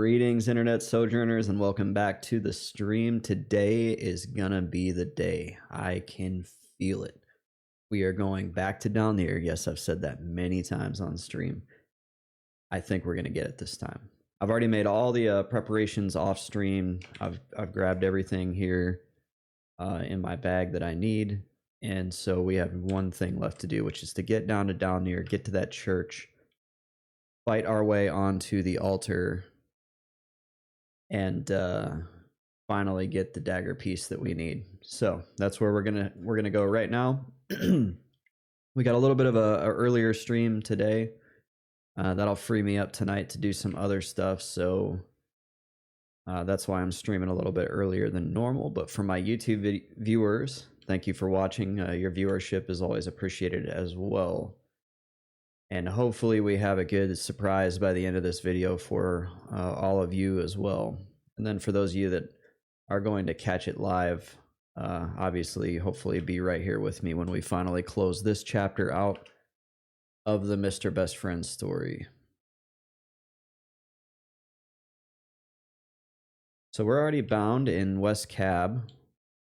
Greetings, internet sojourners, and welcome back to the stream. Today is gonna be the day. I can feel it. We are going back to dalnir. Yes, I've said that many times on stream. I think we're gonna get it this time. I've already made all the preparations off stream. I've grabbed everything here in my bag that I need, and so we have one thing left to do, which is to get down to dalnir, get to that church, fight our way onto the altar, and finally get the dagger piece that we need. So that's where we're gonna go right now. We got a little bit of a earlier stream today. That'll free me up tonight to do some other stuff. So that's why I'm streaming a little bit earlier than normal. But for my YouTube viewers, thank you for watching. Your viewership is always appreciated as well. And hopefully we have a good surprise by the end of this video for all of you as well. And then for those of you that are going to catch it live, obviously, hopefully be right here with me when we finally close this chapter out of the Mr. Best Friend story. So we're already bound in West Cab.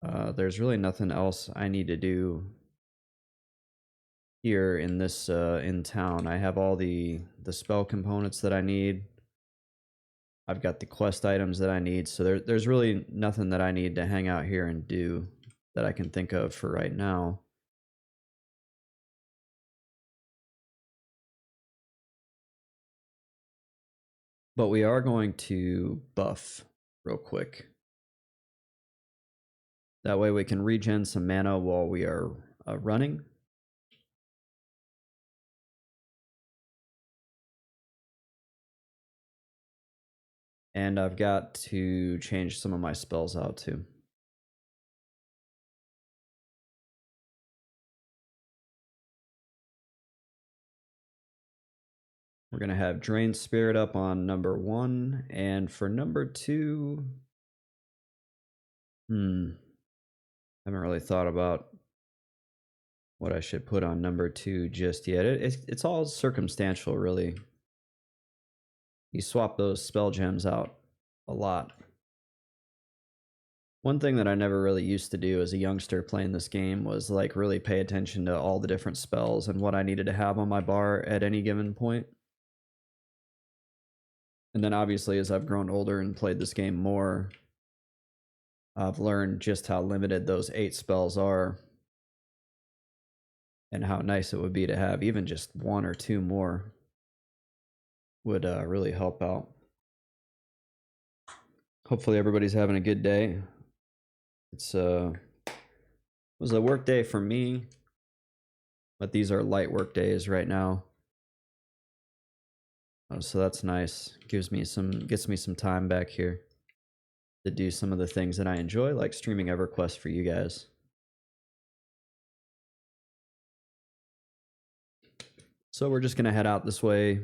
There's really nothing else I need to do here in this in town. I have all the spell components that I need. I've got the quest items that I need, so there's really nothing that I need to hang out here and do that I can think of for right now. But we are going to buff real quick. That way we can regen some mana while we are running. And I've got to change some of my spells out too. We're going to have Drain Spirit up on number 1. And for number 2... haven't really thought about what I should put on number 2 just yet. It's all circumstantial, really. You swap those spell gems out a lot. One thing that I never really used to do as a youngster playing this game was like really pay attention to all the different spells and what I needed to have on my bar at any given point. And then obviously as I've grown older and played this game more, I've learned just how limited those 8 spells are and how nice it would be to have even just 1 or 2 more would really help out. Hopefully everybody's having a good day. It was a work day for me, but these are light work days right now. So that's nice. Gets me some time back here to do some of the things that I enjoy, like streaming EverQuest for you guys. So we're just gonna head out this way,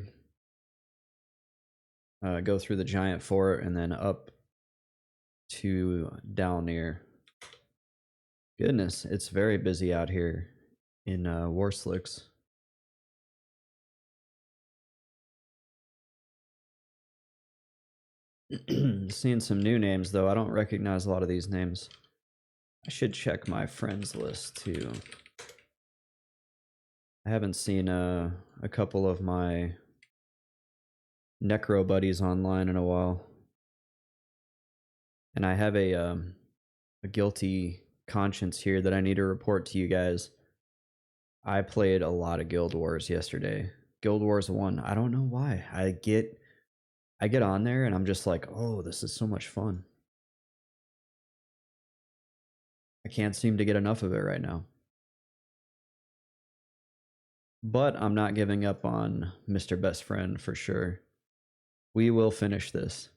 go through the giant fort, and then up to dalnir. Goodness, it's very busy out here in Warslicks. Seeing some new names though. I don't recognize a lot of these names. I should check my friends list too. I haven't seen a couple of my necro buddies online in a while. And I have a guilty conscience here that I need to report to you guys. I played a lot of Guild Wars yesterday. Guild Wars 1. I don't know why. I get on there and I'm just like, oh, this is so much fun. I can't seem to get enough of it right now. But I'm not giving up on Mr. Best Friend for sure. We will finish this.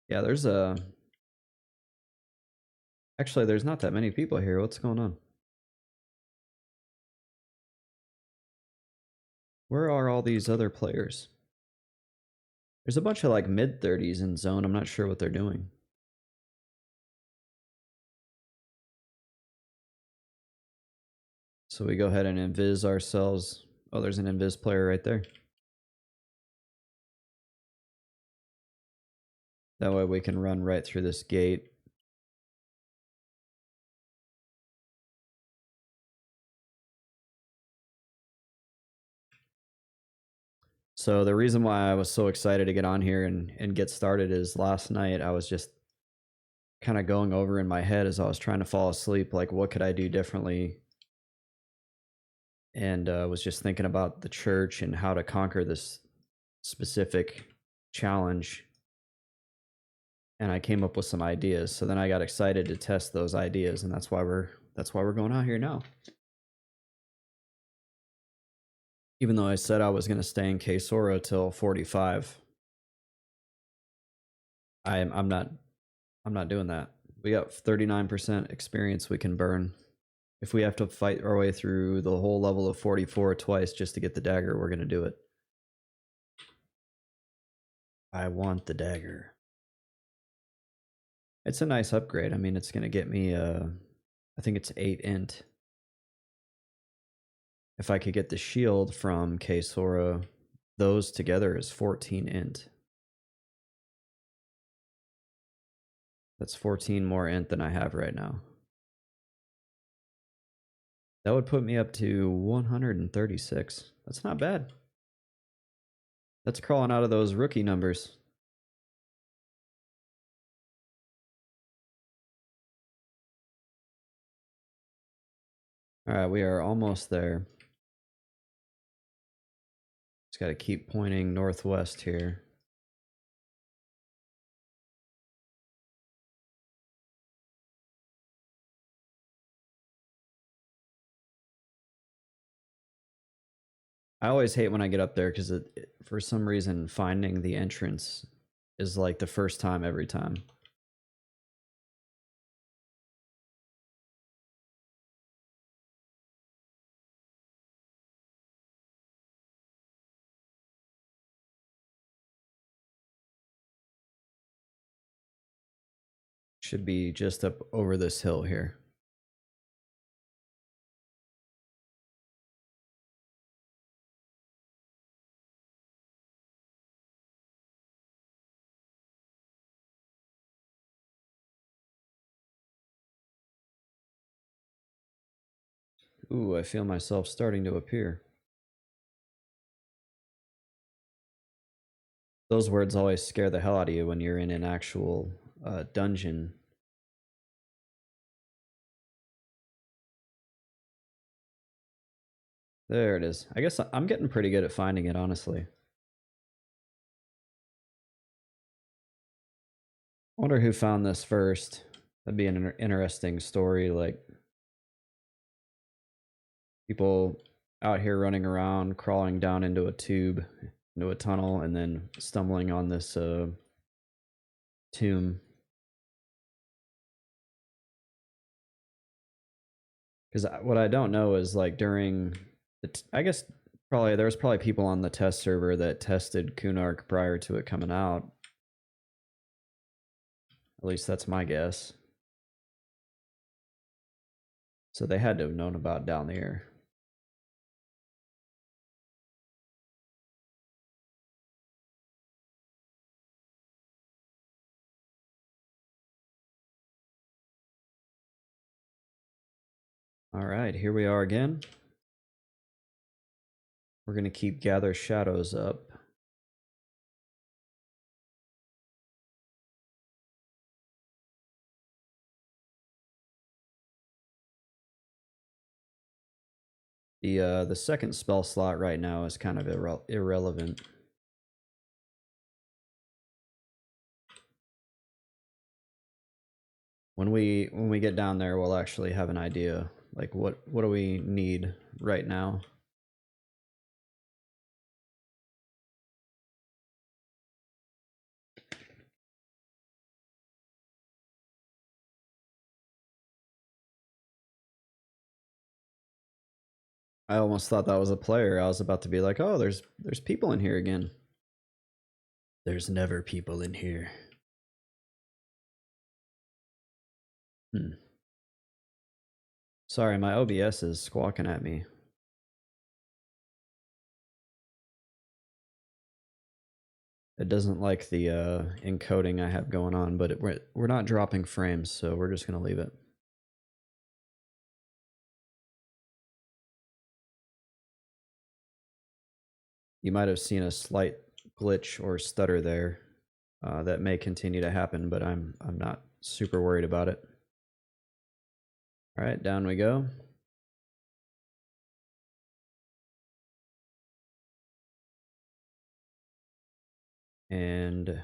Yeah, there's actually, there's not that many people here. What's going on? Where are all these other players? There's a bunch of like mid-30s in zone. I'm not sure what they're doing. So we go ahead and invis ourselves. Oh, there's an invis player right there. That way we can run right through this gate. So the reason why I was so excited to get on here and get started is last night I was just kind of going over in my head as I was trying to fall asleep, like what could I do differently? And was just thinking about the church and how to conquer this specific challenge. And I came up with some ideas. So then I got excited to test those ideas, and that's why we're going out here now. Even though I said I was going to stay in Kesora till 45, I'm not doing that. We got 39% experience we can burn. If we have to fight our way through the whole level of 44 twice just to get the dagger, we're going to do it. I want the dagger. It's a nice upgrade. I mean, it's going to get me, I think it's 8 int. If I could get the shield from Kesora, those together is 14 int. That's 14 more int than I have right now. That would put me up to 136. That's not bad. That's crawling out of those rookie numbers. All right, we are almost there. Just got to keep pointing northwest here. I always hate when I get up there because for some reason, finding the entrance is like the first time every time. Should be just up over this hill here. Ooh, I feel myself starting to appear. Those words always scare the hell out of you when you're in an actual dungeon. There it is. I guess I'm getting pretty good at finding it, honestly. I wonder who found this first. That'd be an interesting story, like people out here running around, crawling down into a tube, into a tunnel, and then stumbling on this tomb. Because what I don't know is like during I guess probably there's probably people on the test server that tested Kunark prior to it coming out. At least that's my guess. So they had to have known about dalnir. All right, here we are again. We're going to keep gather shadows up. The second spell slot right now is kind of irrelevant. When we get down there, we'll actually have an idea. Like what do we need right now? I almost thought that was a player. I was about to be like, oh, there's people in here again. There's never people in here. Sorry, my OBS is squawking at me. It doesn't like the encoding I have going on, but we're not dropping frames, so we're just going to leave it. You might have seen a slight glitch or stutter there. That may continue to happen, but I'm not super worried about it. All right, down we go. And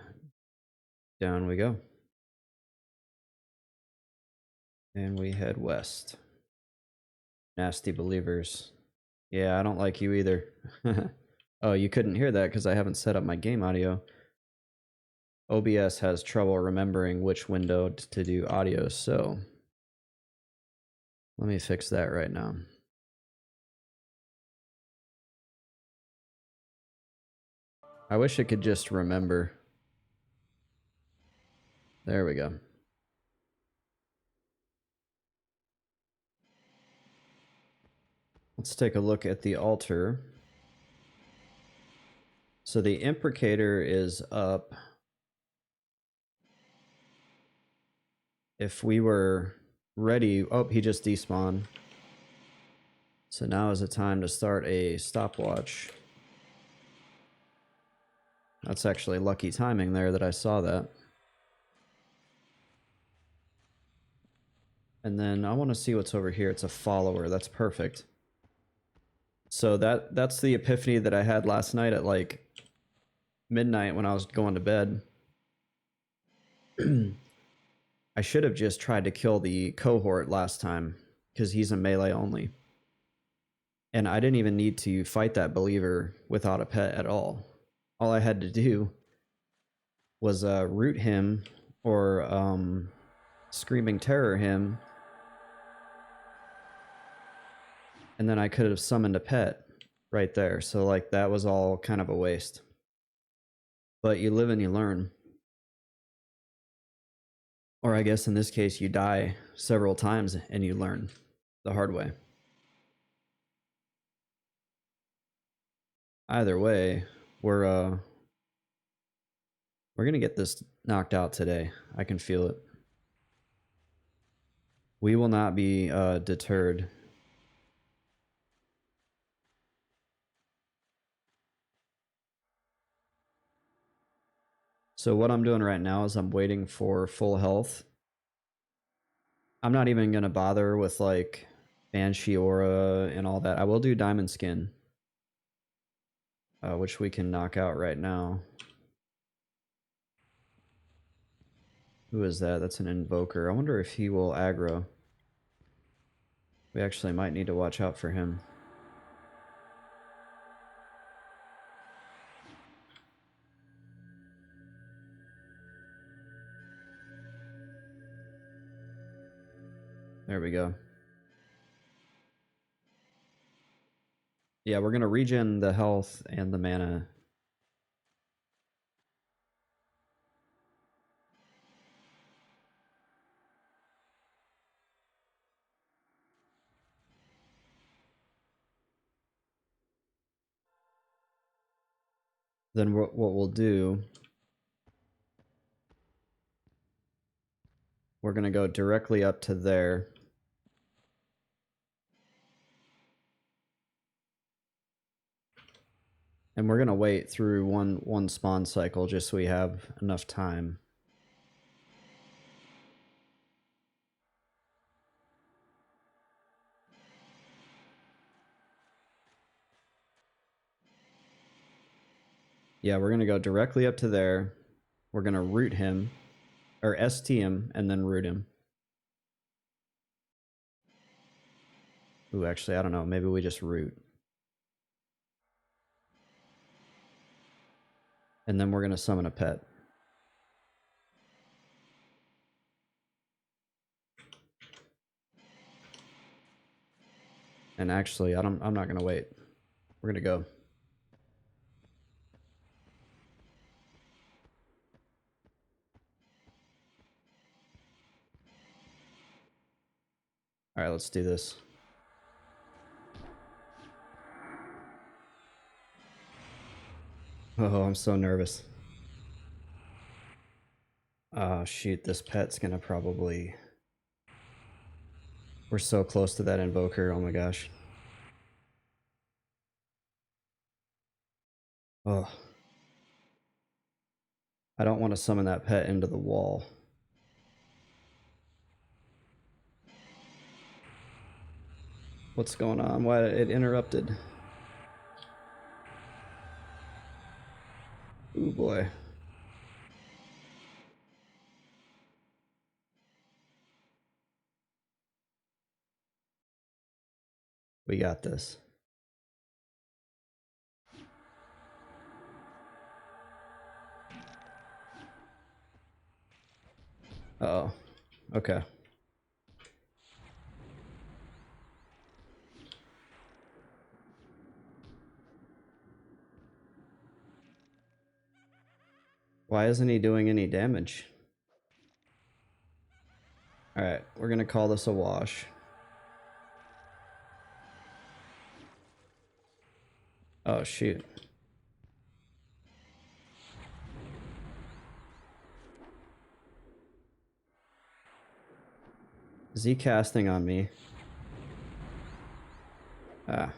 down we go. And we head west. Nasty believers. Yeah, I don't like you either. Oh, you couldn't hear that because I haven't set up my game audio. OBS has trouble remembering which window to do audio, so let me fix that right now. I wish it could just remember. There we go. Let's take a look at the altar. So the imprecator is up. If we were ready, oh, he just despawned. So now is the time to start a stopwatch. That's actually lucky timing there that I saw that. And then I want to see what's over here. It's a follower. That's perfect. So that's the epiphany that I had last night at like midnight when I was going to bed. I should have just tried to kill the cohort last time because he's a melee only. And I didn't even need to fight that believer without a pet at all. All I had to do was root him or screaming terror him. And then I could have summoned a pet right there. So like that was all kind of a waste. But you live and you learn. Or I guess in this case you die several times and you learn the hard way. Either way, we're gonna get this knocked out today. I can feel it. We will not be deterred. So what I'm doing right now is I'm waiting for full health. I'm not even gonna bother with like Banshee Aura and all that. I will do Diamond Skin, which we can knock out right now. Who is that? That's an Invoker. I wonder if he will aggro. We actually might need to watch out for him. There we go. Yeah, we're gonna regen the health and the mana. Then what we'll do, we're gonna go directly up to there. And we're gonna wait through one spawn cycle just so we have enough time. Yeah, we're gonna go directly up to there. We're gonna root him, or ST him, and then root him. Ooh, actually, I don't know. Maybe we just root. And then we're gonna summon a pet. And actually, I'm not gonna wait. We're gonna go. All right, let's do this. Oh, I'm so nervous. Oh, shoot. This pet's gonna probably... We're so close to that invoker. Oh my gosh. Oh. I don't want to summon that pet into the wall. What's going on? Why it interrupted? Ooh boy. We got this. Uh-oh. Okay. Why isn't he doing any damage? Alright, we're gonna call this a wash. Oh, shoot. Is he casting on me? Ah.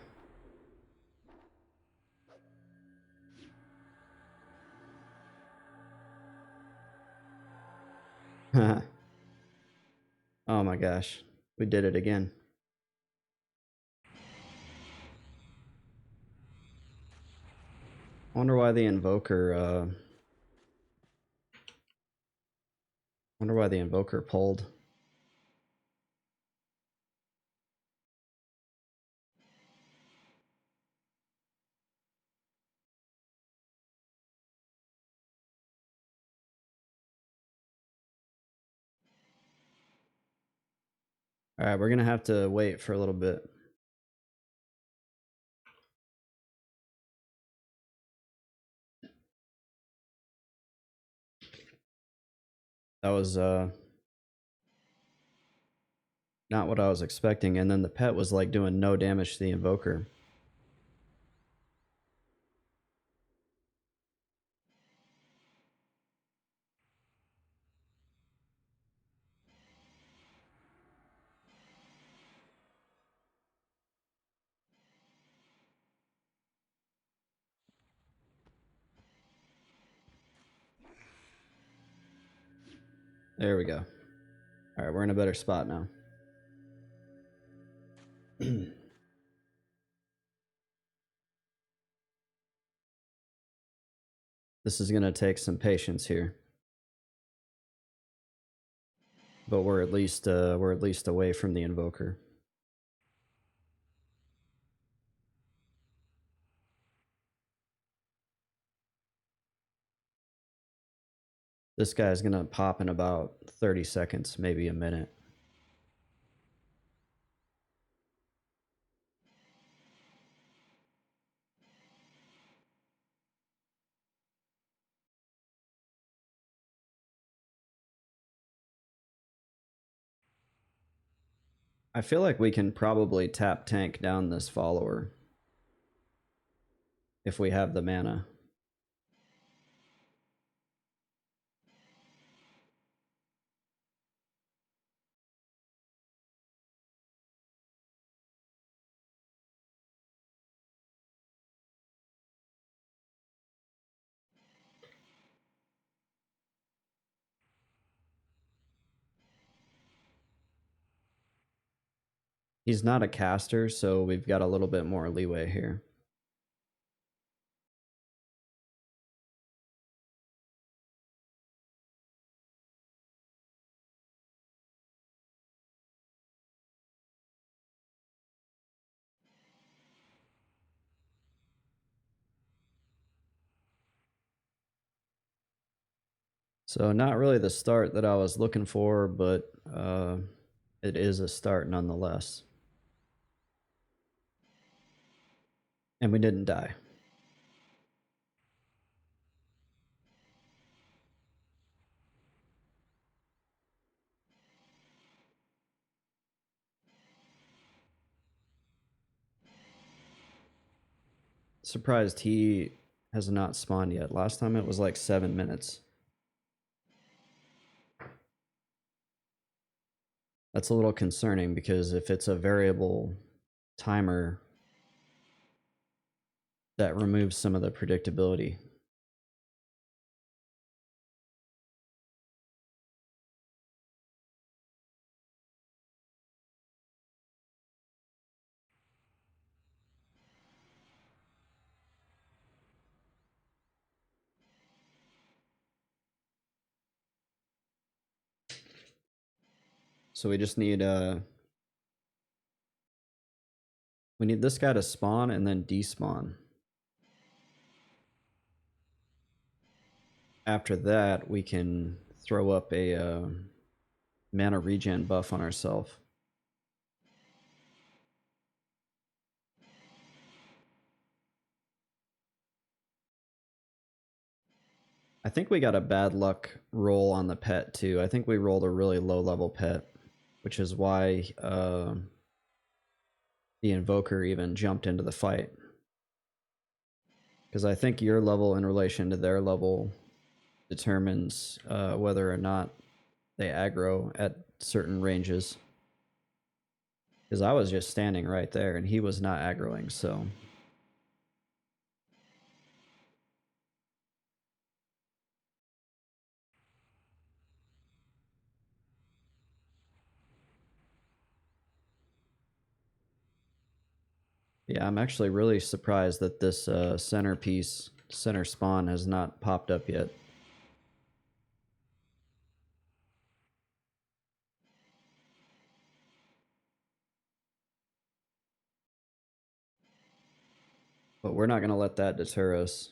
Oh my gosh. We did it again. I wonder why the invoker, pulled. Alright, we're gonna have to wait for a little bit. That was, not what I was expecting, and then the pet was like doing no damage to the invoker. There we go. Alright, we're in a better spot now. This is gonna take some patience here. But we're at least away from the invoker. This guy's gonna pop in about 30 seconds, maybe a minute. I feel like we can probably tap tank down this follower if we have the mana. He's not a caster, so we've got a little bit more leeway here. So not really the start that I was looking for, but it is a start nonetheless. And we didn't die. Surprised he has not spawned yet. Last time it was like 7 minutes. That's a little concerning because if it's a variable timer, that removes some of the predictability. So we just need we need this guy to spawn and then despawn. After that, we can throw up a mana regen buff on ourselves. I think we got a bad luck roll on the pet too. I think we rolled a really low level pet, which is why the invoker even jumped into the fight. Because I think your level in relation to their level determines whether or not they aggro at certain ranges. Because I was just standing right there and he was not aggroing, so. Yeah, I'm actually really surprised that this center spawn has not popped up yet. But we're not going to let that deter us.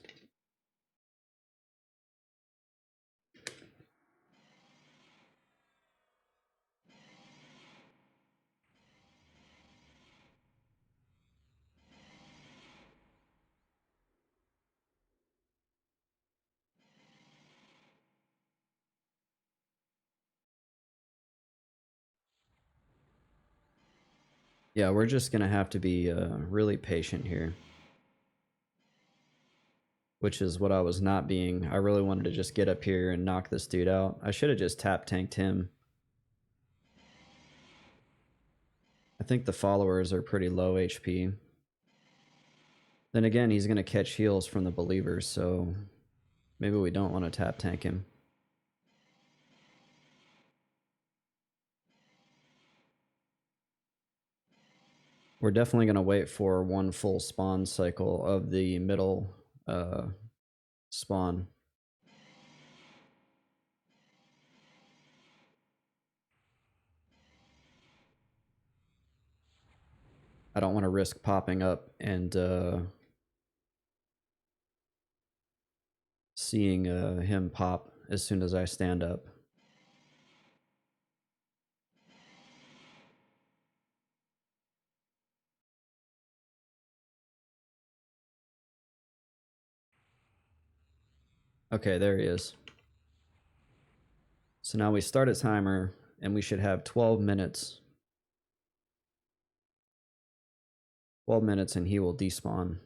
Yeah, we're just going to have to be really patient here. Which is what I was not being. I really wanted to just get up here and knock this dude out. I should have just tap tanked him. I think the followers are pretty low HP. Then again, he's going to catch heals from the believers, so maybe we don't want to tap tank him. We're definitely going to wait for one full spawn cycle of the middle spawn. I don't want to risk popping up and seeing him pop as soon as I stand up. Okay, there he is. So now we start a timer, and we should have 12 minutes. 12 minutes and he will despawn.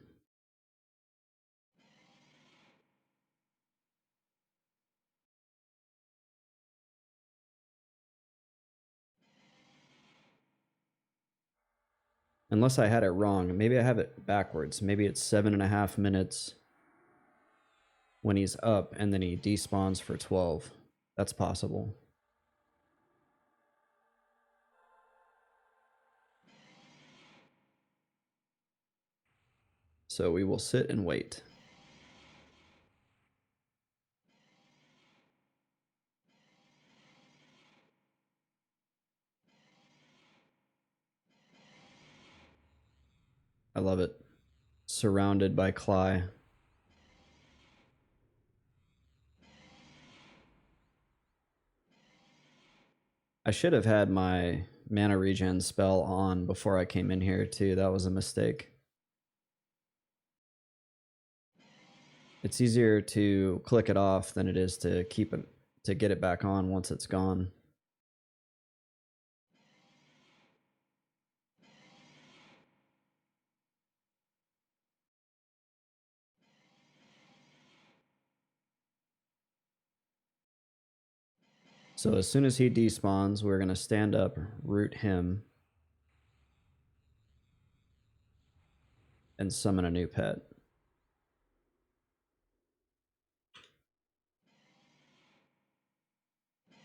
Unless I had it wrong. Maybe I have it backwards. Maybe it's 7.5 minutes when he's up and then he despawns for 12. That's possible. So we will sit and wait. I love it. Surrounded by Cly. I should have had my mana regen spell on before I came in here too. That was a mistake. It's easier to click it off than it is to keep it, to get it back on once it's gone. So as soon as he despawns, we're going to stand up, root him, and summon a new pet.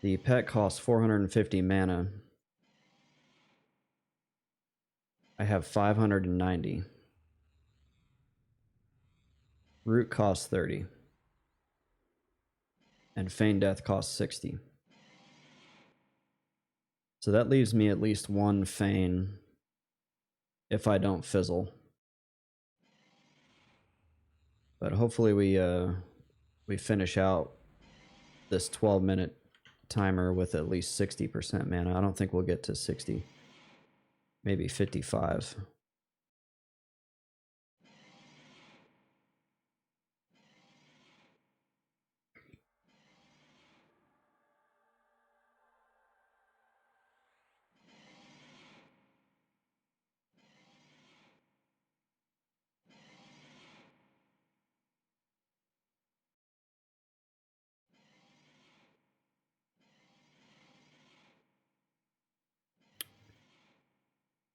The pet costs 450 mana. I have 590. Root costs 30. And Feign Death costs 60. So that leaves me at least one Feign if I don't fizzle. But hopefully we finish out this 12-minute timer with at least 60% mana. I don't think we'll get to 60. Maybe 55.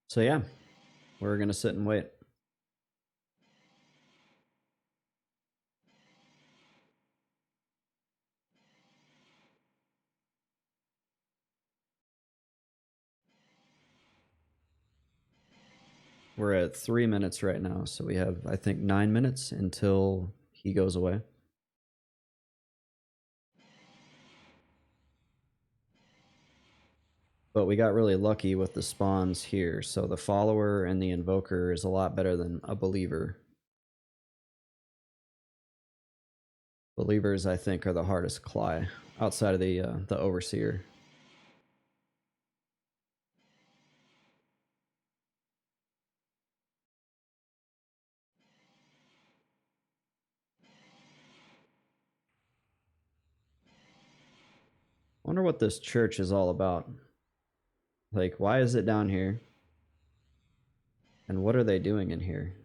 So yeah, we're gonna sit and wait. We're at 3 minutes right now, so we have, I think, 9 minutes until he goes away. But we got really lucky with the spawns here, so the follower and the invoker is a lot better than a believer. Believers, I think, are the hardest Cly outside of the overseer. Wonder what this church is all about. Like, why is it down here? And what are they doing in here?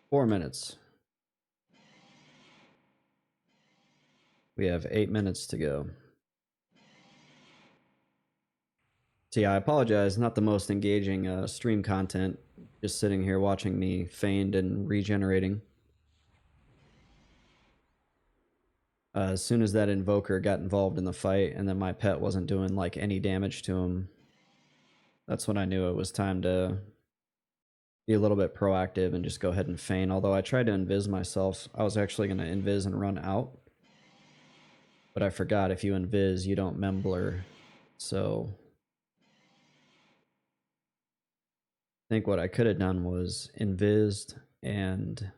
Four minutes. We have 8 minutes to go. So yeah, I apologize. Not the most engaging stream content. Just sitting here watching me feigned and regenerating. As soon as that invoker got involved in the fight and then my pet wasn't doing like any damage to him, that's when I knew it was time to be a little bit proactive and just go ahead and feign. Although I tried to invis myself. I was actually going to invis and run out. But I forgot if you invis, you don't memblur. So I think what I could have done was invised and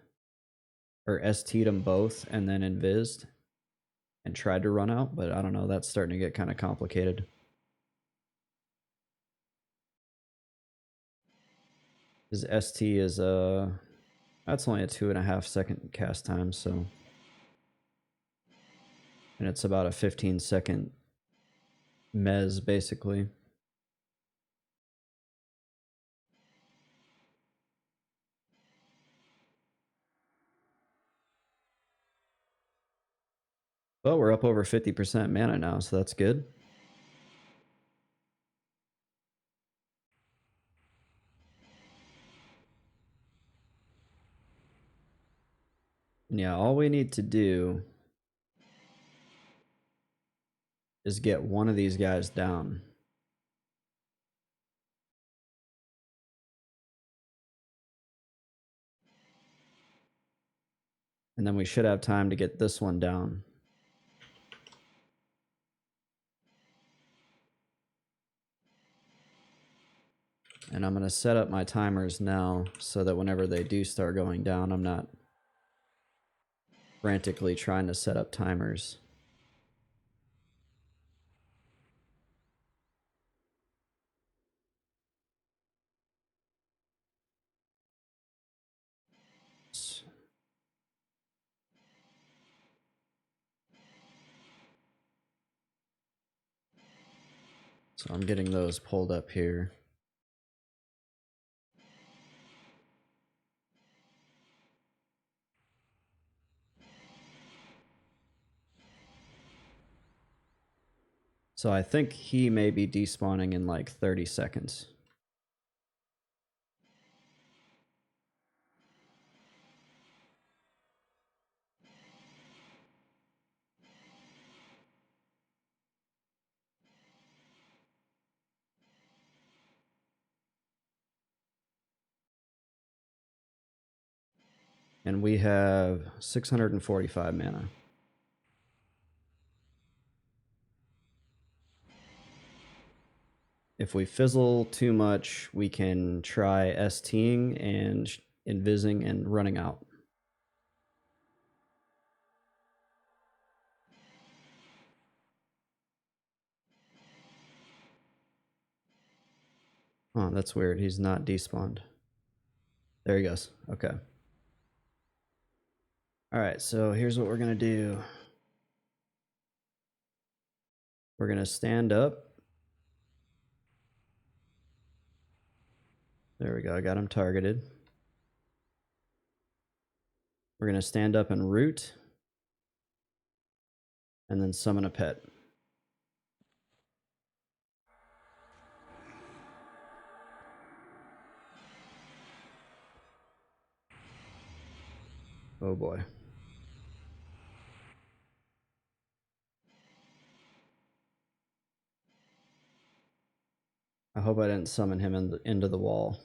or ST'd them both and then invised and tried to run out, but I don't know, that's starting to get kind of complicated. His ST is that's only a 2.5 second cast time, so, and it's about a 15-second mez basically. But we're up over 50% mana now, so that's good. And yeah, all we need to do is get one of these guys down. And then we should have time to get this one down. And I'm going to set up my timers now so that whenever they do start going down, I'm not frantically trying to set up timers. So I'm getting those pulled up here. So I think he may be despawning in like 30 seconds. And we have 645 mana. If we fizzle too much, we can try STing and invising and running out. Oh, that's weird. He's not despawned. There he goes. Okay. All right, so here's what we're going to do. We're going to stand up. There we go. I got him targeted. We're going to stand up and root. And then summon a pet. Oh boy. I hope I didn't summon him into the wall.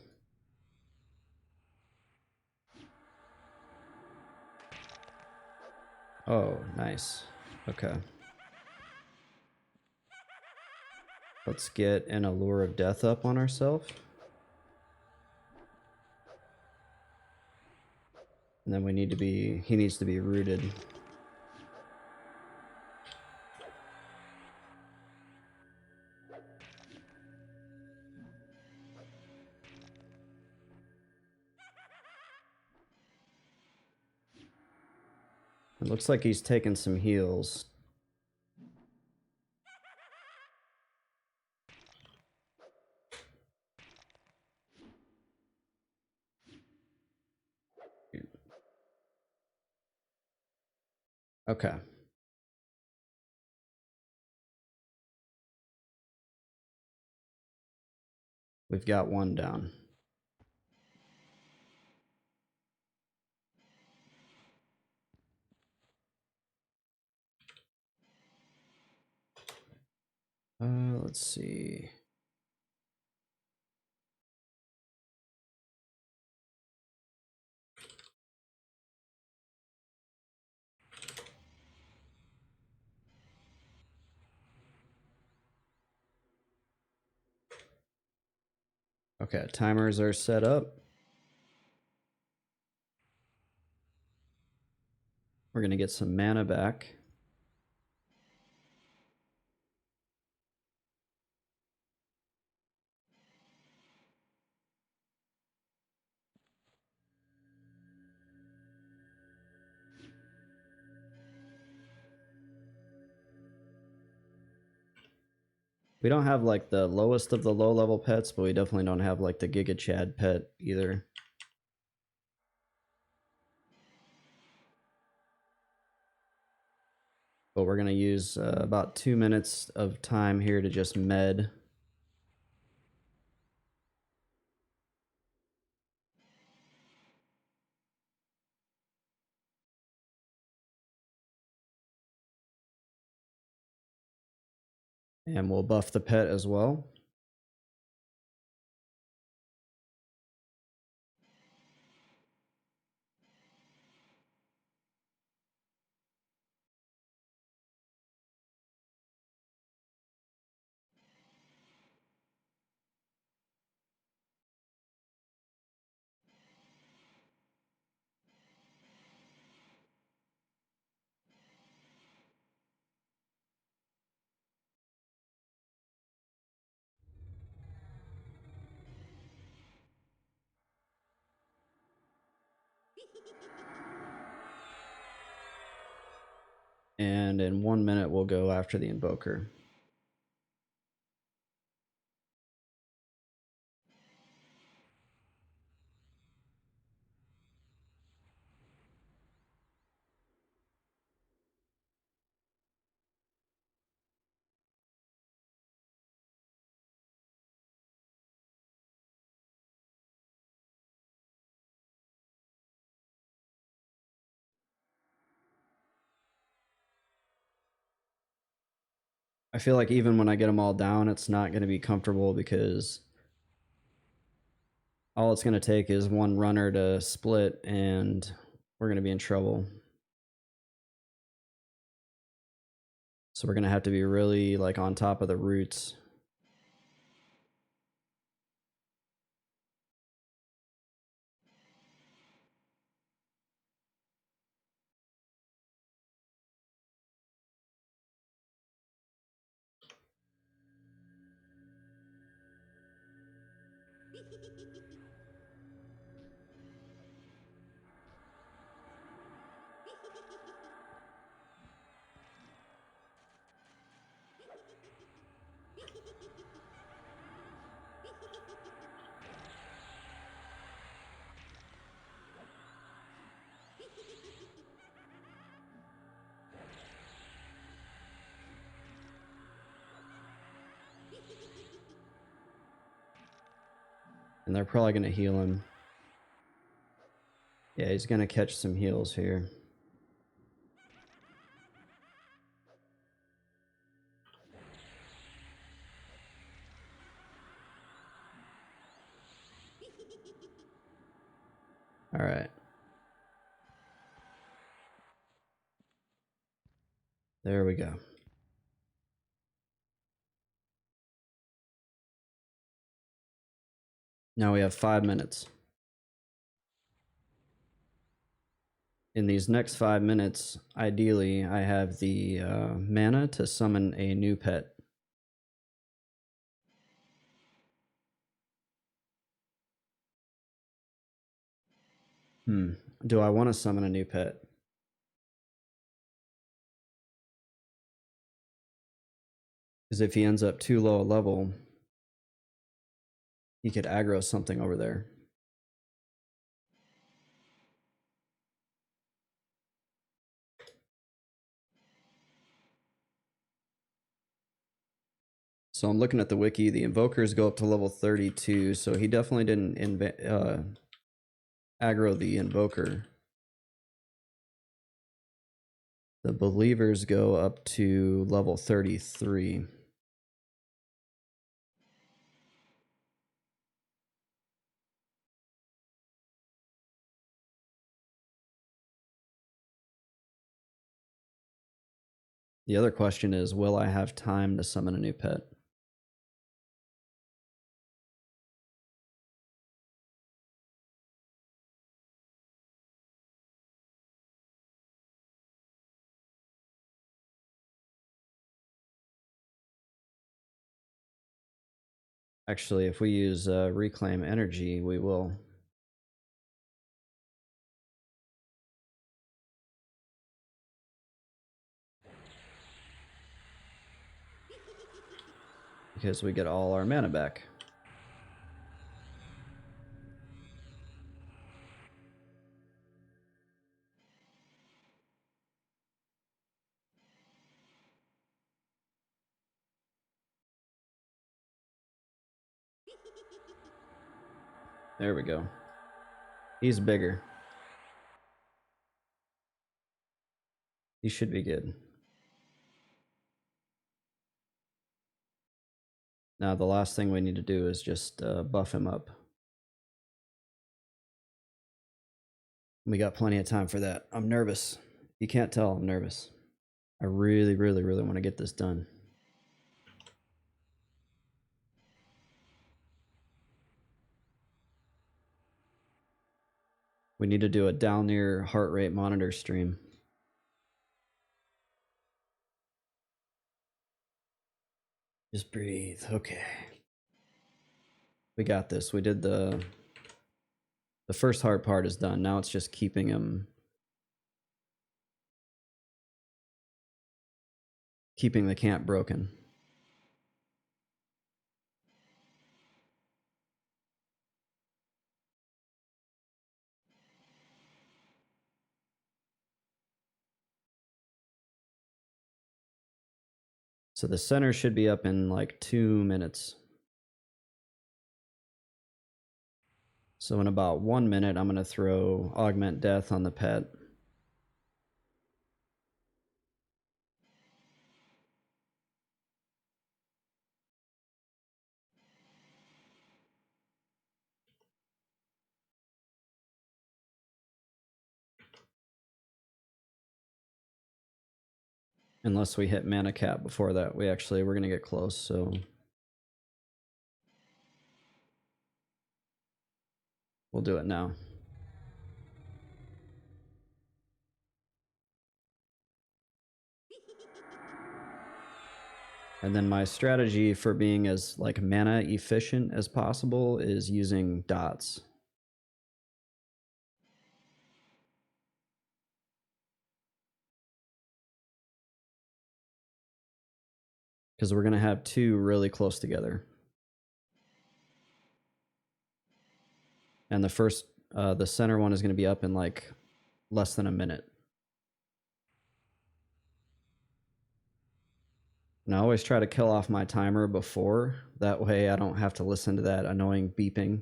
Oh, nice. Okay. Let's get an Allure of Death up on ourselves. And then we need to be, he needs to be rooted. It looks like he's taking some heals. Okay. We've got one down. Let's see. Okay, timers are set up. We're going to get some mana back. We don't have like the lowest of the low level pets, but we definitely don't have like the Giga Chad pet either. But we're going to use about 2 minutes of time here to just med. And we'll buff the pet as well. And in 1 minute, we'll go after the Invoker. I feel like even when I get them all down, it's not going to be comfortable because all it's going to take is one runner to split and we're going to be in trouble. So we're going to have to be really like on top of the roots. And they're probably going to heal him. Yeah, he's going to catch some heals here. All right. There we go. Now we have 5 minutes. In these next 5 minutes, ideally, I have the mana to summon a new pet. Do I want to summon a new pet? Because if he ends up too low a level, he could aggro something over there. So I'm looking at the wiki. The invokers go up to level 32, so he definitely didn't aggro the invoker. The believers go up to level 33. The other question is, will I have time to summon a new pet? Actually, if we use reclaim energy, we will. Because we get all our mana back. There we go. He's bigger. He should be good. Now the last thing we need to do is just buff him up. We got plenty of time for that. I'm nervous. You can't tell I'm nervous. I really, really, really want to get this done. We need to do a dalnir heart rate monitor stream. Just breathe. Okay. We got this. We did the first hard part is done. Now it's just keeping him, keeping the camp broken. So the center should be up in like 2 minutes. So in about 1 minute, I'm going to throw augment death on the pet. Unless we hit mana cap before that. We're going to get close, so... We'll do it now. And then my strategy for being as like mana efficient as possible is using dots. Because we're going to have two really close together. And the center one is going to be up in like less than a minute. And I always try to kill off my timer before. That way I don't have to listen to that annoying beeping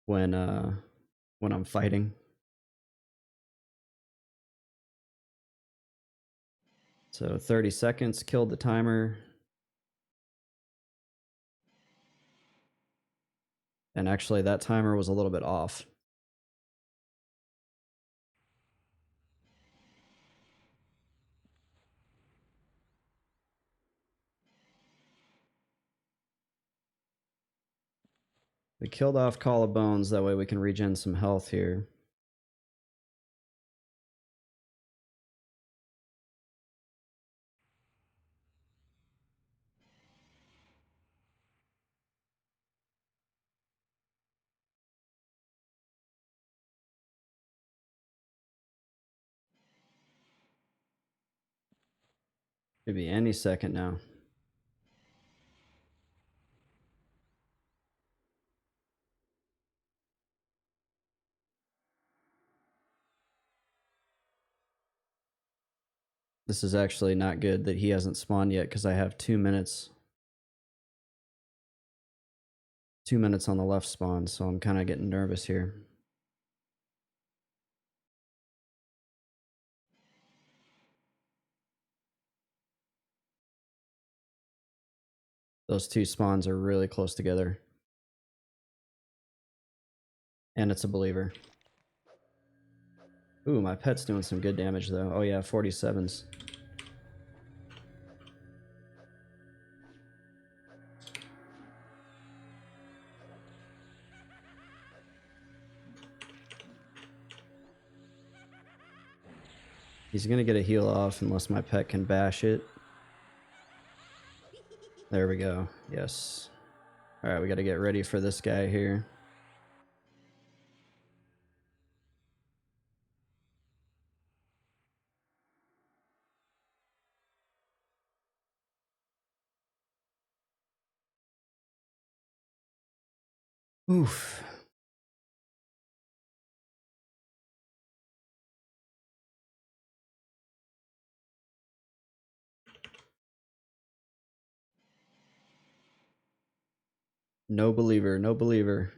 when I'm fighting. So 30 seconds, killed the timer. And actually that timer was a little bit off. We killed off Call of Bones, that way we can regen some health here. Could be any second now. This is actually not good that he hasn't spawned yet because I have 2 minutes. 2 minutes on the left spawn, so I'm kind of getting nervous here. Those two spawns are really close together. And it's a believer. Ooh, my pet's doing some good damage though. Oh yeah, 47s. He's gonna get a heal off unless my pet can bash it. There we go. Yes. Alright, we gotta get ready for this guy here. Oof. No believer, no believer.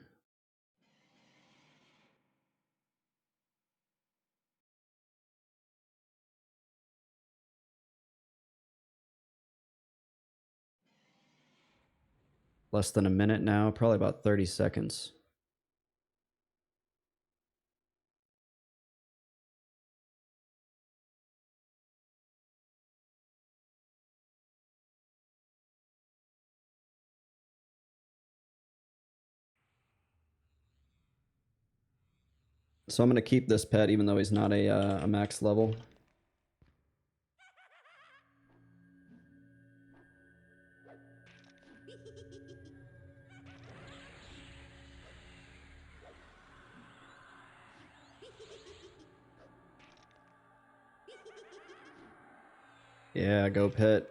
Less than a minute now, probably about 30 seconds. So I'm gonna keep this pet even though he's not a max level. Yeah, go pet.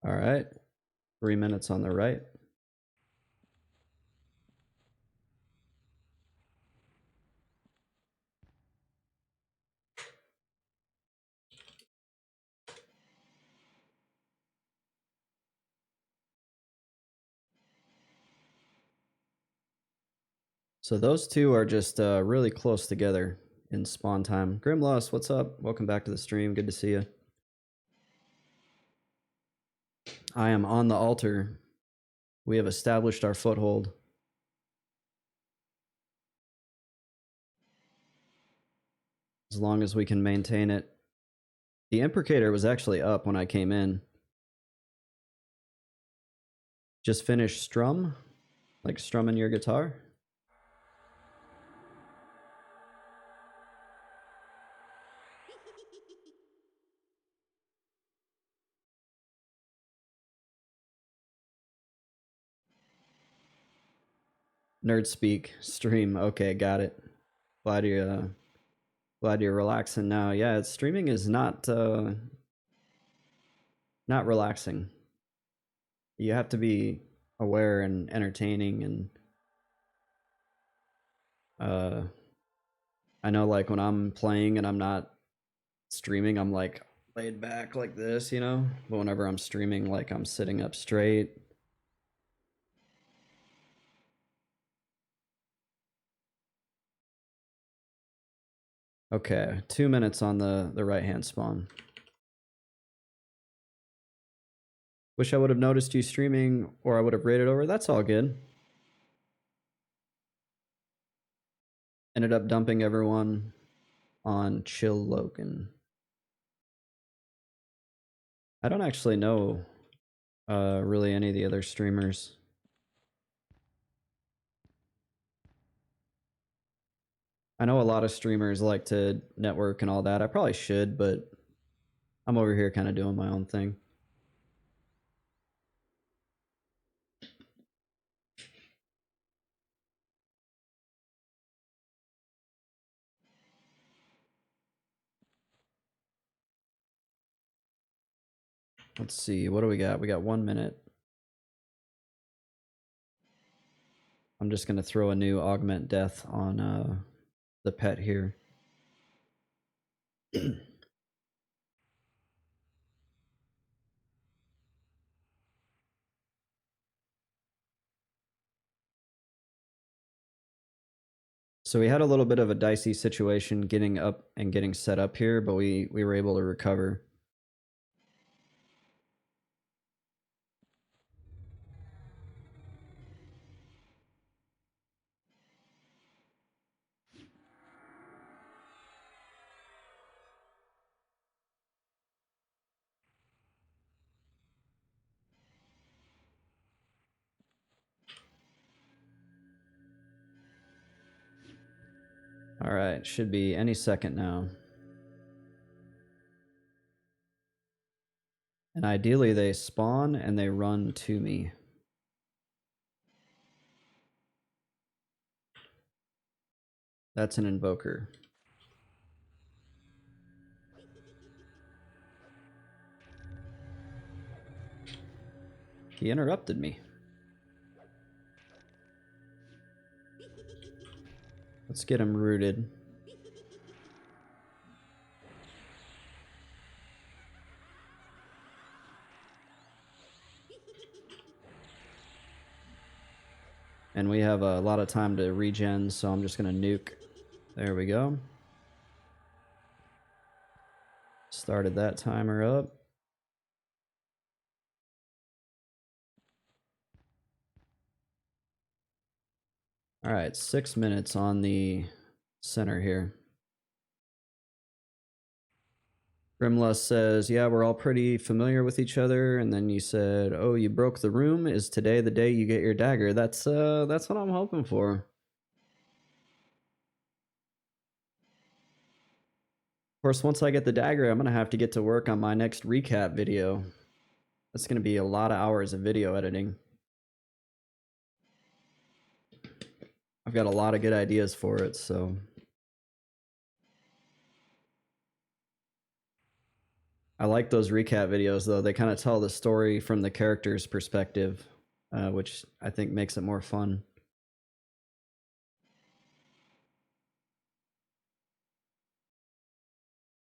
All right. 3 minutes on the right. So those two are just really close together. in spawn time. Grimloss, what's up? Welcome back to the stream. Good to see you. I am on the altar. We have established our foothold. As long as we can maintain it. The imprecator was actually up when I came in. Just finished strum? Like strumming your guitar? Nerd speak stream. Okay, got it. Glad you're relaxing now. Yeah, streaming is not relaxing. You have to be aware and entertaining, and I know, like, when I'm playing and I'm not streaming, I'm like laid back like this, you know? But whenever I'm streaming, like, I'm sitting up straight. Okay, 2 minutes on the right hand spawn. Wish I would have noticed you streaming, or I would have raided over. That's all good. Ended up dumping everyone on Chill Logan. I don't actually know really any of the other streamers. I know a lot of streamers like to network and all that. I probably should, but I'm over here kind of doing my own thing. Let's see, what do we got? We got 1 minute. I'm just going to throw a new augment death on the pet here. So we had a little bit of a dicey situation getting up and getting set up here, but we were able to recover. All right, should be any second now. And ideally they spawn and they run to me. That's an invoker. He interrupted me. Let's get him rooted. And we have a lot of time to regen, so I'm just going to nuke. There we go. Started that timer up. All right, 6 minutes on the center here. Grimless says, yeah, we're all pretty familiar with each other. And then you said, oh, you broke the room. Is today the day you get your dagger? That's what I'm hoping for. Of course, once I get the dagger, I'm going to have to get to work on my next recap video. That's going to be a lot of hours of video editing. I've got a lot of good ideas for it, so... I like those recap videos, though. They kind of tell the story from the character's perspective, which I think makes it more fun.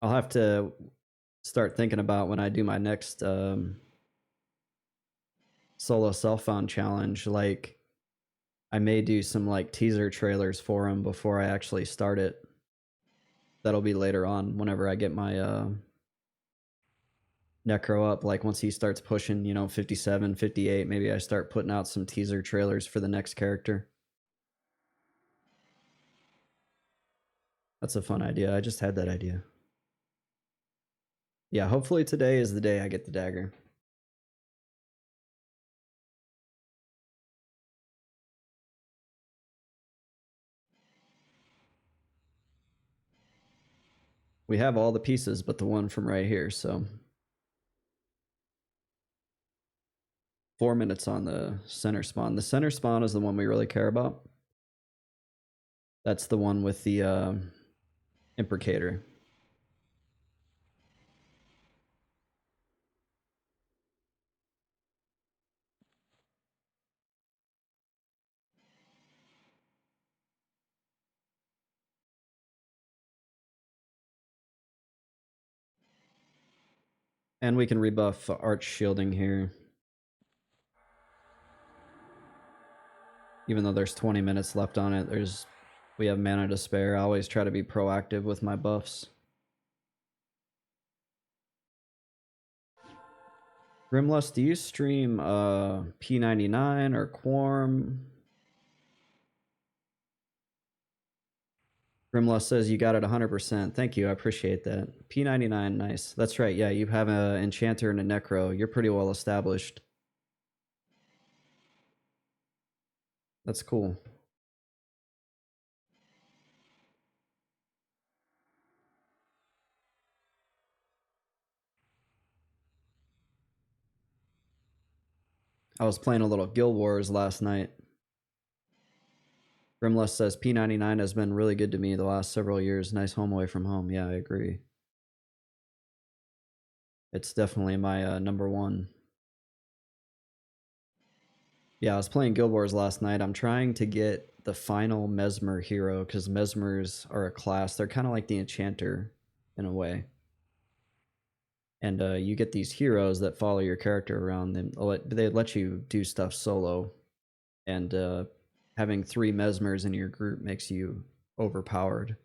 I'll have to start thinking about when I do my next solo self-found challenge. Like, I may do some like teaser trailers for them before I actually start it. that'll be later on whenever I get my necro up. Like once he starts pushing, you know, 57, 58, maybe I start putting out some teaser trailers for the next character. That's a fun idea. I just had that idea. Yeah, hopefully today is the day I get the dagger. We have all the pieces but the one from right here, so 4 minutes on the center spawn. The center spawn is the one we really care about. That's the one with the imprecator. And we can rebuff arch shielding here. Even though there's 20 minutes left on it, we have mana to spare. I always try to be proactive with my buffs. Grimlust, do you stream P99 or Quorum? Grimlust says you got it 100%. Thank you, I appreciate that. P99, nice. That's right, yeah, you have an Enchanter and a Necro. You're pretty well established. That's cool. I was playing a little Guild Wars last night. Grimlust says P99 has been really good to me the last several years. Nice home away from home. Yeah, I agree. It's definitely my number one. Yeah, I was playing Guild Wars last night. I'm trying to get the final Mesmer hero because Mesmers are a class. They're kind of like the Enchanter in a way. And you get these heroes that follow your character around. And they let you do stuff solo. And having 3 Mesmers in your group makes you overpowered.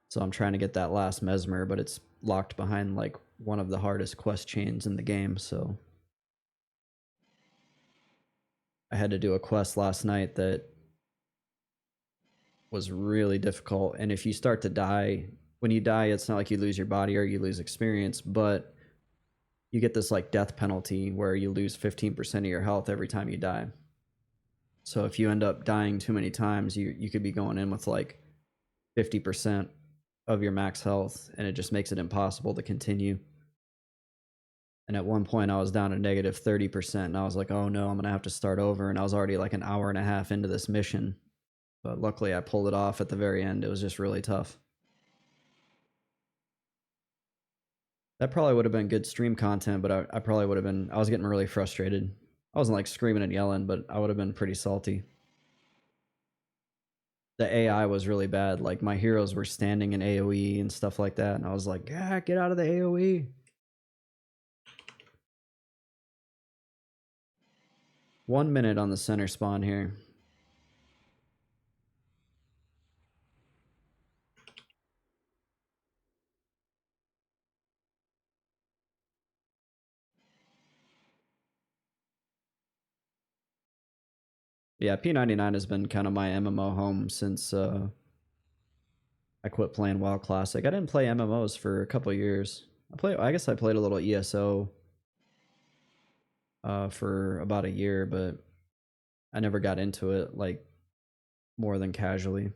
So I'm trying to get that last Mesmer, but it's locked behind like one of the hardest quest chains in the game. So I had to do a quest last night that was really difficult. And if you start to die, when you die, it's not like you lose your body or you lose experience, but you get this like death penalty where you lose 15% of your health every time you die. So if you end up dying too many times, you could be going in with like 50% of your max health, and it just makes it impossible to continue. And at one point I was down to negative 30%, and I was like, oh no, I'm gonna have to start over. And I was already like an hour and a half into this mission, but luckily I pulled it off at the very end. It was just really tough. That probably would have been good stream content, but I probably would have been, I was getting really frustrated. I wasn't like screaming and yelling, but I would have been pretty salty. The AI was really bad. Like my heroes were standing in AoE and stuff like that, and I was like, yeah, get out of the AoE. 1 minute on the center spawn here. Yeah, P99 has been kind of my MMO home since I quit playing WoW Classic. I didn't play MMOs for a couple years. I guess I played a little ESO for about a year, but I never got into it like more than casually.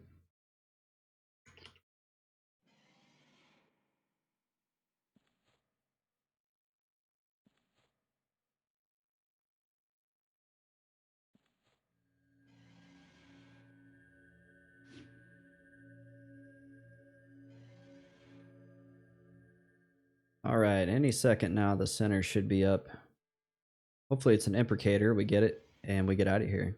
All right, any second now the center should be up. Hopefully it's an imprecator. We get it and we get out of here.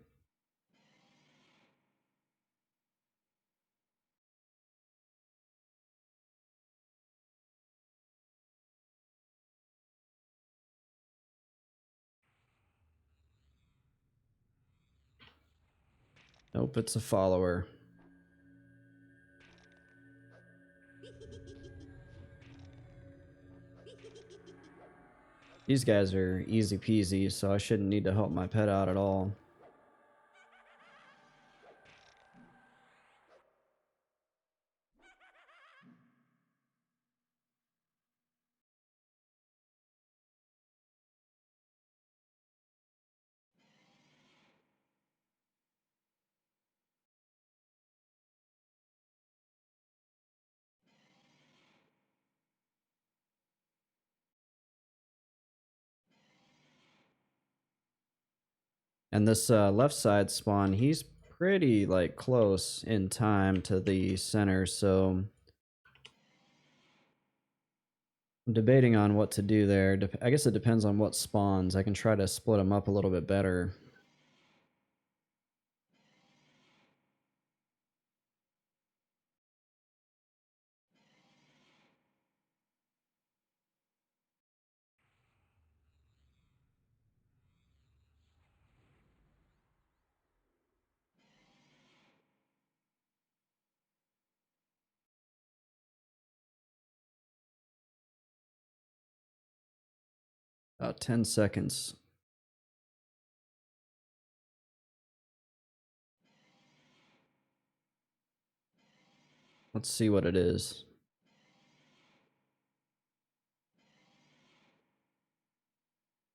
Nope, it's a follower. These guys are easy peasy, so I shouldn't need to help my pet out at all. And this left side spawn, he's pretty like close in time to the center, so I'm debating on what to do there. I guess it depends on what spawns. I can try to split them up a little bit better. About 10 seconds. Let's see what it is.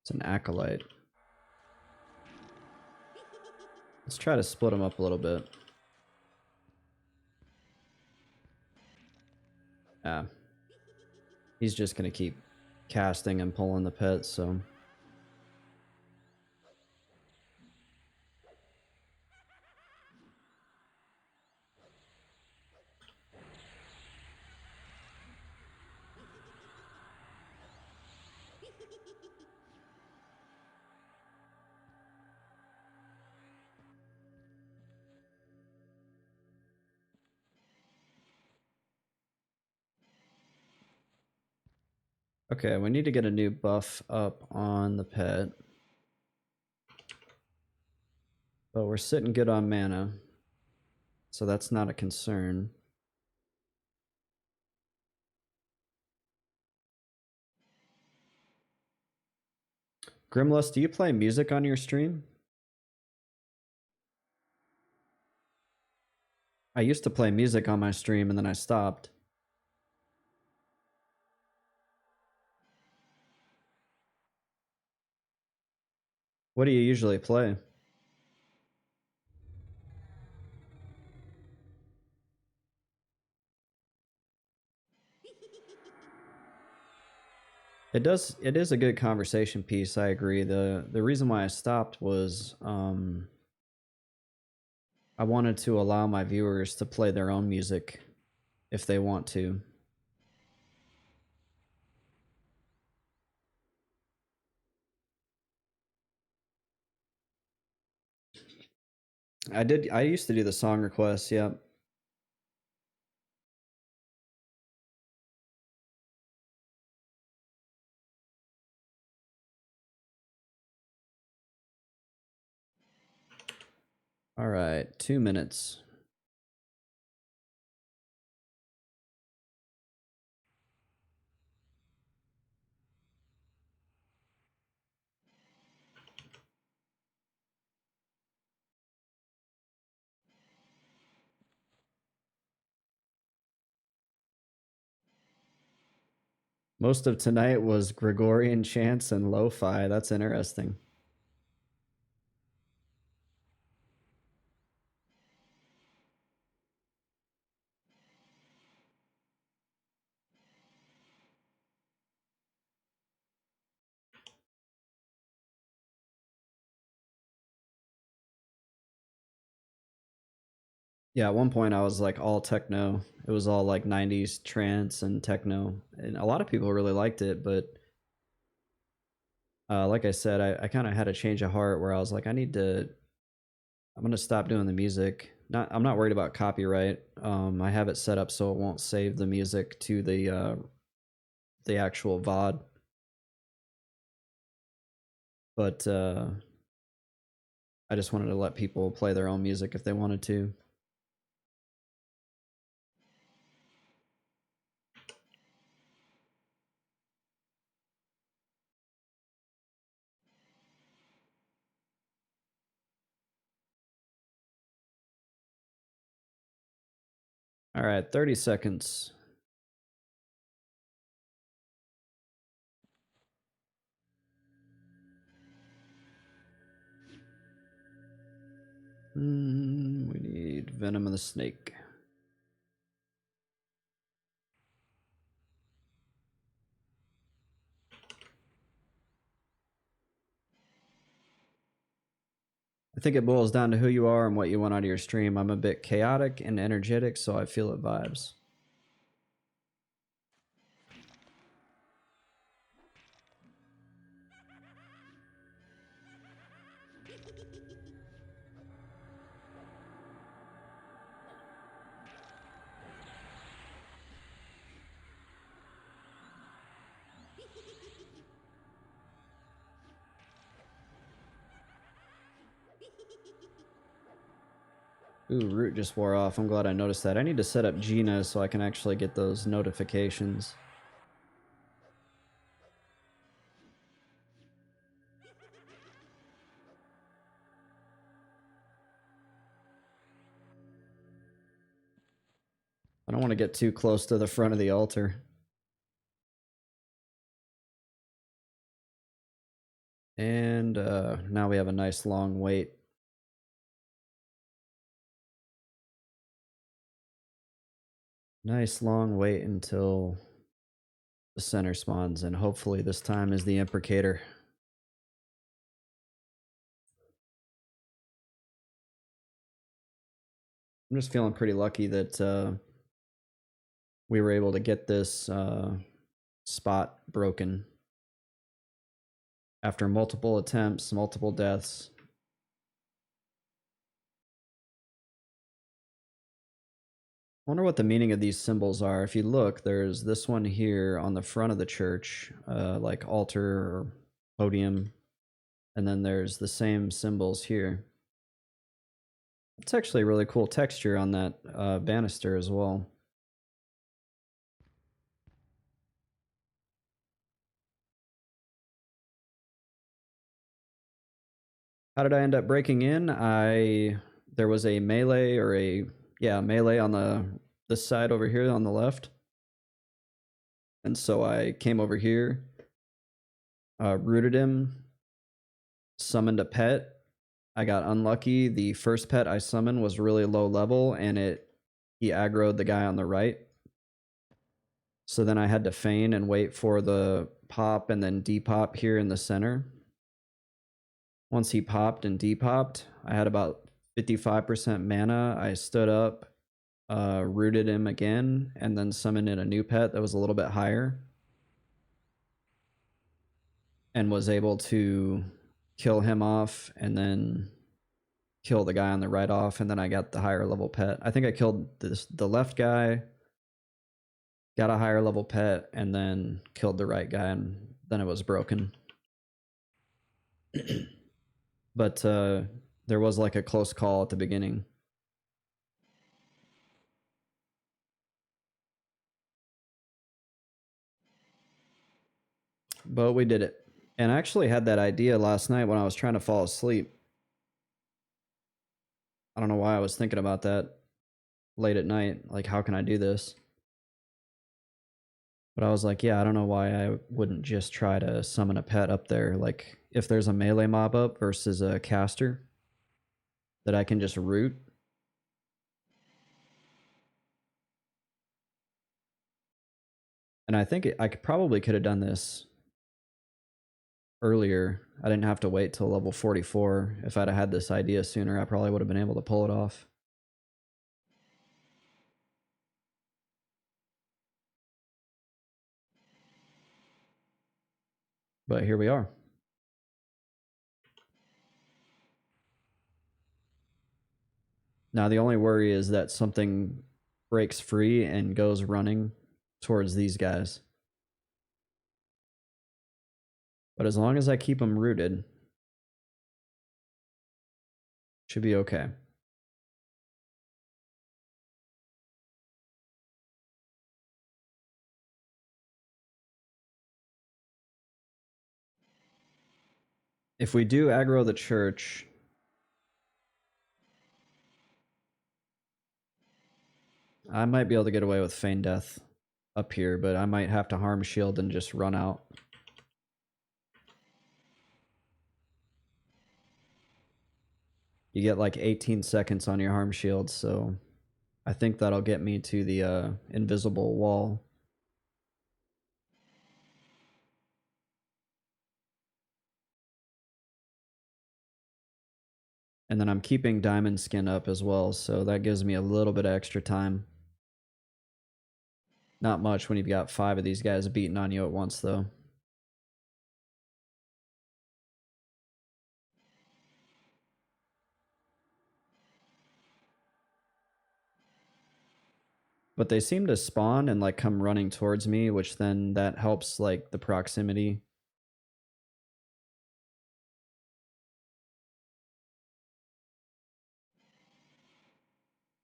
It's an acolyte. Let's try to split them up a little bit. Yeah. He's just going to keep casting and pulling the pet, so... Okay, we need to get a new buff up on the pet. But we're sitting good on mana, so that's not a concern. Grimless, do you play music on your stream? I used to play music on my stream and then I stopped. What do you usually play? It is a good conversation piece, I agree. The reason why I stopped was I wanted to allow my viewers to play their own music if they want to. I used to do the song requests, yep. All right, 2 minutes. Most of tonight was Gregorian chants and lo-fi. That's interesting. Yeah, at one point I was like all techno. It was all like 90s trance and techno. And a lot of people really liked it, but like I said, I kind of had a change of heart where I was like, I'm gonna stop doing the music. I'm not worried about copyright. I have it set up so it won't save the music to the actual VOD. But I just wanted to let people play their own music if they wanted to. All right, 30 seconds. We need venom of the snake. I think it boils down to who you are and what you want out of your stream. I'm a bit chaotic and energetic, so I feel it vibes. Ooh, root just wore off. I'm glad I noticed that. I need to set up Gina so I can actually get those notifications. I don't want to get too close to the front of the altar. And now we have a nice long wait. Nice long wait until the center spawns, and hopefully this time is the imprecator. I'm just feeling pretty lucky that we were able to get this spot broken after multiple attempts, multiple deaths. I wonder what the meaning of these symbols are. If you look, there's this one here on the front of the church, like altar or podium, and then there's the same symbols here. It's actually a really cool texture on that banister as well. How did I end up breaking in? There was a melee or melee on this side over here on the left. And so I came over here, rooted him, summoned a pet. I got unlucky. The first pet I summoned was really low level, and he aggroed the guy on the right. So then I had to feign and wait for the pop and then depop here in the center. Once he popped and depopped, I had about 55% mana. I stood up, rooted him again, and then summoned in a new pet that was a little bit higher, and was able to kill him off and then kill the guy on the right off, and then I got the higher level pet. I think I killed the left guy, got a higher level pet, and then killed the right guy, and then it was broken. But there was like a close call at the beginning. But we did it. And I actually had that idea last night when I was trying to fall asleep. I don't know why I was thinking about that late at night. Like, how can I do this? But I was like, yeah, I don't know why I wouldn't just try to summon a pet up there. Like, if there's a melee mob up versus a caster that I can just root. And I think I probably could have done this earlier. I didn't have to wait till level 44. If I'd have had this idea sooner, I probably would have been able to pull it off. But here we are. Now, the only worry is that something breaks free and goes running towards these guys. But as long as I keep them rooted, should be okay. If we do aggro the church, I might be able to get away with feign death up here, but I might have to harm shield and just run out. You get like 18 seconds on your harm shield, so I think that'll get me to the invisible wall. And then I'm keeping diamond skin up as well, so that gives me a little bit of extra time. Not much when you've got 5 of these guys beating on you at once, though. But they seem to spawn and like come running towards me, which then that helps like the proximity.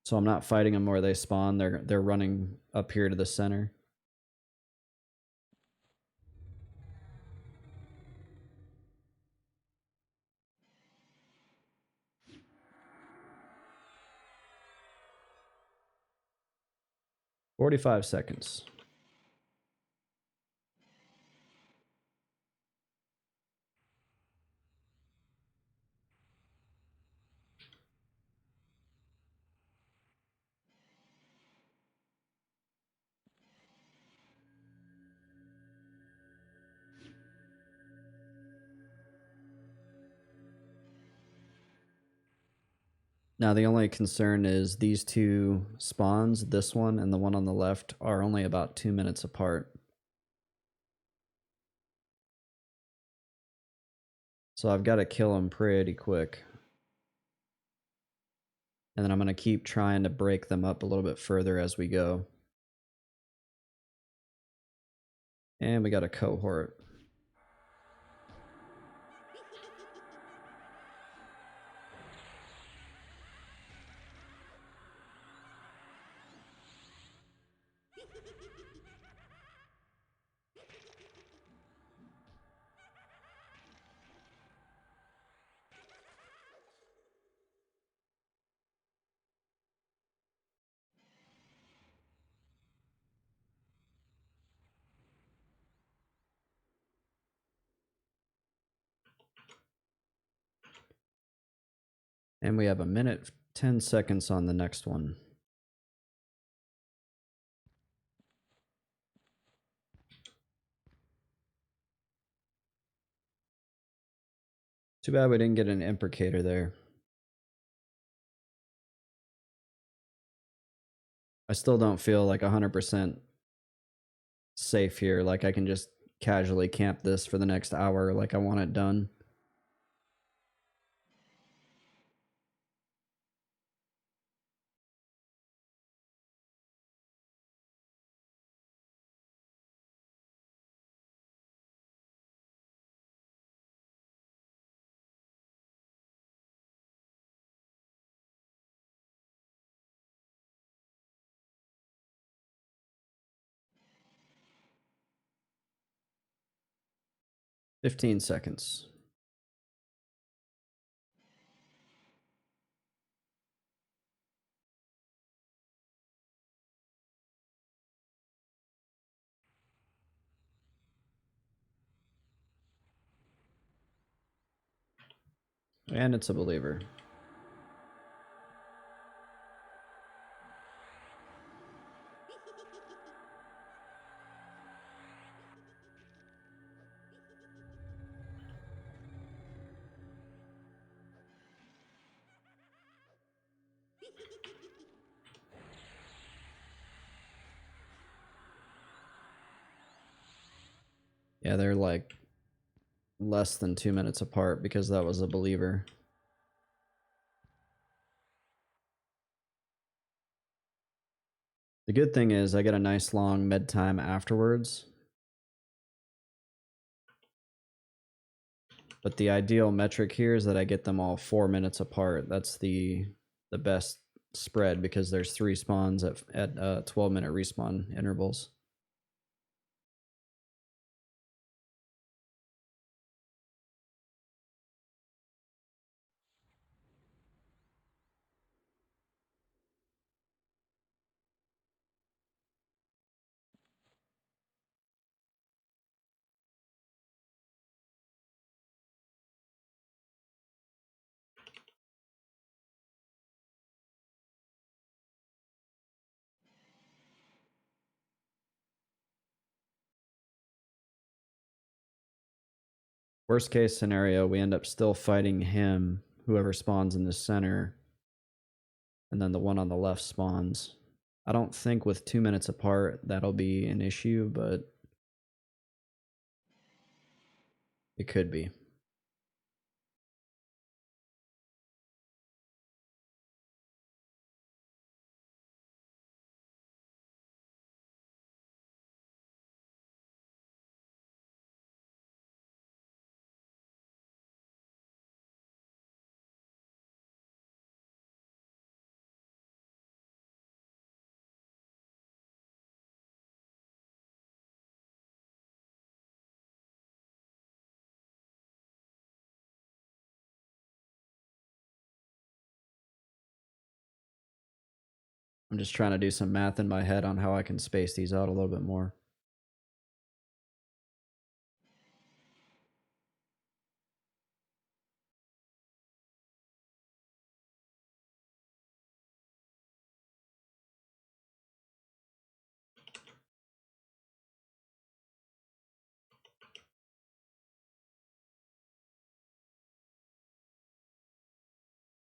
So I'm not fighting them where they spawn. They're running up here to the center. "45 seconds. Now the only concern is these 2 spawns, this one and the one on the left, are only about 2 minutes apart. So I've got to kill them pretty quick. And then I'm going to keep trying to break them up a little bit further as we go. And we got a cohort. And we have a minute 10 seconds on the next one. Too bad we didn't get an imprecator there. I still don't feel like 100% safe here. Like I can just casually camp this for the next hour like I want it done. "15 seconds. And it's a believer. Yeah, they're like less than 2 minutes apart because that was a believer. The good thing is I get a nice long med time afterwards. But the ideal metric here is that I get them all 4 minutes apart. That's the best spread because there's 3 spawns at 12-minute respawn intervals. Worst case scenario, we end up still fighting him, whoever spawns in the center, and then the one on the left spawns. I don't think with 2 minutes apart that'll be an issue, but it could be. I'm just trying to do some math in my head on how I can space these out a little bit more.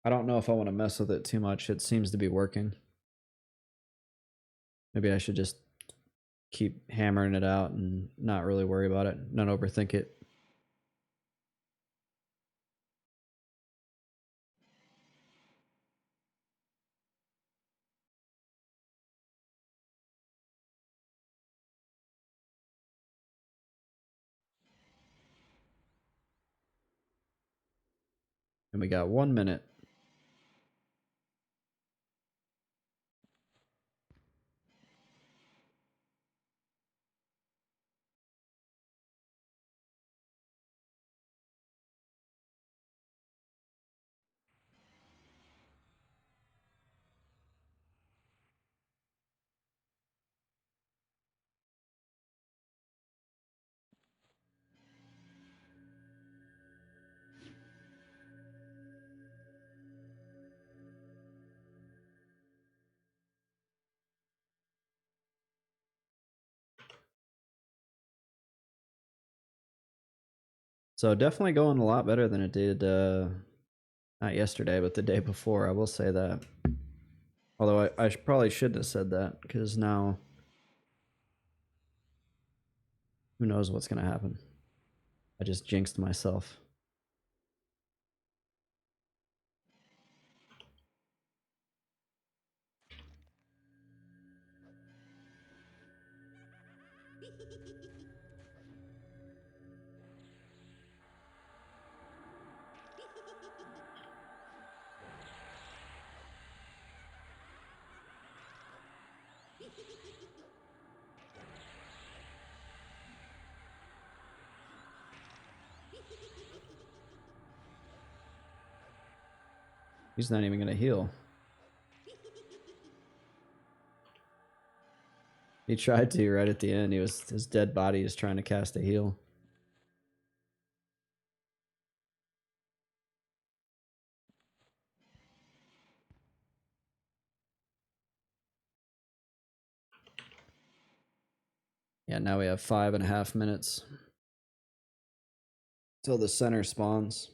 I don't know if I want to mess with it too much. It seems to be working. Maybe I should just keep hammering it out and not really worry about it, not overthink it. And we got 1 minute. So definitely going a lot better than it did, not yesterday, but the day before. I will say that. Although I probably shouldn't have said that, because now who knows what's going to happen. I just jinxed myself. He's not even going to heal. He tried to right at the end. His dead body is trying to cast a heal. Yeah, now we have 5.5 minutes till the center spawns.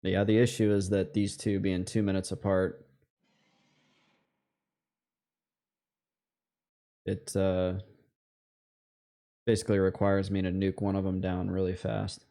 Yeah, the issue is that these two being 2 minutes apart, it basically requires me to nuke one of them down really fast.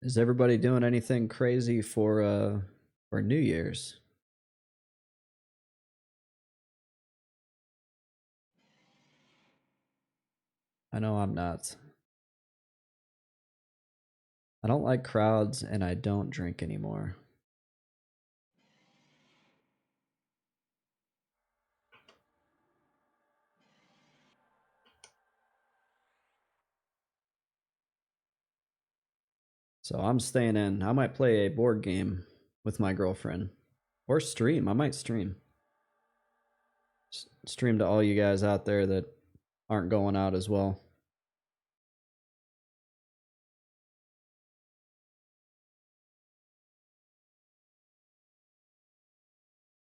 Is everybody doing anything crazy for New Year's? I know I'm not. I don't like crowds and I don't drink anymore. So I'm staying in. I might play a board game with my girlfriend or stream. I might stream. Stream to all you guys out there that aren't going out as well.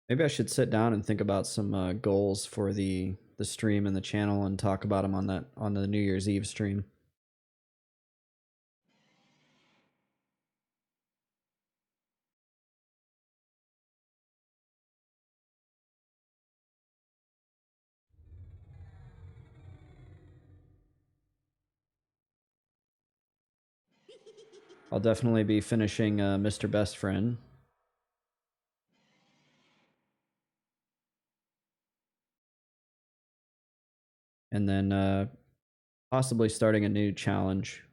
Maybe I should sit down and think about some goals for the stream and the channel and talk about them on the New Year's Eve stream. I'll definitely be finishing Mr. Best Friend. And then possibly starting a new challenge.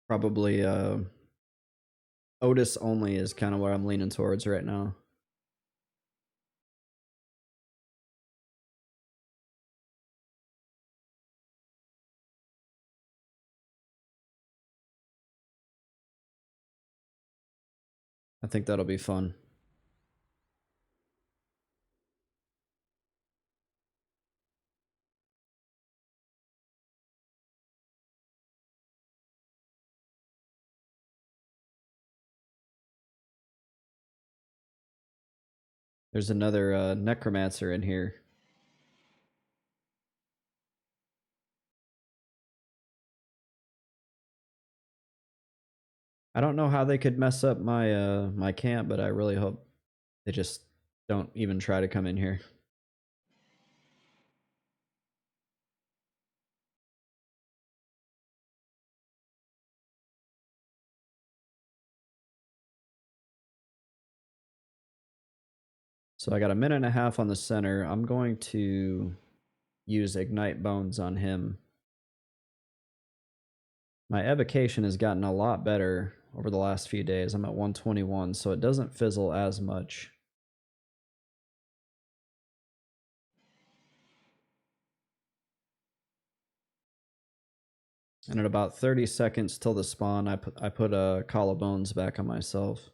Probably Otis only is kind of what I'm leaning towards right now. I think that'll be fun. There's another necromancer in here. I don't know how they could mess up my camp, but I really hope they just don't even try to come in here. So I got a minute and a half on the center. I'm going to use Ignite Bones on him. My evocation has gotten a lot better over the last few days. I'm at 121, so it doesn't fizzle as much. And at about 30 seconds till the spawn, I put a Call of Bones back on myself.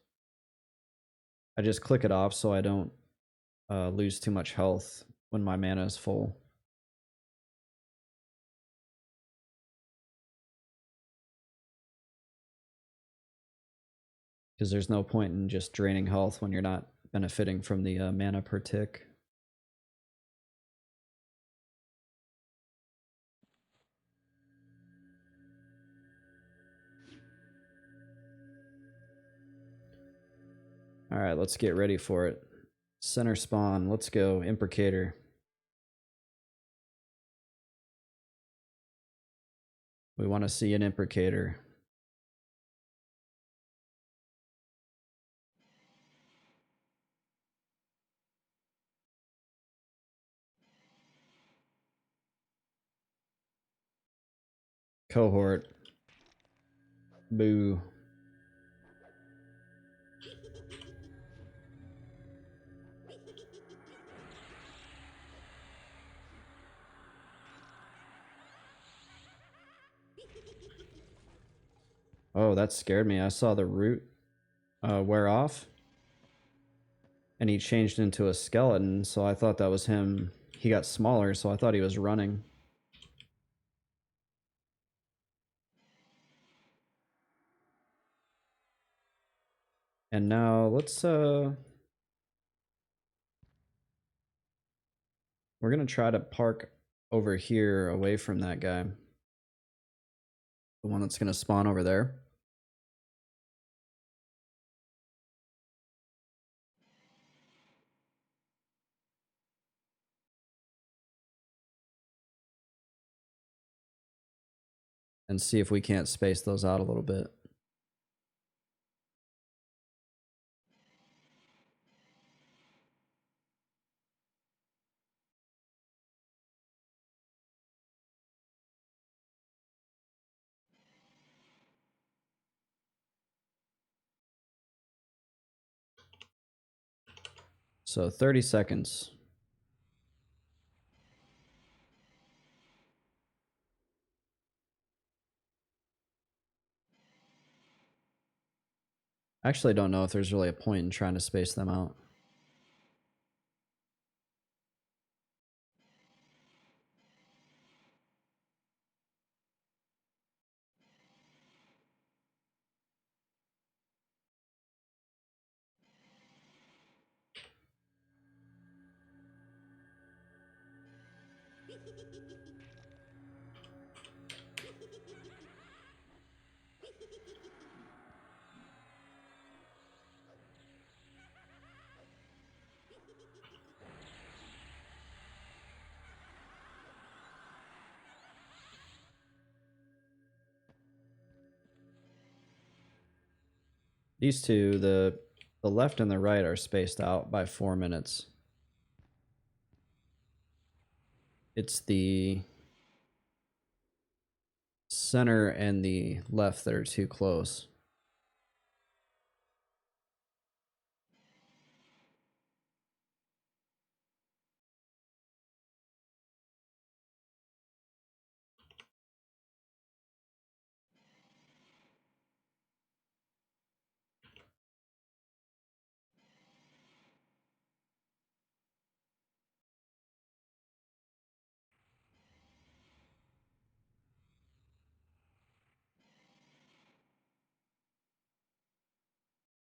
I just click it off so I don't lose too much health when my mana is full. Because there's no point in just draining health when you're not benefiting from the mana per tick. All right, let's get ready for it. Center spawn, let's go. Imprecator. We want to see an Imprecator. Cohort. Boo. Oh, that scared me. I saw the root wear off. And he changed into a skeleton, so I thought that was him. He got smaller, so I thought he was running. And now let's we're gonna try to park over here away from that guy. The one that's gonna spawn over there. and see if we can't space those out a little bit. So 30 seconds. I actually don't know if there's really a point in trying to space them out. These two, the left and the right, are spaced out by 4 minutes. It's the center and the left that are too close.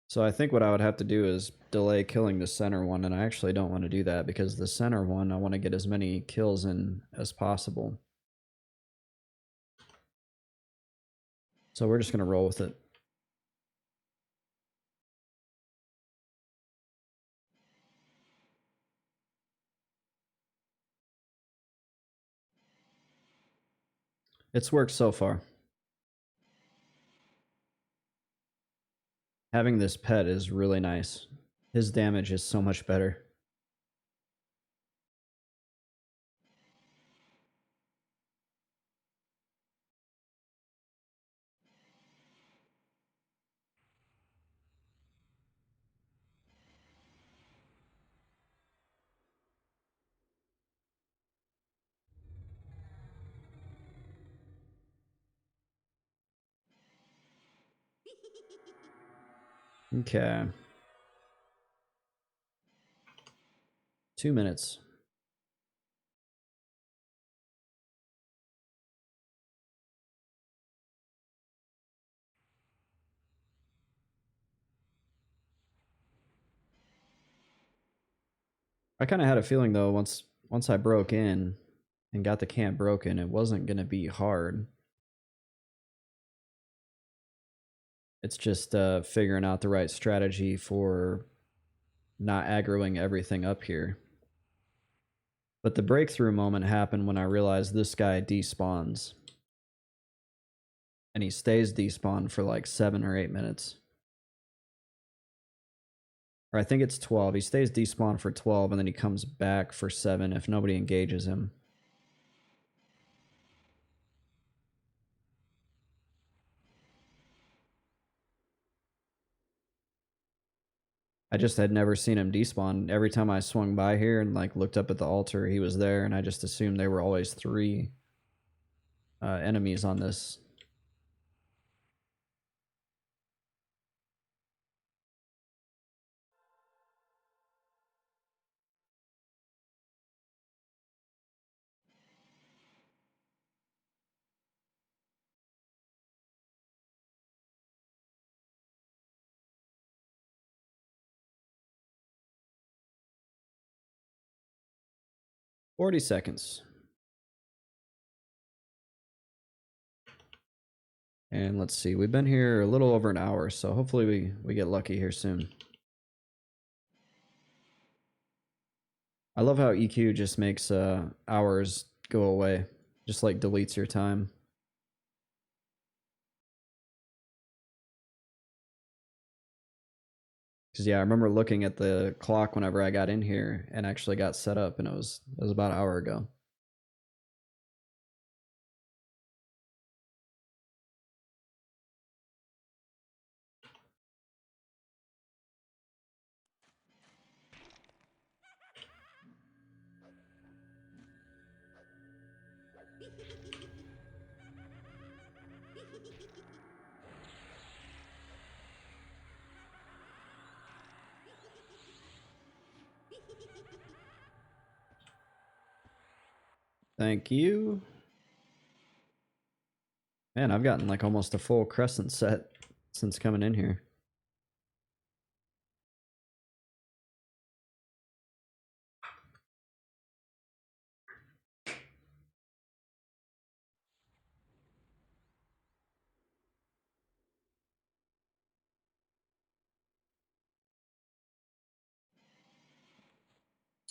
So I think what I would have to do is delay killing the center one, and I actually don't want to do that because the center one, I want to get as many kills in as possible. So we're just going to roll with it. It's worked so far. Having this pet is really nice. His damage is so much better. Okay. 2 minutes. I kind of had a feeling though, once I broke in and got the camp broken, it wasn't going to be hard. It's just figuring out the right strategy for not aggroing everything up here. But the breakthrough moment happened when I realized this guy despawns. And he stays despawned for like 7 or 8 minutes. Or I think it's 12. He stays despawned for 12 and then he comes back for 7 if nobody engages him. I just had never seen him despawn. Every time I swung by here and like looked up at the altar, he was there, and I just assumed they were always 3 enemies on this. "40 seconds. And let's see, we've been here a little over an hour, so hopefully we get lucky here soon. I love how EQ just makes hours go away. Just like deletes your time. Because yeah, I remember looking at the clock whenever I got in here and actually got set up, and it was about an hour ago. Thank you. Man, I've gotten like almost a full crescent set since coming in here.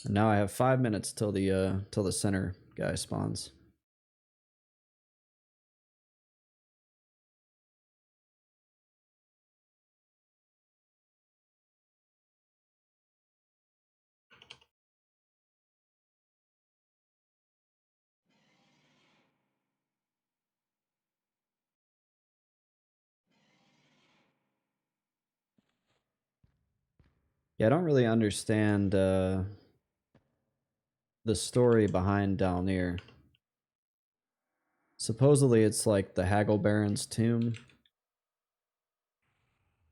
And now I have 5 minutes till the center guy spawns. Yeah, I don't really understand the story behind Dalnir. Supposedly it's like the Haggle Baron's tomb.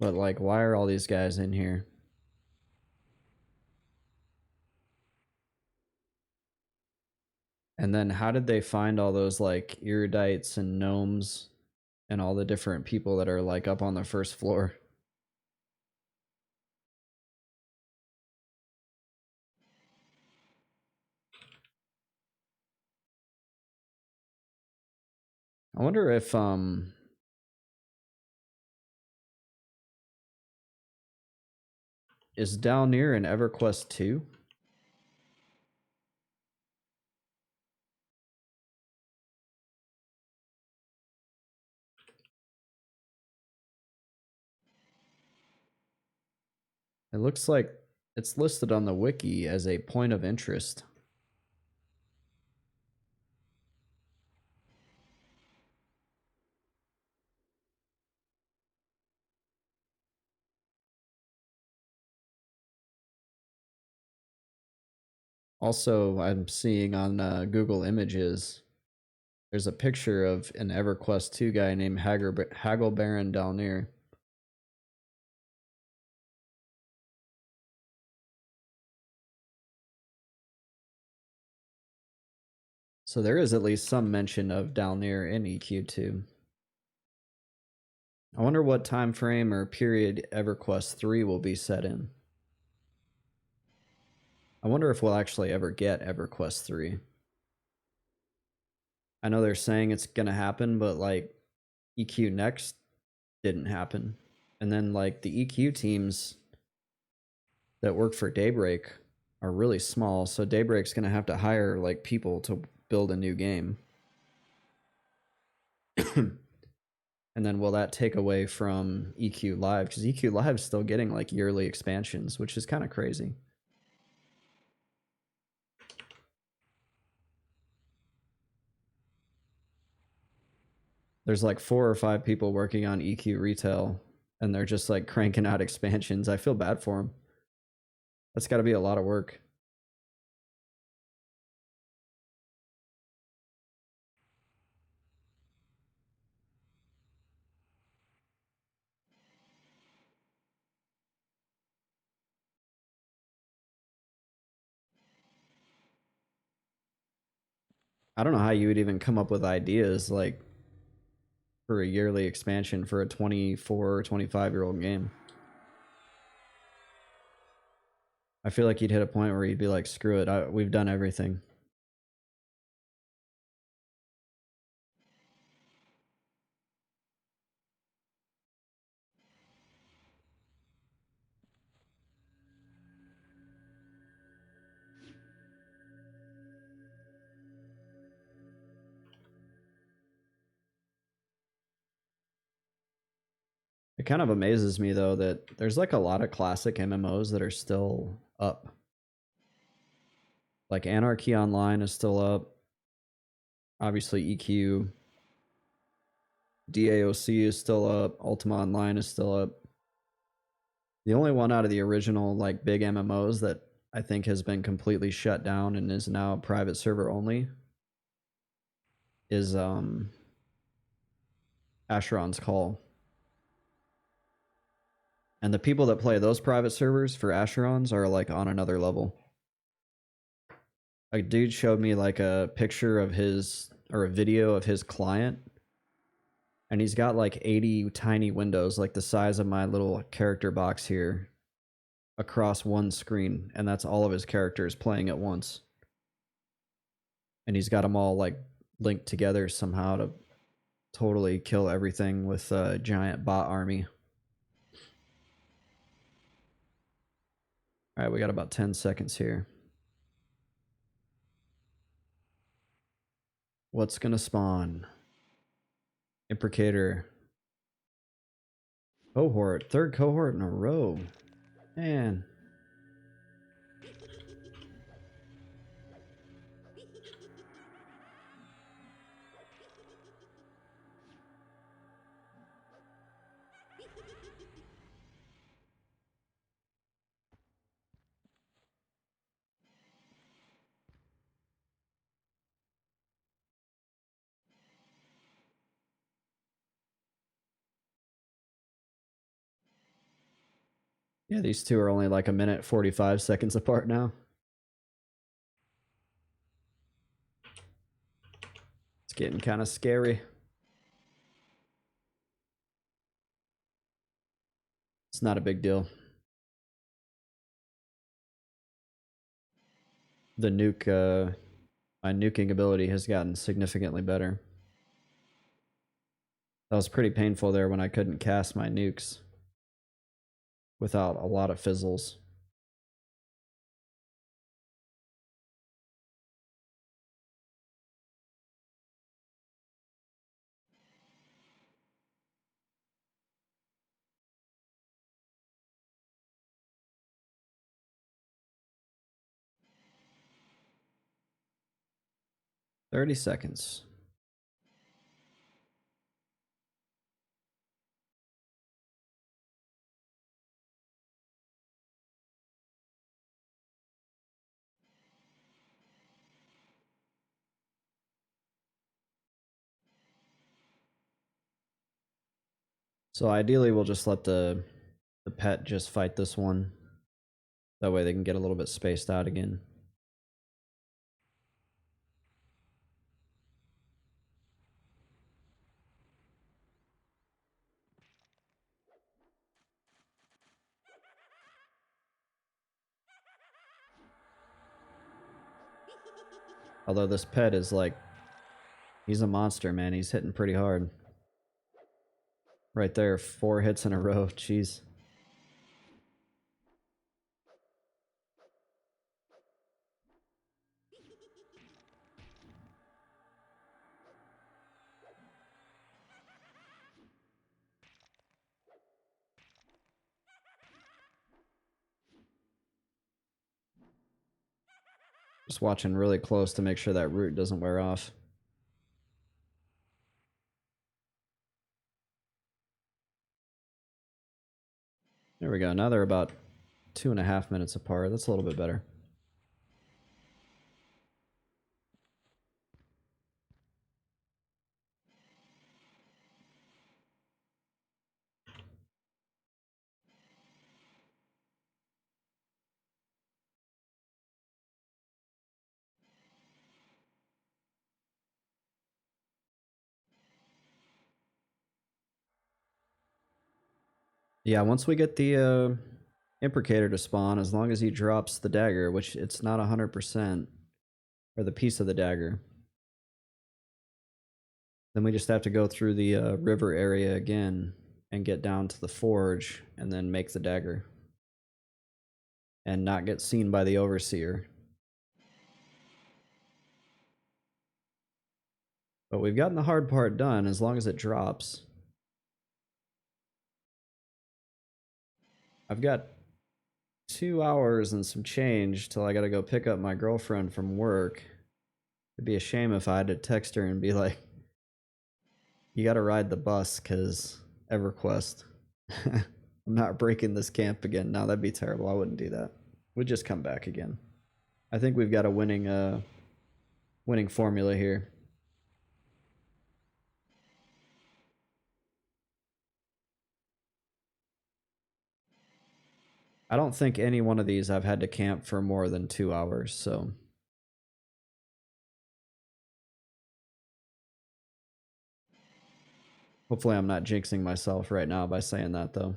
But like, why are all these guys in here? And then how did they find all those like erudites and gnomes and all the different people that are like up on the first floor? I wonder if is Dalnir in EverQuest 2? It looks like it's listed on the wiki as a point of interest. Also, I'm seeing on Google Images, there's a picture of an EverQuest 2 guy named Haggle Baron Dalnir. So there is at least some mention of Dalnir in EQ2. I wonder what time frame or period EverQuest 3 will be set in. I wonder if we'll actually ever get EverQuest 3. I know they're saying it's gonna happen, but like EQ Next didn't happen. And then like the EQ teams that work for Daybreak are really small, so Daybreak's gonna have to hire like people to build a new game. And then will that take away from EQ Live? Because EQ Live is still getting like yearly expansions, which is kind of crazy. There's like 4 or 5 people working on EQ Retail, and they're just like cranking out expansions. I feel bad for them. That's got to be a lot of work. I don't know how you would even come up with ideas like for a yearly expansion for a 24 or 25-year-old game. I feel like you'd hit a point where you'd be like, screw it, we've done everything. It kind of amazes me though that there's like a lot of classic MMOs that are still up. Like Anarchy Online is still up. Obviously EQ. DAOC is still up. Ultima Online is still up. The only one out of the original like big MMOs that I think has been completely shut down and is now private server only is Asheron's Call. And the people that play those private servers for Asherons are like on another level. A dude showed me like a picture of his, or a video of his client, and he's got like 80 tiny windows like the size of my little character box here across one screen, and that's all of his characters playing at once. And he's got them all like linked together somehow to totally kill everything with a giant bot army. All right, we got about 10 seconds here. What's gonna spawn? Imprecator. Cohort. Third cohort in a row. Man. Yeah, these two are only like a minute 45 seconds apart now. It's getting kind of scary. It's not a big deal. The nuke, my nuking ability has gotten significantly better. That was pretty painful there when I couldn't cast my nukes without a lot of fizzles. "30 seconds. So ideally we'll just let the pet just fight this one. That way they can get a little bit spaced out again. Although this pet is like, he's a monster, man. He's hitting pretty hard. Right there, 4 hits in a row. Jeez. Just watching really close to make sure that root doesn't wear off. There we go. Now they're about 2.5 minutes apart. That's a little bit better. Yeah, once we get the imprecator to spawn, as long as he drops the dagger, which it's not 100%, or the piece of the dagger, then we just have to go through the river area again and get down to the forge and then make the dagger. And not get seen by the overseer. But we've gotten the hard part done as long as it drops. I've got 2 hours and some change till I gotta go pick up my girlfriend from work. It'd be a shame if I had to text her and be like, you gotta ride the bus because EverQuest. I'm not breaking this camp again. No, that'd be terrible. I wouldn't do that. We'd just come back again. I think we've got a winning formula here. I don't think any one of these I've had to camp for more than 2 hours, so hopefully I'm not jinxing myself right now by saying that though.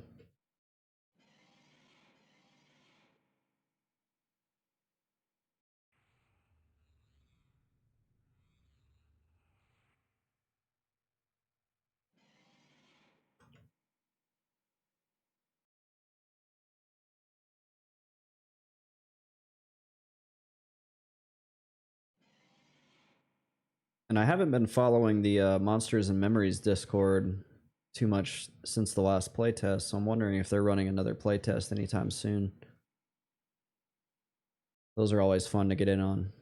And I haven't been following the Monsters and Memories Discord too much since the last playtest, so I'm wondering if they're running another playtest anytime soon. Those are always fun to get in on.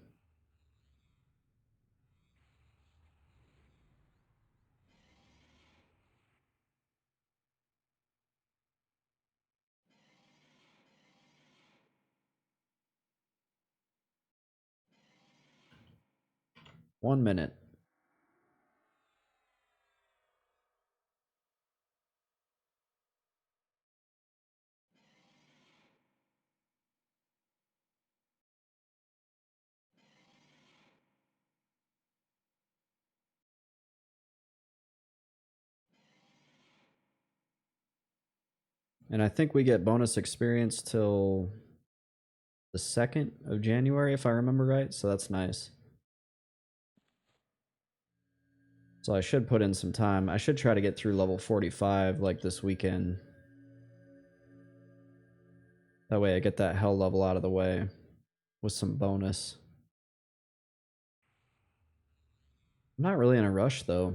One minute. And I think we get bonus experience till the 2nd of January, if I remember right, so that's nice. So I should put in some time. I should try to get through level 45 like this weekend. That way I get that hell level out of the way with some bonus. I'm not really in a rush though.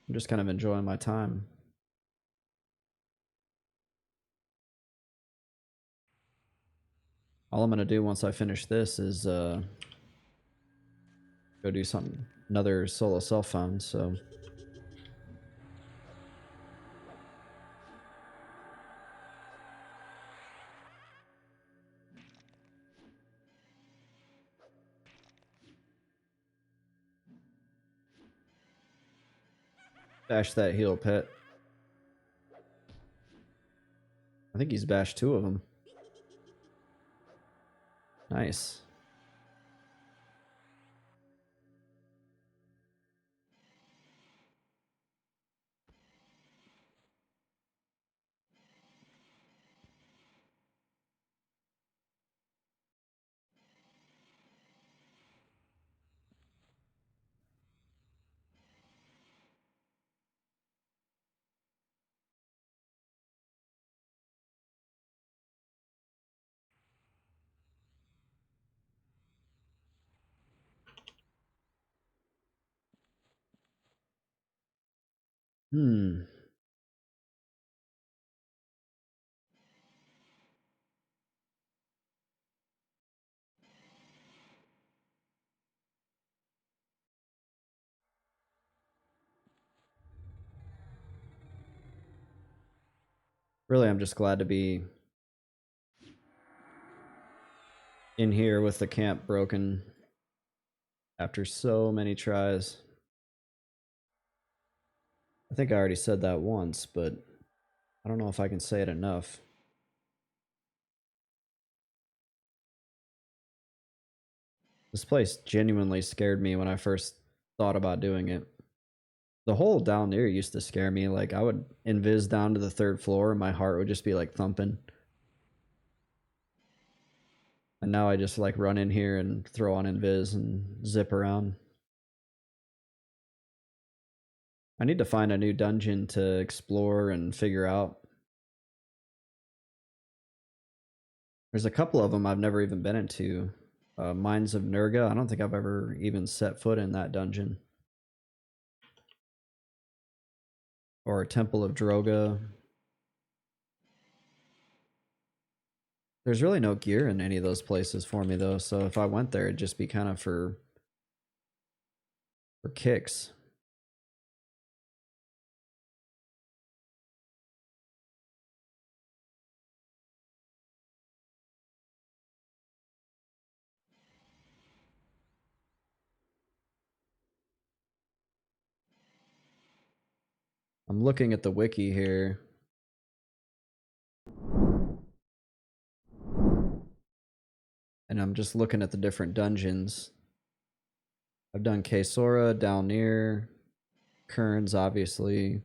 I'm just kind of enjoying my time. All I'm going to do once I finish this is go do something, another solo self-found, so... Bash that heal, pet. I think he's bashed 2 of them. Nice. Hmm. Really, I'm just glad to be in here with the camp broken after so many tries. I think I already said that once, but I don't know if I can say it enough. This place genuinely scared me when I first thought about doing it. The whole dalnir used to scare me. Like, I would invis down to the 3rd floor and my heart would just be like thumping. And now I just like run in here and throw on invis and zip around. I need to find a new dungeon to explore and figure out. There's a couple of them I've never even been into. Mines of Nurga. I don't think I've ever even set foot in that dungeon. Or Temple of Droga. There's really no gear in any of those places for me though, so if I went there, it'd just be kind of for kicks. I'm looking at the wiki here. And I'm just looking at the different dungeons. I've done Kesora, Dalnir, Kerns, obviously.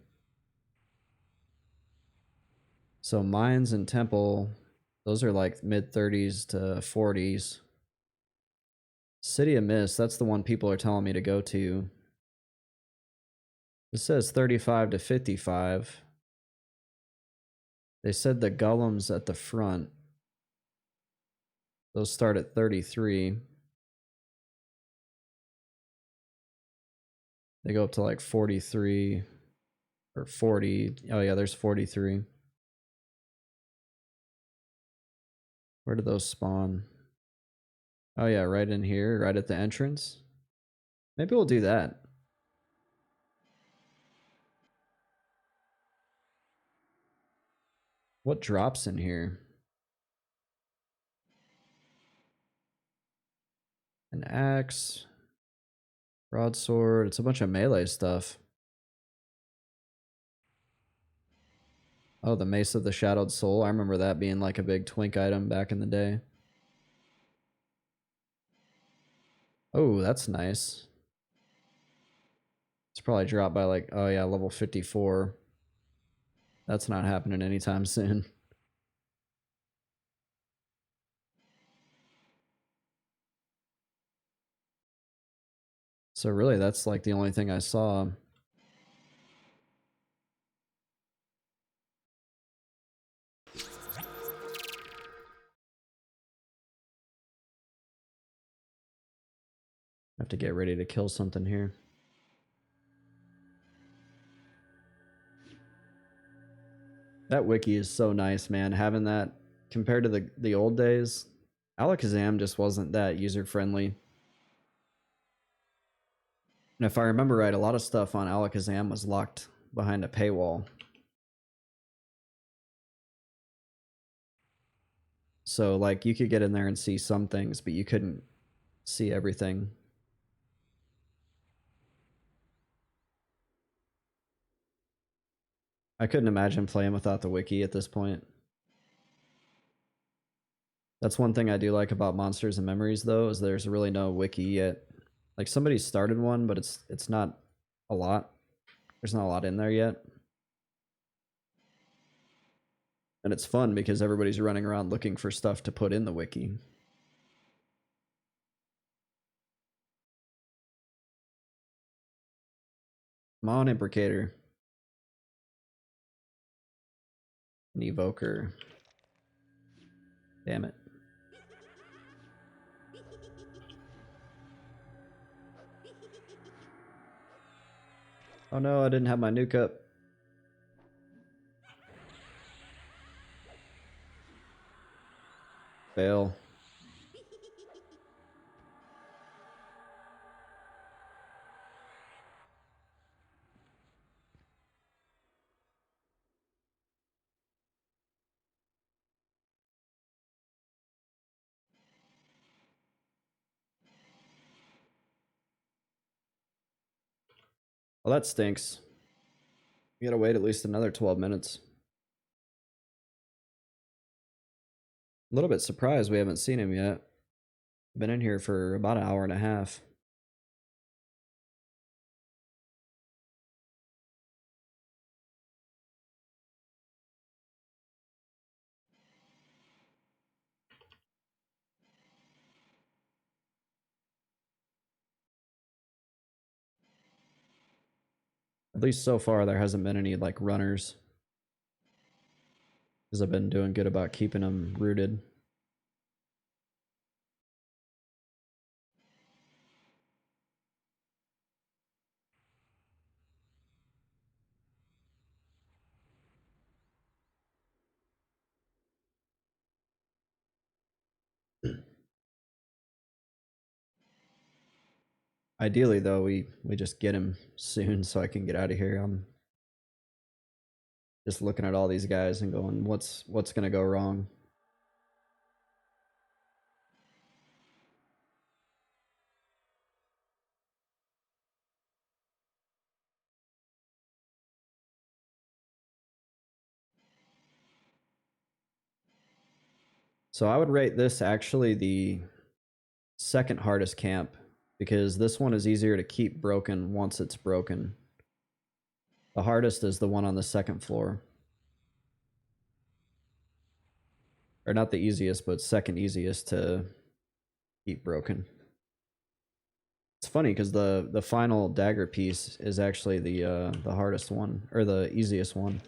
So Mines and Temple, those are like mid 30s to 40s. City of Mist, that's the one people are telling me to go to. It says 35 to 55. They said the golems at the front, those start at 33. They go up to like 43 or 40. Oh yeah, there's 43. Where do those spawn? Oh yeah, right in here, right at the entrance. Maybe we'll do that. What drops in here? An axe, broadsword. It's a bunch of melee stuff. Oh, the Mace of the Shadowed Soul. I remember that being like a big twink item back in the day. Oh, that's nice. It's probably dropped by like, oh yeah, level 54. That's not happening anytime soon. So really, that's like the only thing I saw. I have to get ready to kill something here. That wiki is so nice, man. Having that compared to the old days, Alakazam just wasn't that user friendly. And if I remember right, a lot of stuff on Alakazam was locked behind a paywall. So like you could get in there and see some things, but you couldn't see everything. I couldn't imagine playing without the wiki at this point. That's one thing I do like about Monsters and Memories though, is there's really no wiki yet. Like somebody started one, but it's not a lot. There's not a lot in there yet. And it's fun because everybody's running around looking for stuff to put in the wiki. Come on, Imprecator. An evoker. Damn it. Oh no, I didn't have my nuke up. Fail. Well, that stinks. We gotta wait at least another 12 minutes. A little bit surprised we haven't seen him yet. Been in here for about an hour and a half. At least so far, there hasn't been any like runners. Because I've been doing good about keeping them rooted. Ideally, though, we just get him soon so I can get out of here. I'm just looking at all these guys and going, what's gonna go wrong? So I would rate this actually the second hardest camp, because this one is easier to keep broken once it's broken. The hardest is the one on the second floor. Or not the easiest, but second easiest to keep broken. It's funny because the final dagger piece is actually the hardest one, or the easiest one.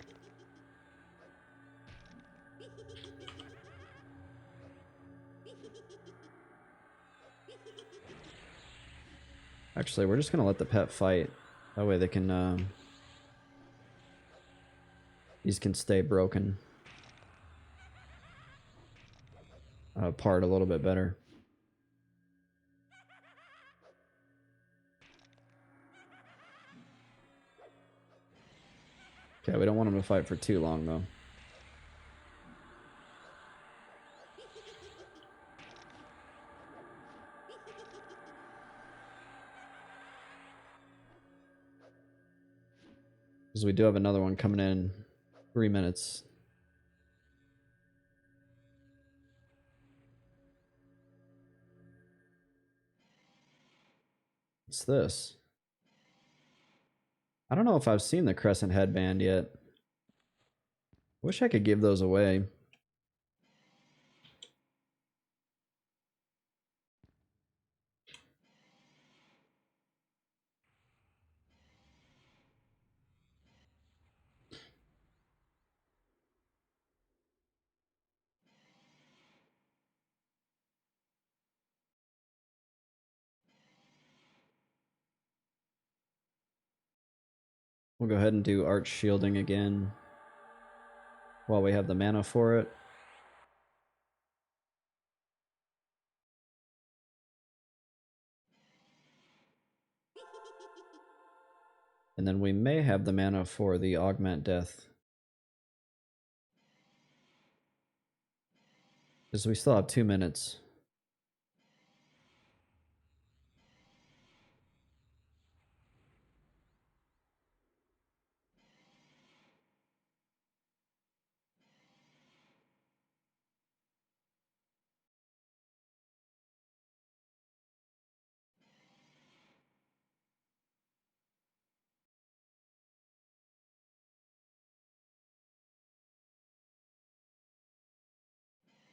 Actually, we're just gonna let the pet fight. That way they can these can stay broken apart a little bit better. Okay, we don't want them to fight for too long though. Because we do have another one coming in 3 minutes. What's this? I don't know if I've seen the crescent headband yet. Wish I could give those away. We'll go ahead and do arch shielding again while we have the mana for it. And then we may have the mana for the augment death. Because we still have 2 minutes.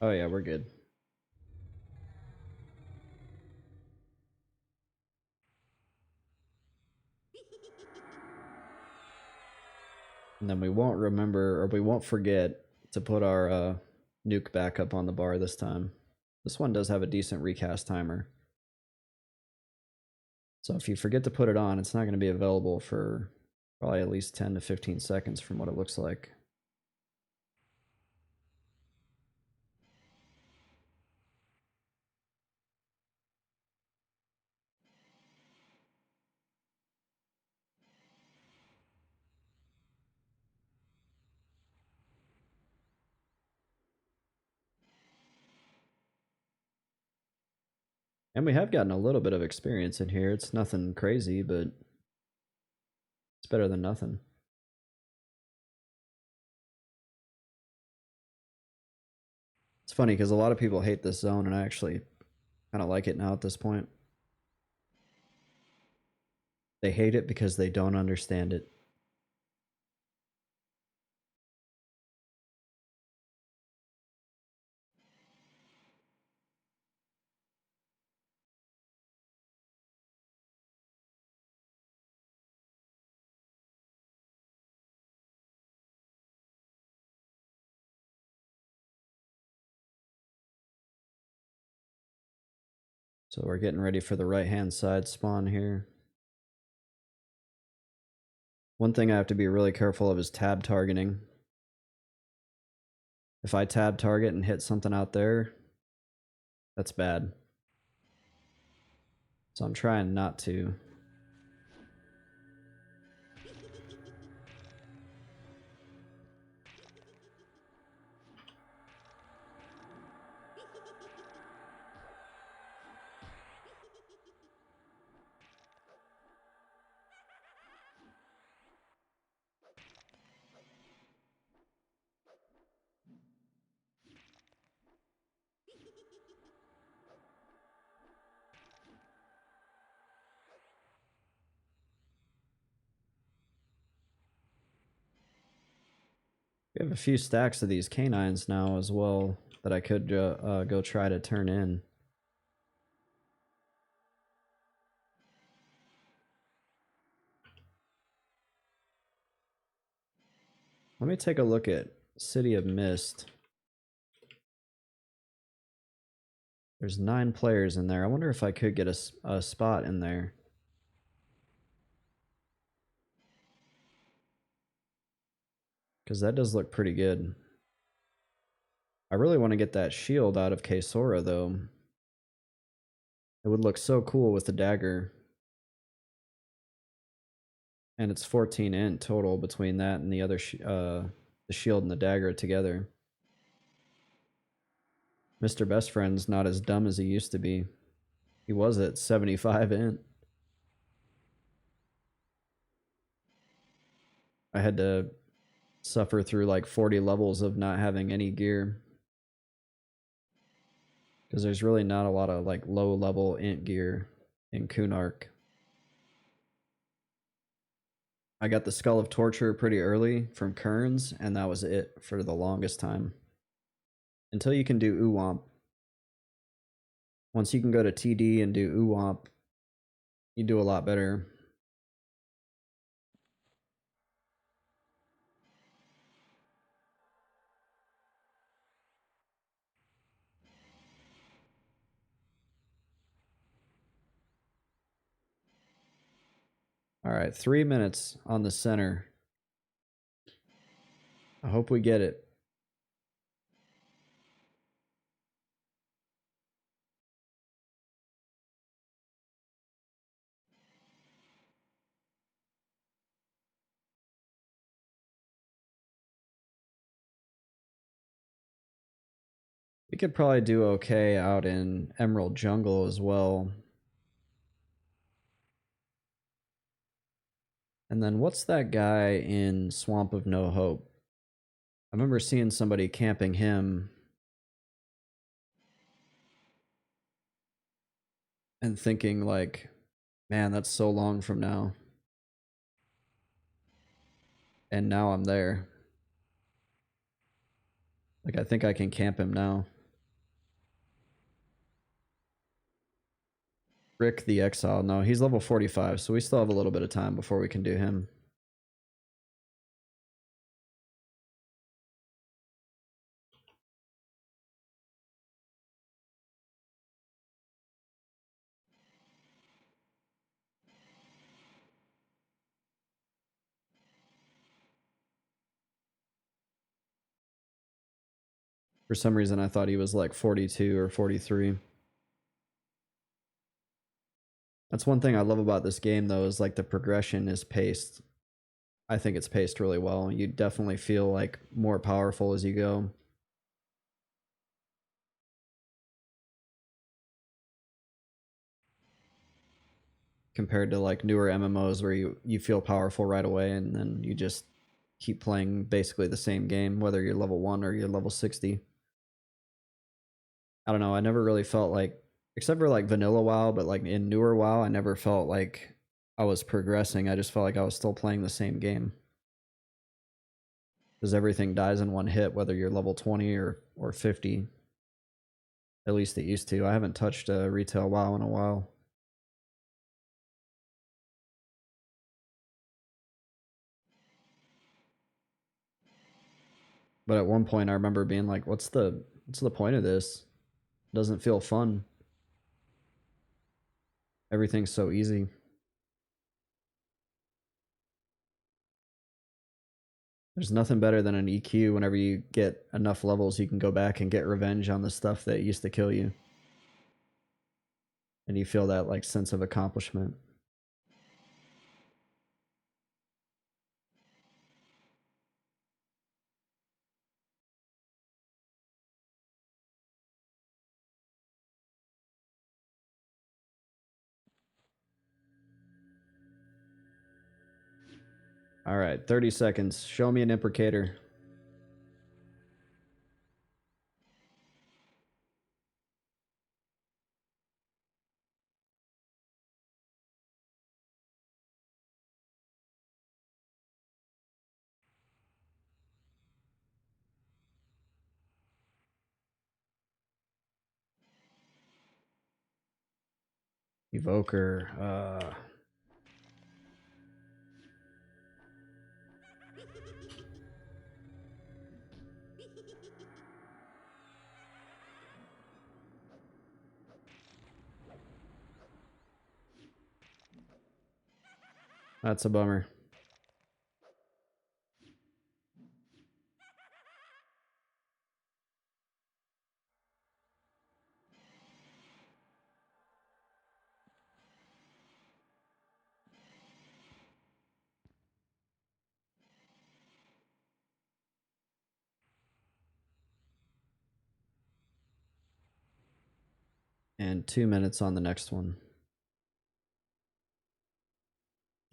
Oh yeah, we're good. And then we won't remember, or we won't forget to put our nuke back up on the bar this time. This one does have a decent recast timer. So if you forget to put it on, it's not going to be available for probably at least 10 to 15 seconds from what it looks like. And we have gotten a little bit of experience in here. It's nothing crazy, but it's better than nothing. It's funny because a lot of people hate this zone, and I actually kind of like it now at this point. They hate it because they don't understand it. So we're getting ready for the right-hand side spawn here. One thing I have to be really careful of is tab targeting. If I tab target and hit something out there, that's bad. So I'm trying not to. We have a few stacks of these canines now as well that I could go try to turn in. Let me take a look at City of Mist. There's 9 players in there. I wonder if I could get a spot in there. Because that does look pretty good. I really want to get that shield out of Kesora, though. It would look so cool with the dagger. And it's 14 int total between that and the other the shield and the dagger together. Mr. Best Friend's not as dumb as he used to be. He was at 75 int. I had to suffer through like 40 levels of not having any gear. Because there's really not a lot of like low level int gear in Kunark. I got the Skull of Torture pretty early from Kerns, and that was it for the longest time. Until you can do Uwamp. Once you can go to TD and do Uwamp, you do a lot better. All right, 3 minutes on the center. I hope we get it. We could probably do okay out in Emerald Jungle as well. And then what's that guy in Swamp of No Hope? I remember seeing somebody camping him and thinking like, man, that's so long from now. And now I'm there. Like, I think I can camp him now. Rick the Exile. No, he's level 45, so we still have a little bit of time before we can do him. For some reason, I thought he was like 42 or 43. That's one thing I love about this game, though, is like the progression is paced. I think it's paced really well. You definitely feel like more powerful as you go. Compared to like newer MMOs where you feel powerful right away and then you just keep playing basically the same game, whether you're level 1 or you're level 60. I don't know, I never really felt like, except for like vanilla WoW, but like in newer WoW, I never felt like I was progressing. I just felt like I was still playing the same game. Because everything dies in one hit, whether you're level 20 or 50. At least it used to. I haven't touched a retail WoW in a while. But at one point I remember being like, what's the point of this? It doesn't feel fun. Everything's so easy. There's nothing better than an EQ whenever you get enough levels you can go back and get revenge on the stuff that used to kill you. and you feel that like sense of accomplishment. All right, 30 seconds. Show me an imprecator. Evoker. That's a bummer. And 2 minutes on the next one.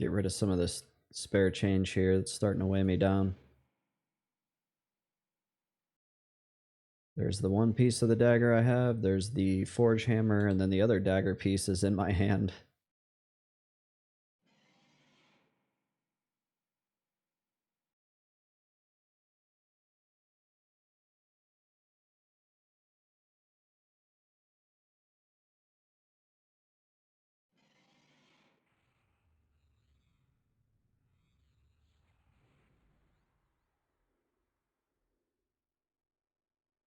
Get rid of some of this spare change here that's starting to weigh me down. There's the one piece of the dagger I have, there's the forge hammer, and then the other dagger piece is in my hand.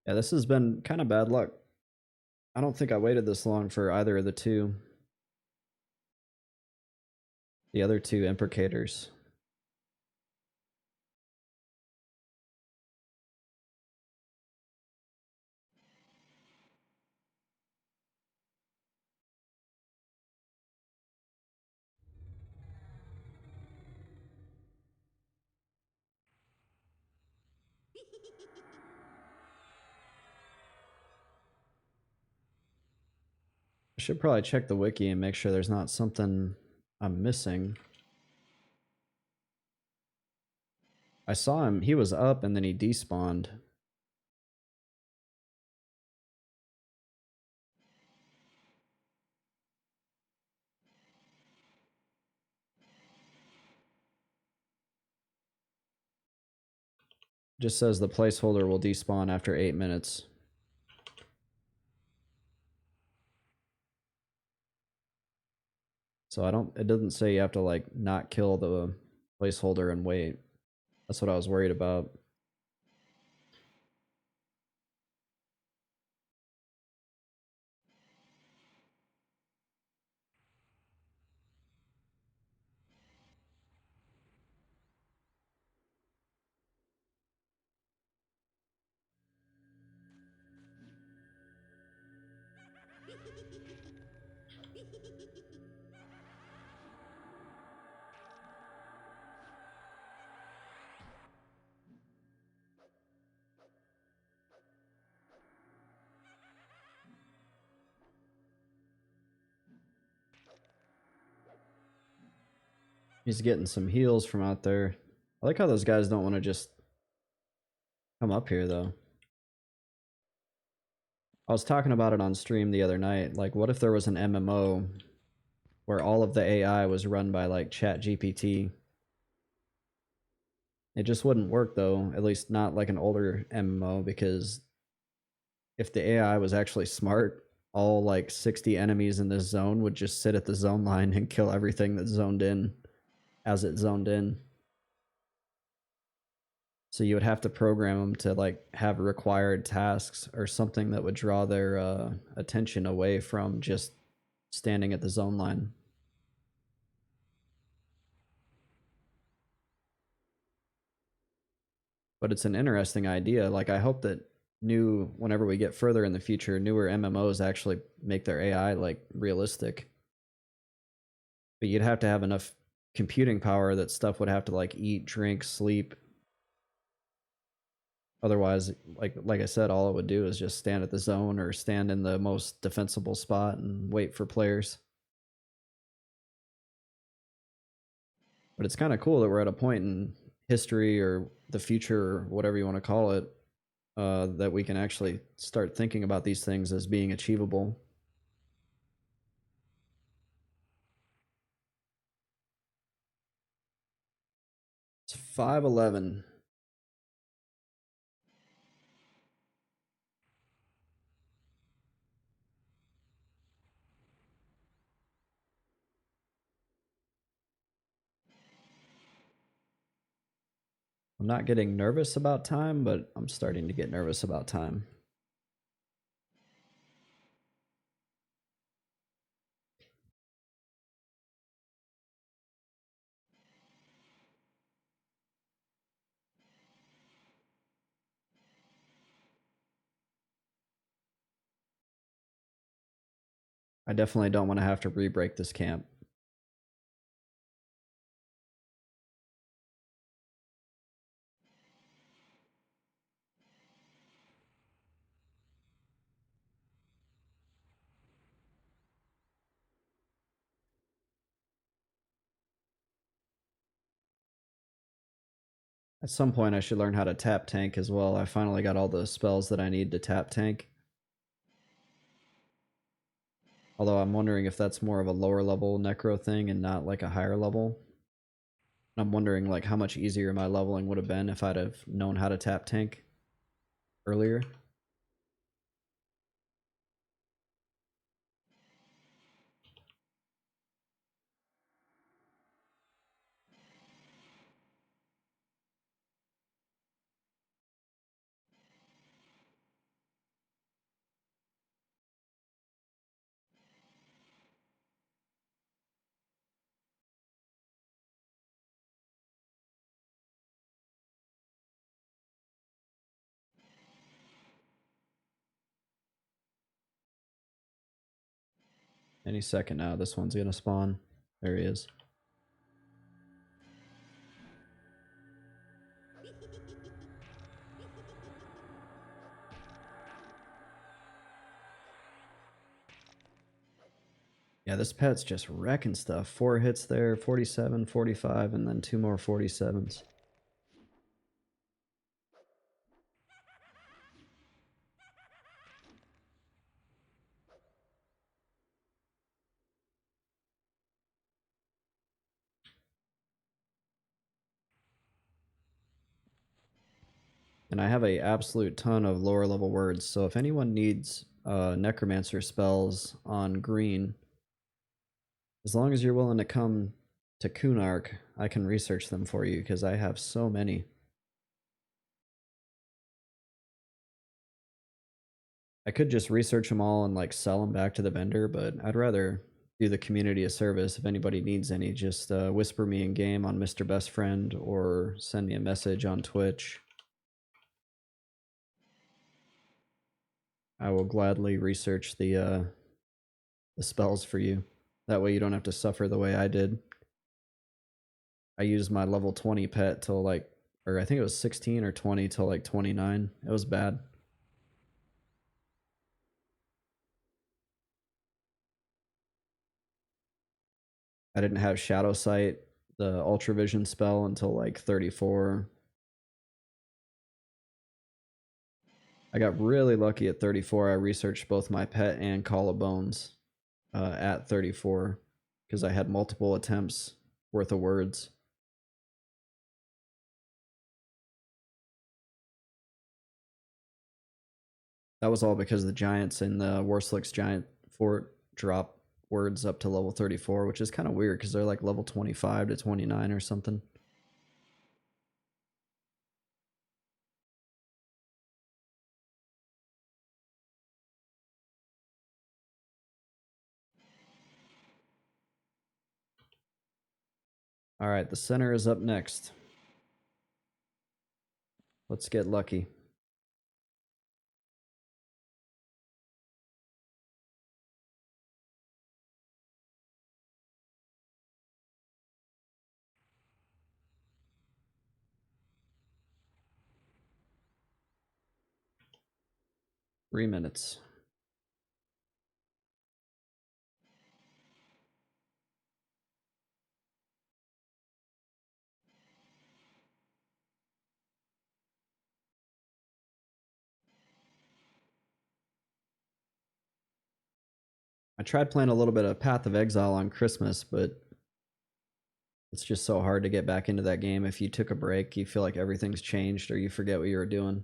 Yeah, this has been kind of bad luck. I don't think I waited this long for either of the two. The other two imprecators. I should probably check the wiki and make sure there's not something I'm missing. I saw him, he was up and then he despawned. Just says the placeholder will despawn after 8 minutes. So it doesn't say you have to like not kill the placeholder and wait. That's what I was worried about. He's getting some heals from out there. I like how those guys don't want to just come up here though. I was talking about it on stream the other night. Like, what if there was an MMO where all of the AI was run by like Chat GPT? It just wouldn't work though, at least not like an older MMO, because if the AI was actually smart, all like 60 enemies in this zone would just sit at the zone line and kill everything that's zoned in as it zoned in. So you would have to program them to like have required tasks or something that would draw their attention away from just standing at the zone line. But it's an interesting idea. Like, I hope that whenever we get further in the future, newer MMOs actually make their AI like realistic. But you'd have to have enough computing power that stuff would have to like eat, drink, sleep. Otherwise, like I said, all it would do is just stand at the zone or stand in the most defensible spot and wait for players. But it's kind of cool that we're at a point in history or the future or whatever you want to call it, that we can actually start thinking about these things as being achievable. It's 5:11. I'm not getting nervous about time, but I'm starting to get nervous about time. I definitely don't want to have to re-break this camp. At some point, I should learn how to tap tank as well. I finally got all the spells that I need to tap tank. Although I'm wondering if that's more of a lower level necro thing and not like a higher level. I'm wondering like how much easier my leveling would have been if I'd have known how to tap tank earlier. Any second now, this one's gonna spawn. There he is. Yeah, this pet's just wrecking stuff. 4 hits there, 47, 45, and then 2 more 47s. And I have a absolute ton of lower level words, so if anyone needs necromancer spells on green, as long as you're willing to come to Kunark, I can research them for you because I have so many. I could just research them all and like sell them back to the vendor, but I'd rather do the community a service. If anybody needs any, just whisper me in game on Mr. Best Friend or send me a message on Twitch. I will gladly research the spells for you. That way you don't have to suffer the way I did. I used my level 20 pet till like, or I think it was 16 or 20 till like 29. It was bad. I didn't have Shadow Sight, the Ultra Vision spell, until like 34. I got really lucky at 34. I researched both my pet and Call of Bones at 34 because I had multiple attempts worth of words. That was all because the giants in the Warslick's giant fort drop words up to level 34, which is kind of weird because they're like level 25 to 29 or something. All right, the center is up next. Let's get lucky. 3 minutes. I tried playing a little bit of Path of Exile on Christmas, but it's just so hard to get back into that game. If you took a break, you feel like everything's changed or you forget what you were doing.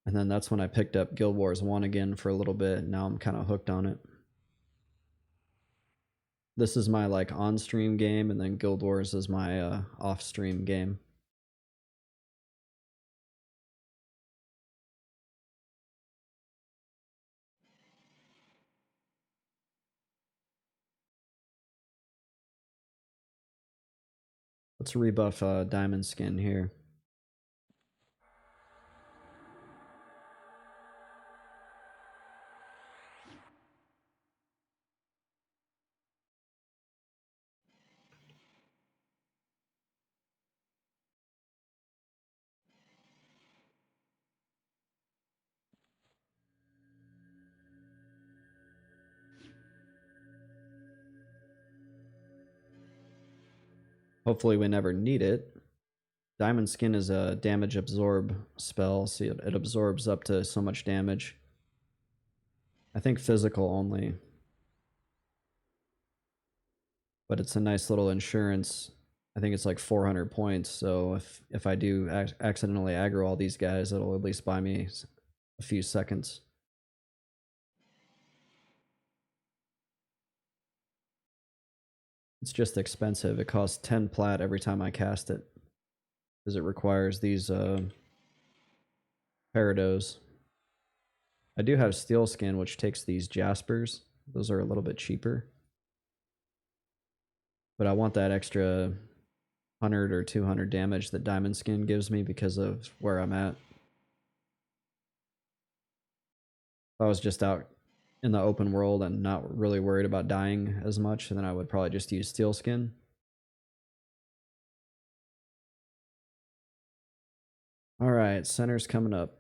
And then that's when I picked up Guild Wars 1 again for a little bit, and now I'm kind of hooked on it. This is my like on-stream game, and then Guild Wars is my off-stream game. Let's rebuff Diamond Skin here. Hopefully we never need it. Diamond Skin is a damage absorb spell, so it absorbs up to so much damage. I think physical only. But it's a nice little insurance. I think it's like 400 points, so if I do accidentally aggro all these guys, it'll at least buy me a few seconds. It's just expensive. It costs 10 plat every time I cast it, because it requires these Parados. I do have Steel Skin, which takes these Jaspers. Those are a little bit cheaper. But I want that extra 100 or 200 damage that Diamond Skin gives me because of where I'm at. If I was just out in the open world and not really worried about dying as much, then I would probably just use Steel Skin. All right, center's coming up.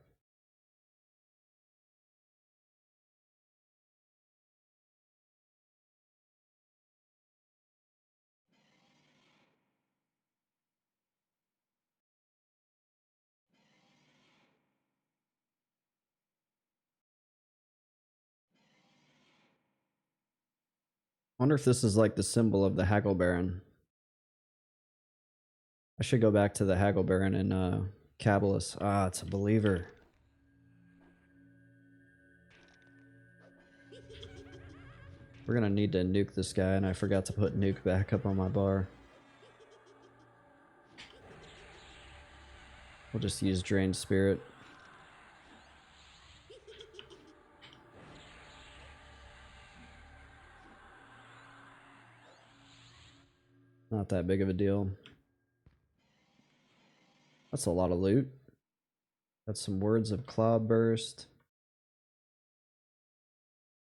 I wonder if this is like the symbol of the Haggle Baron. I should go back to the Haggle Baron in Cabalus. Ah, it's a believer. We're gonna need to nuke this guy, and I forgot to put nuke back up on my bar. We'll just use Drained Spirit. Not that big of a deal. That's a lot of loot. Got some Words of Cloudburst.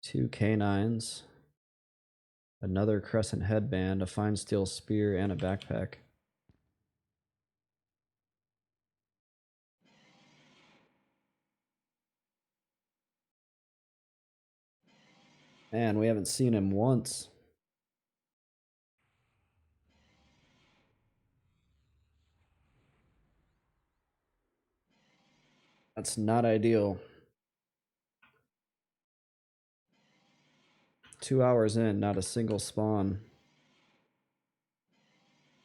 2 canines. Another Crescent Headband, a Fine Steel Spear, and a backpack. Man, we haven't seen him once. That's not ideal. 2 hours in, not a single spawn.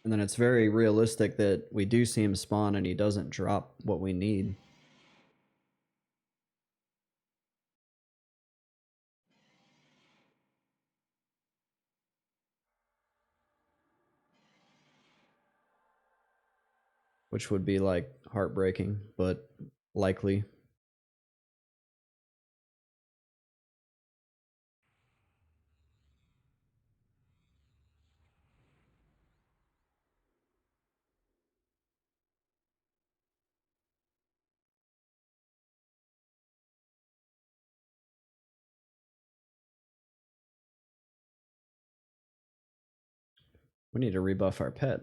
And then it's very realistic that we do see him spawn and he doesn't drop what we need. Which would be like heartbreaking, but likely. We need to rebuff our pet.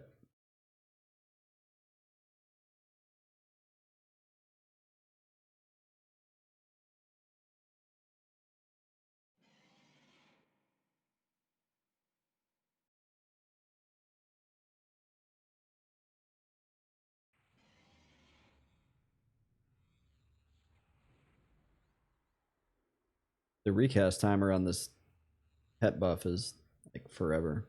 The recast timer on this pet buff is like forever.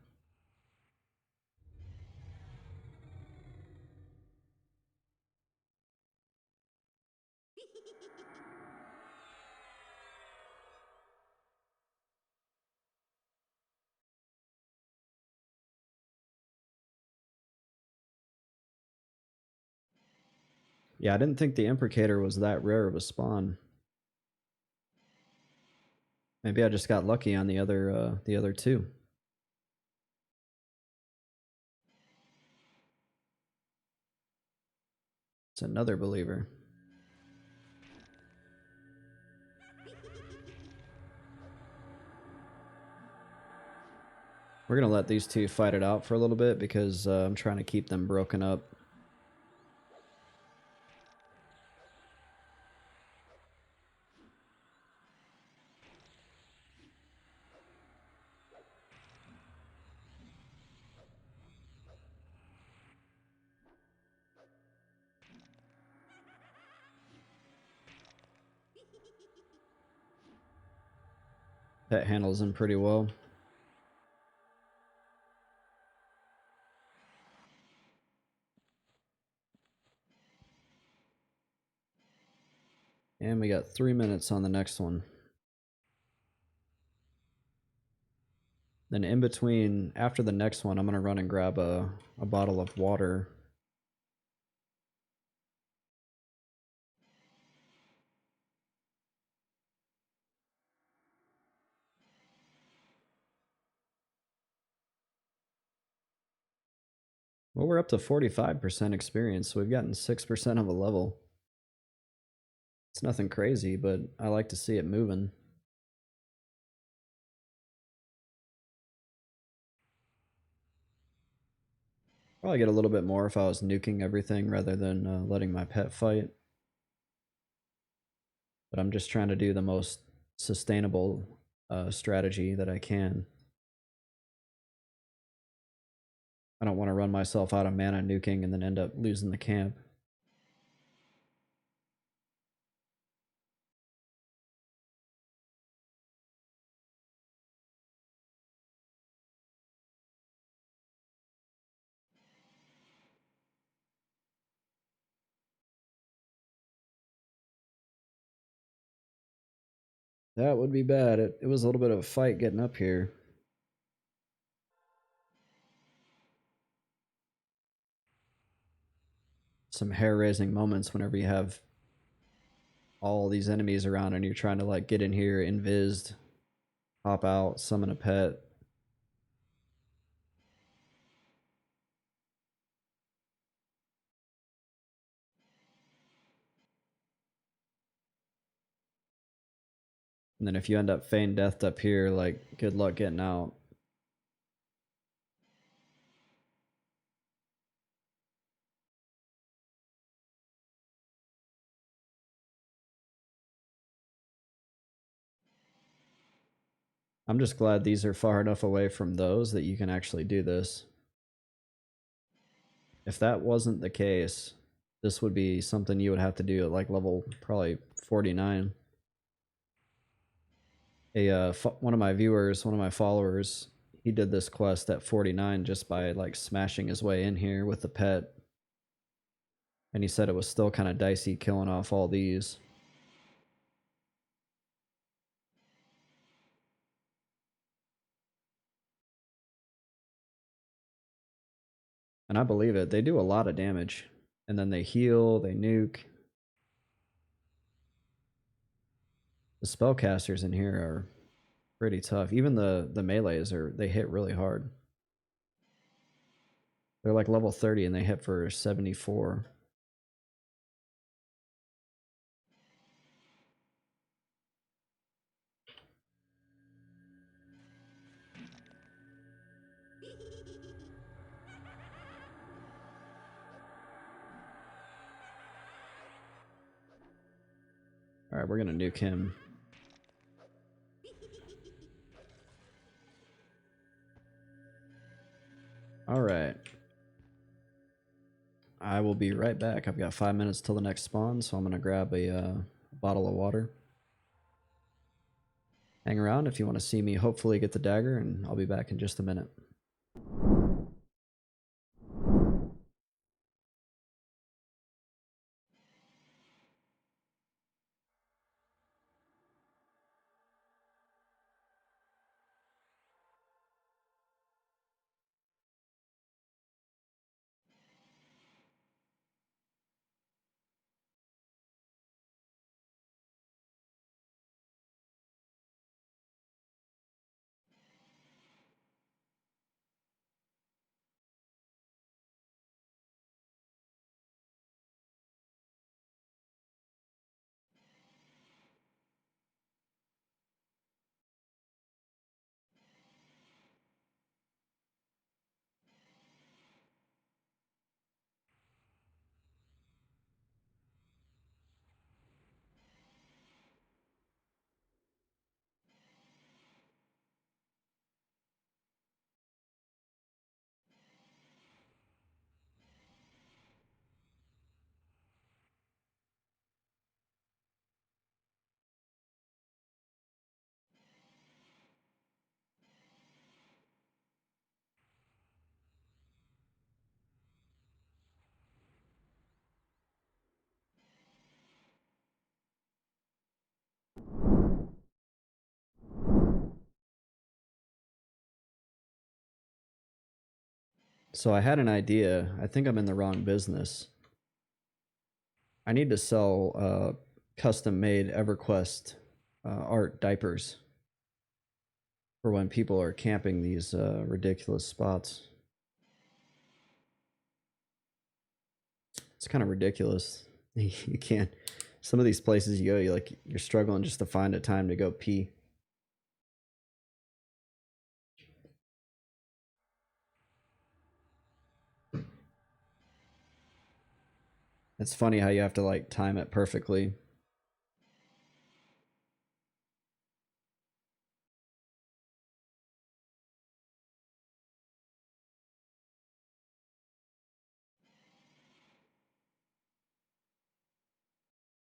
Yeah, I didn't think the Imprecator was that rare of a spawn. Maybe I just got lucky on the other two. It's another believer. We're gonna let these two fight it out for a little bit because I'm trying to keep them broken up. Pet handles him pretty well. And we got 3 minutes on the next one. Then in between, after the next one, I'm going to run and grab a bottle of water. Well, we're up to 45% experience, so we've gotten 6% of a level. It's nothing crazy, but I like to see it moving. Probably get a little bit more if I was nuking everything rather than letting my pet fight. But I'm just trying to do the most sustainable strategy that I can. I don't want to run myself out of mana nuking and then end up losing the camp. That would be bad. It was a little bit of a fight getting up here. Some hair-raising moments whenever you have all these enemies around and you're trying to like get in here, invised, pop out, summon a pet. And then if you end up feign deathed up here, like good luck getting out. I'm just glad these are far enough away from those that you can actually do this. If that wasn't the case, this would be something you would have to do at like level probably 49. One of my viewers, one of my followers, he did this quest at 49 just by like smashing his way in here with the pet. And he said it was still kind of dicey killing off all these. And I believe it. They do a lot of damage. And then they heal, they nuke. The spellcasters in here are pretty tough. Even the melees they hit really hard. They're like level 30 and they hit for 74. All right, we're gonna nuke him. All right. I will be right back. I've got 5 minutes till the next spawn, so I'm gonna grab a bottle of water. hang around if you want to see me hopefully get the dagger, and I'll be back in just a minute. So I had an idea. I think I'm in the wrong business. I need to sell custom-made EverQuest art diapers for when people are camping these ridiculous spots. It's kind of ridiculous. You can't. Some of these places you go, you're struggling just to find a time to go pee. It's funny how you have to like time it perfectly. You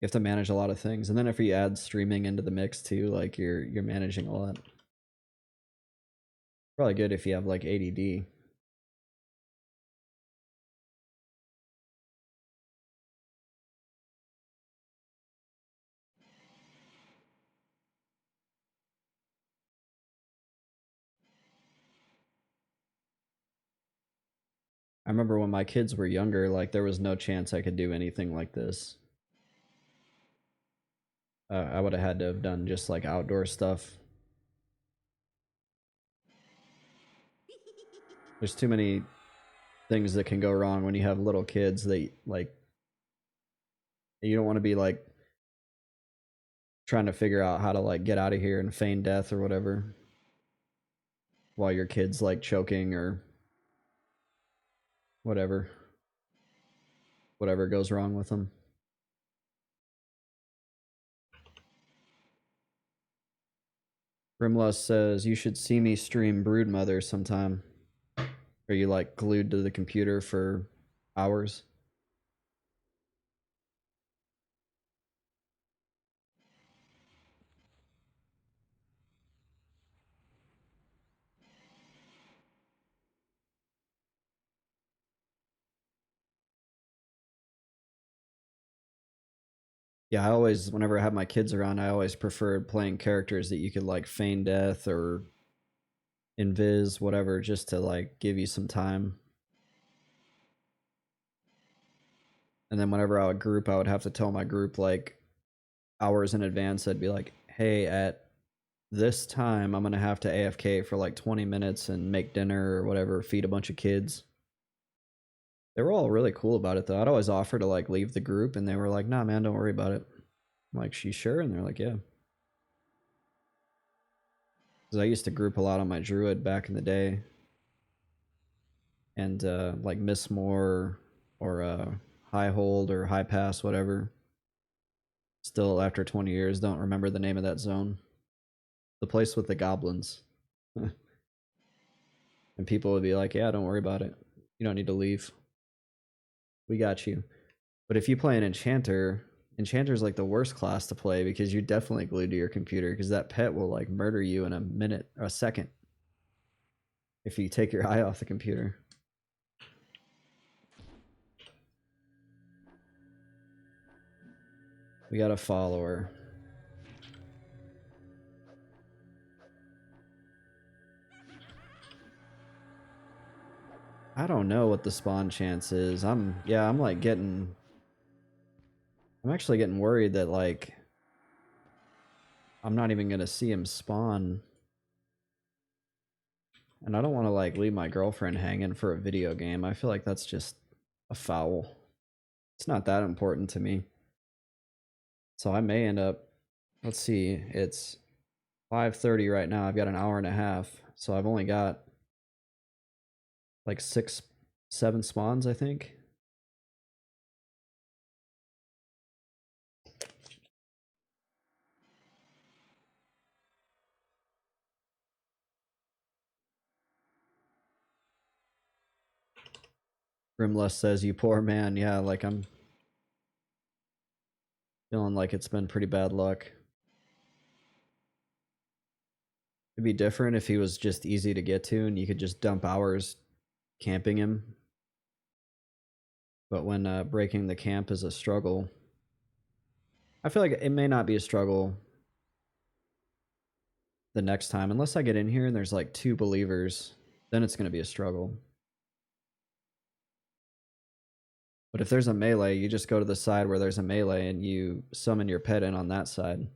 have to manage a lot of things, and then if you add streaming into the mix too, like you're managing a lot. Probably good if you have like ADD. I remember when my kids were younger, like there was no chance I could do anything like this. I would have had to have done just like outdoor stuff. There's too many things that can go wrong when you have little kids. They like you don't want to be like trying to figure out how to like get out of here and feign death or whatever while your kid's like choking or whatever goes wrong with them. Grimlust says you should see me stream Broodmother sometime. Are you like glued to the computer for hours? Yeah, I always, whenever I have my kids around, I always preferred playing characters that you could like feign death or invis, whatever, just to like give you some time. And then whenever I would group, I would have to tell my group like hours in advance. I'd be like, hey, at this time, I'm going to have to AFK for like 20 minutes and make dinner or whatever, feed a bunch of kids. They were all really cool about it though. I'd always offer to like leave the group and they were like, nah, man, don't worry about it. I'm like, she sure? And they're like, yeah. Because I used to group a lot on my druid back in the day. And like Miss More or High Hold or High Pass, whatever. Still, after 20 years, don't remember the name of that zone. The place with the goblins. And people would be like, yeah, don't worry about it. You don't need to leave. We got you. But if you play an enchanter, Enchanter's like the worst class to play because you're definitely glued to your computer because that pet will like murder you in a minute or a second if you take your eye off the computer. We got a follower. I don't know what the spawn chance is. I'm actually getting worried that like I'm not even gonna see him spawn. And I don't want to like leave my girlfriend hanging for a video game. I feel like that's just a foul. It's not that important to me. So I may end up, let's see, it's 5:30 right now. I've got an hour and a half. So I've only got like 7 spawns, I think. Grimless says, you poor man. Yeah, like I'm feeling like it's been pretty bad luck. It'd be different if he was just easy to get to and you could just dump hours camping him. But when breaking the camp is a struggle, I feel like it may not be a struggle the next time. Unless I get in here and there's like 2 believers, then it's going to be a struggle. But if there's a melee, you just go to the side where there's a melee and you summon your pet in on that side.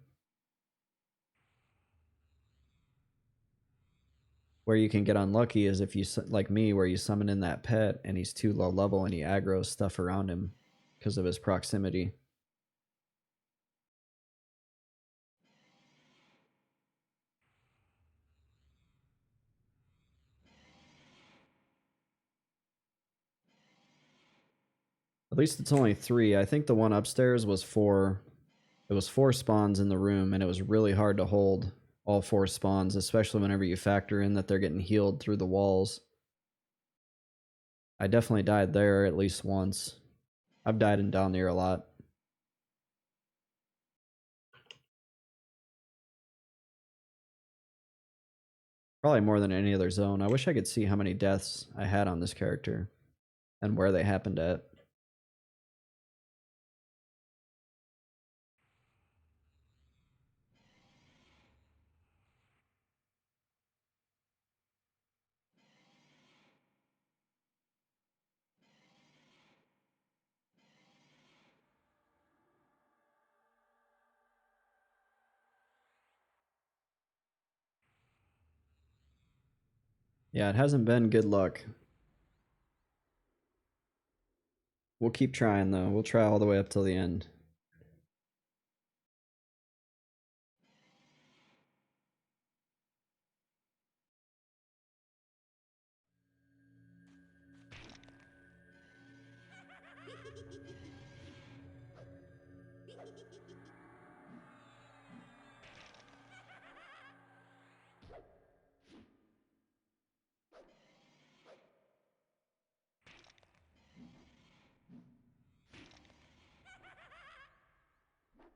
Where you can get unlucky is if you, like me, where you summon in that pet and he's too low level and he aggroes stuff around him because of his proximity. At least it's only 3. I think the one upstairs was 4. It was 4 spawns in the room, and it was really hard to hold all 4 spawns, especially whenever you factor in that they're getting healed through the walls. I definitely died there at least once. I've died in dalnir a lot. Probably more than any other zone. I wish I could see how many deaths I had on this character and where they happened at. Yeah, it hasn't been good luck. We'll keep trying, though. We'll try all the way up till the end.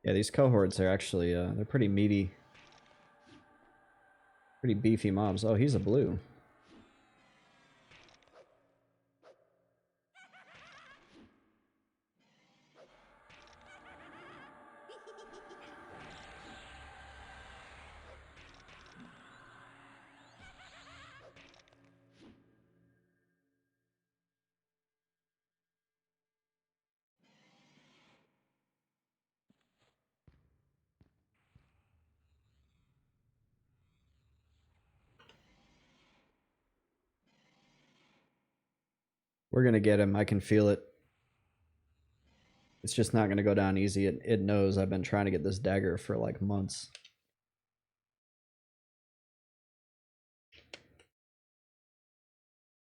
Yeah, these cohorts are actually, they're pretty meaty. Pretty beefy mobs. Oh, he's a blue. We're gonna get him. I can feel it. It's just not gonna go down easy. It knows I've been trying to get this dagger for like months.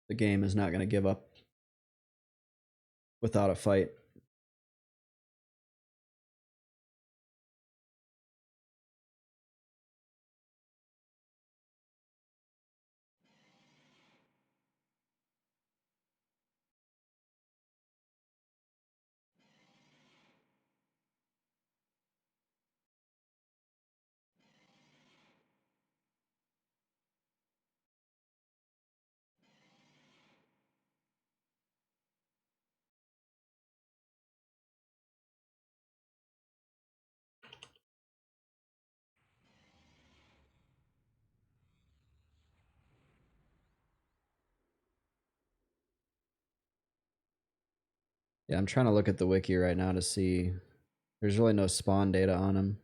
The game is not gonna give up without a fight. Yeah, I'm trying to look at the wiki right now to see. There's really no spawn data on him.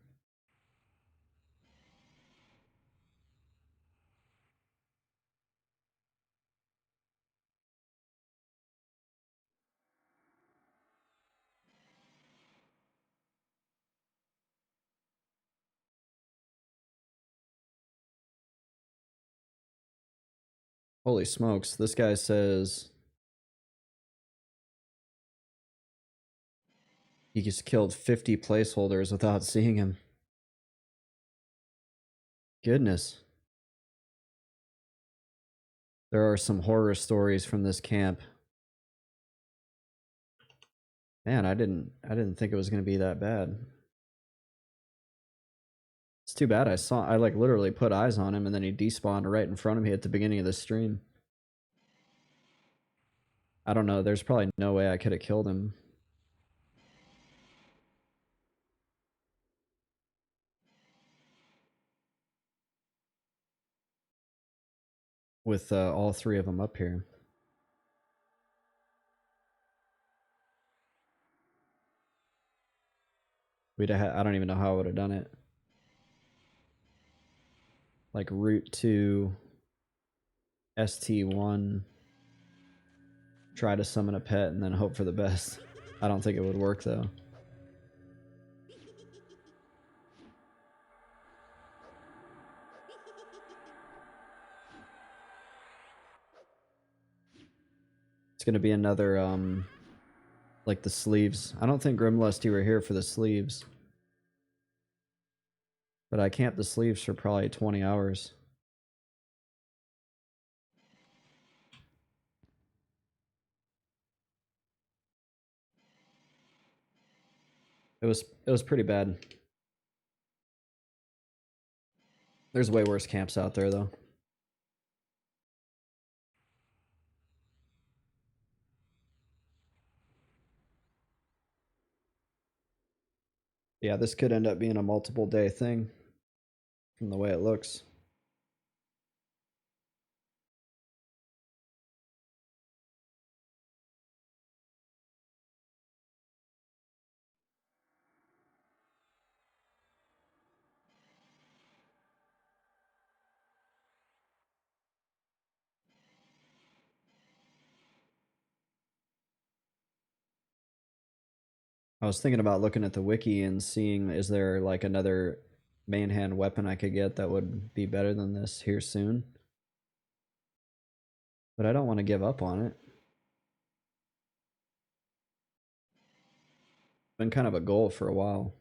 Holy smokes, this guy says he just killed 50 placeholders without seeing him. Goodness. There are some horror stories from this camp. Man, I didn't think it was going to be that bad. It's too bad I like literally put eyes on him and then he despawned right in front of me at the beginning of the stream. I don't know, there's probably no way I could have killed him. With all three of them up here. I don't even know how I would have done it. Like route to ST1, try to summon a pet, and then hope for the best. I don't think it would work though. It's gonna be another like the sleeves. I don't think Grimlust you were here for the sleeves. But I camped the sleeves for probably 20 hours. It was pretty bad. There's way worse camps out there though. Yeah, this could end up being a multiple day thing from the way it looks. I was thinking about looking at the wiki and seeing is there like another main hand weapon I could get that would be better than this here soon. But I don't want to give up on it. Been kind of a goal for a while.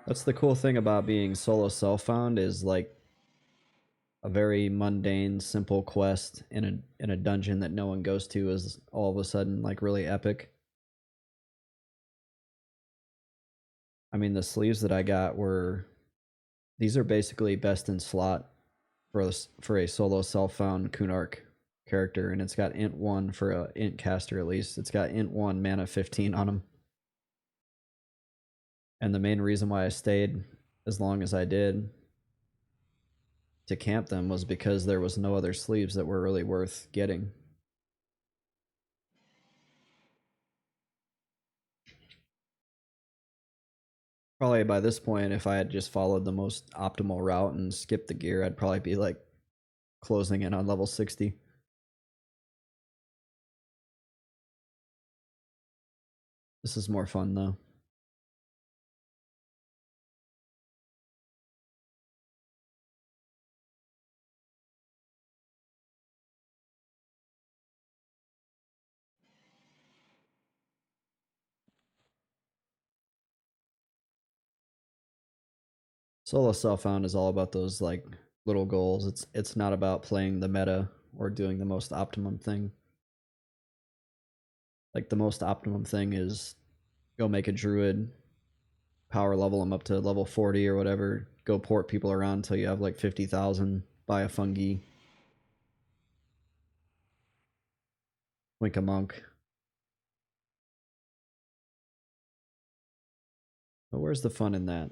That's the cool thing about being solo self-found is like a very mundane, simple quest in a dungeon that no one goes to is all of a sudden like really epic. I mean, the sleeves that I got were these are basically best in slot for a solo self-found Kunark character, and it's got int 1 for a int caster at least. It's got int 1 mana 15 on them. And the main reason why I stayed as long as I did to camp them was because there was no other sleeves that were really worth getting. Probably by this point, if I had just followed the most optimal route and skipped the gear, I'd probably be like closing in on level 60. This is more fun though. Solo self-found is all about those like little goals. It's not about playing the meta or doing the most optimum thing. Like the most optimum thing is go make a druid, power level them up to level 40 or whatever, go port people around until you have like 50,000, buy a fungi, wink a monk. But where's the fun in that?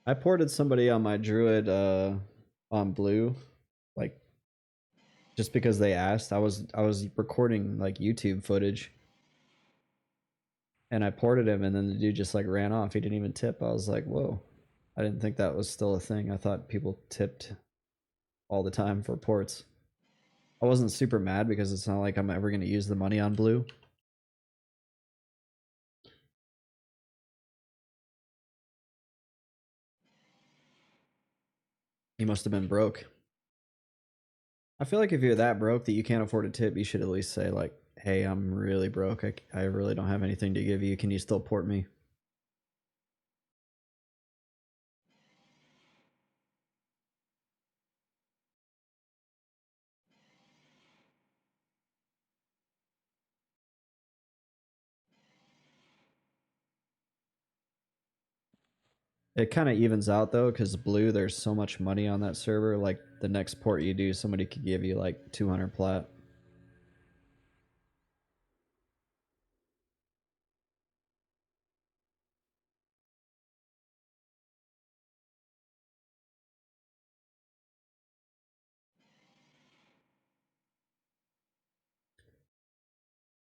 I ported somebody on my druid on blue, like just because they asked. I was recording like YouTube footage, and I ported him, and then the dude just like ran off. He didn't even tip. I was like, whoa. I didn't think that was still a thing. I thought people tipped all the time for ports. I wasn't super mad because it's not like I'm ever going to use the money on blue. He must have been broke. I feel like if you're that broke that you can't afford a tip, you should at least say like, hey, I'm really broke. I really don't have anything to give you. Can you still port me? It kind of evens out though, because blue, there's so much money on that server. Like the next port you do, somebody could give you like 200 plat.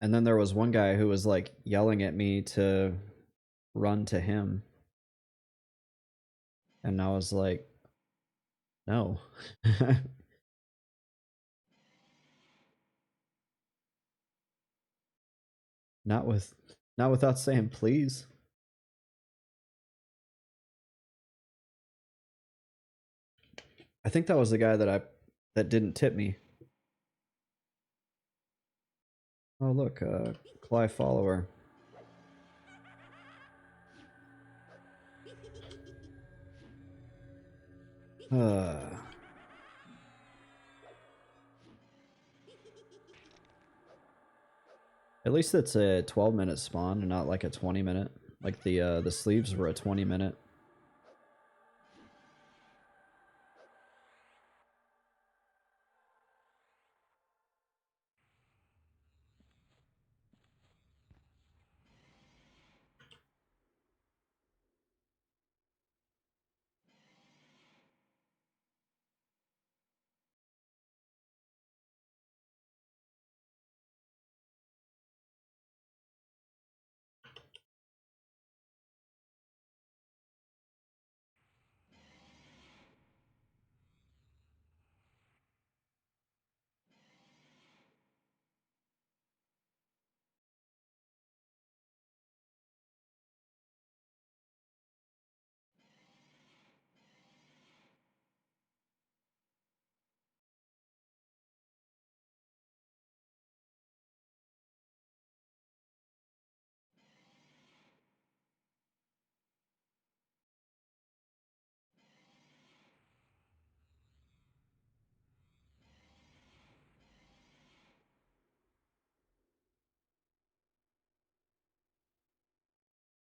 And then there was one guy who was like yelling at me to run to him. And I was like, no. not with not without saying please. I think that was the guy that didn't tip me. Oh look, Cly follower. At least it's a 12-minute spawn and not like a 20-minute. Like the sleeves were a 20-minute.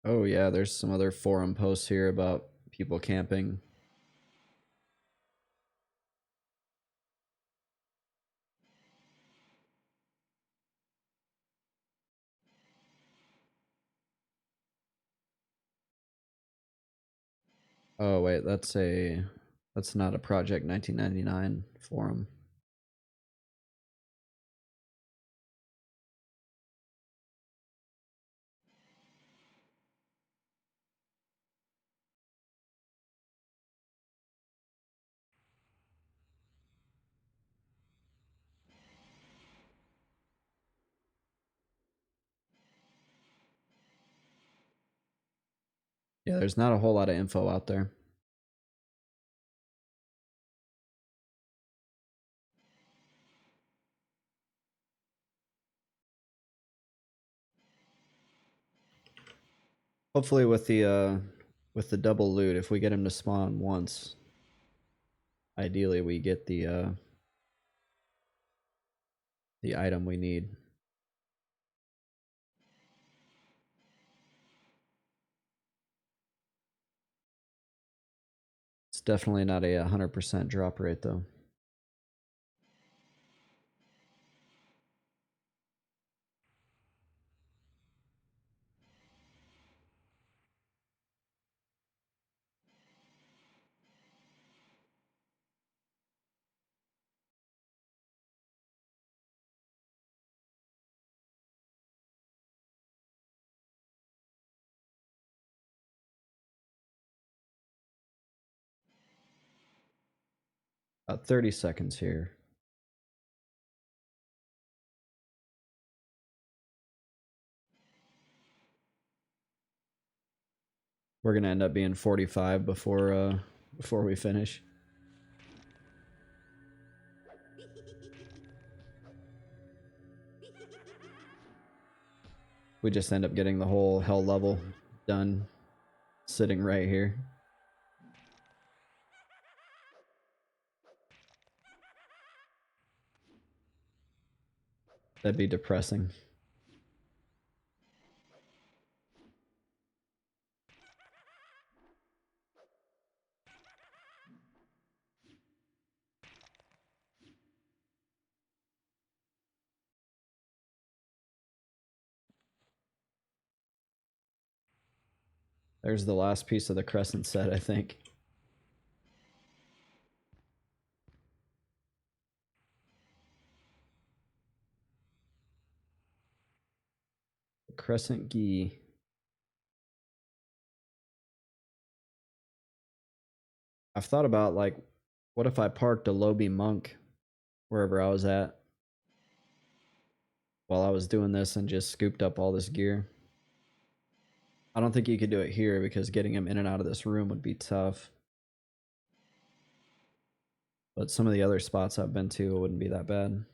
Oh yeah, there's some other forum posts here about people camping. Oh wait, that's not a Project 1999 forum. Yeah, there's not a whole lot of info out there. Hopefully with the double loot, if we get him to spawn once, ideally we get the item we need. It's definitely not a 100% drop rate though. About 30 seconds here. We're gonna end up being 45 before we finish. We just end up getting the whole hell level done sitting right here. That'd be depressing. There's the last piece of the crescent set, I think. Crescent Gee. I've thought about, like, what if I parked a Lobi monk wherever I was at while I was doing this and just scooped up all this gear. I don't think you could do it here because getting him in and out of this room would be tough. But some of the other spots I've been to wouldn't be that bad.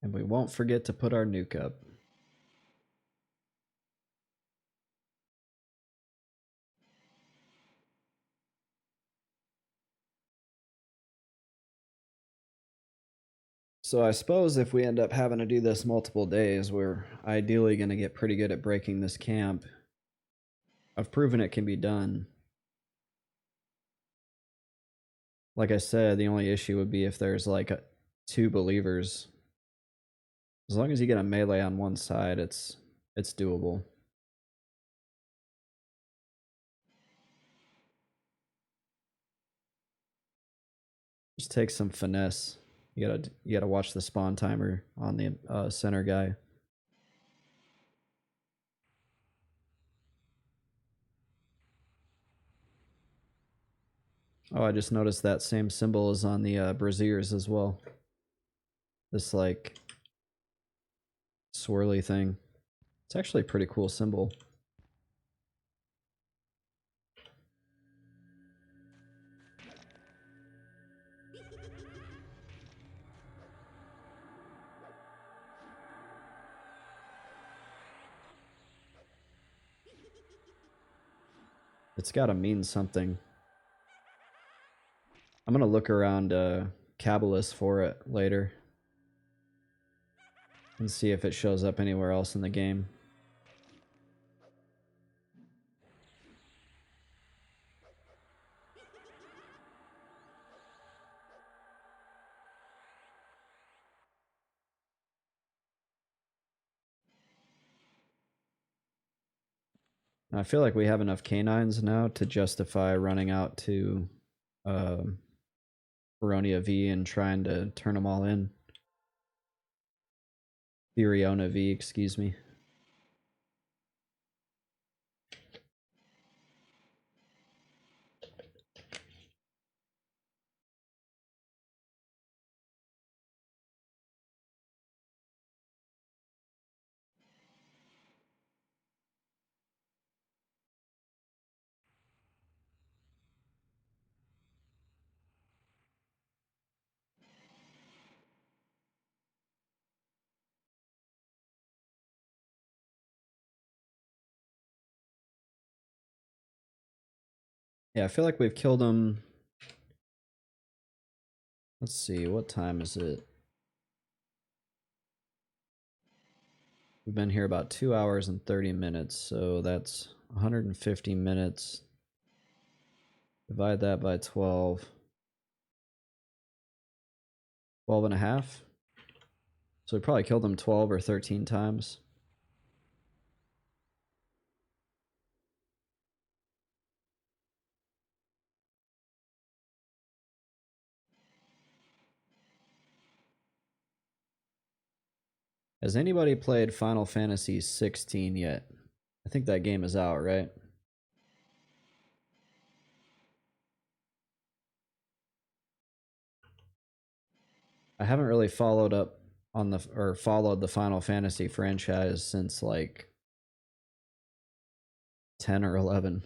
And we won't forget to put our nuke up. So I suppose if we end up having to do this multiple days, we're ideally going to get pretty good at breaking this camp. I've proven it can be done. Like I said, the only issue would be if there's like two believers. As long as you get a melee on one side, it's doable. Just take some finesse. You gotta watch the spawn timer on the center guy. Oh, I just noticed that same symbol is on the braziers as well. This like swirly thing. It's actually a pretty cool symbol. It's gotta mean something. I'm gonna look around Cabalist for it later and see if it shows up anywhere else in the game. I feel like we have enough canines now to justify running out to Baronia V and trying to turn them all in. Furiona V, excuse me. Yeah, I feel like we've killed them. Let's see, what time is it? We've been here about 2 hours and 30 minutes, so that's 150 minutes. Divide that by 12. 12 and a half. So we probably killed them 12 or 13 times. Has anybody played Final Fantasy 16 yet? I think that game is out, right? I haven't really followed up on followed the Final Fantasy franchise since like 10 or 11.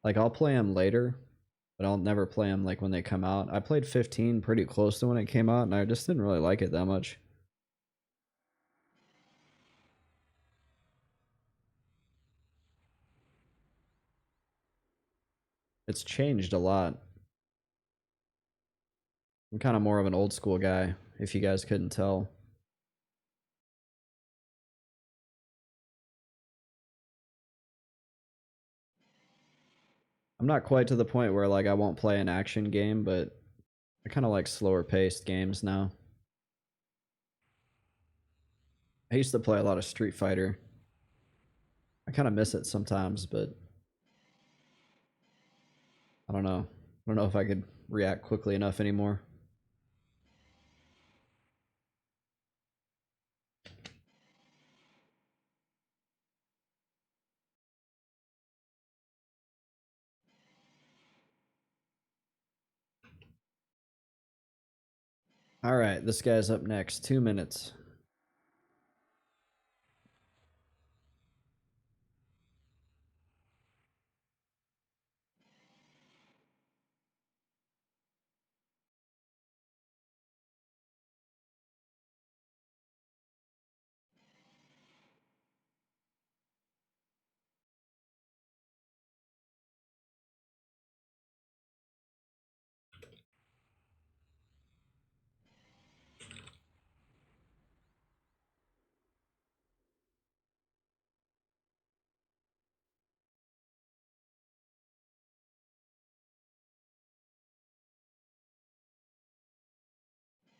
Like I'll play them later, but I'll never play them like when they come out. I played 15 pretty close to when it came out, and I just didn't really like it that much. It's changed a lot. I'm kind of more of an old school guy, if you guys couldn't tell. I'm not quite to the point where like I won't play an action game, but I kind of like slower paced games now. I used to play a lot of Street Fighter. I kind of miss it sometimes, but I don't know. I don't know if I could react quickly enough anymore. All right, this guy's up next. 2 minutes.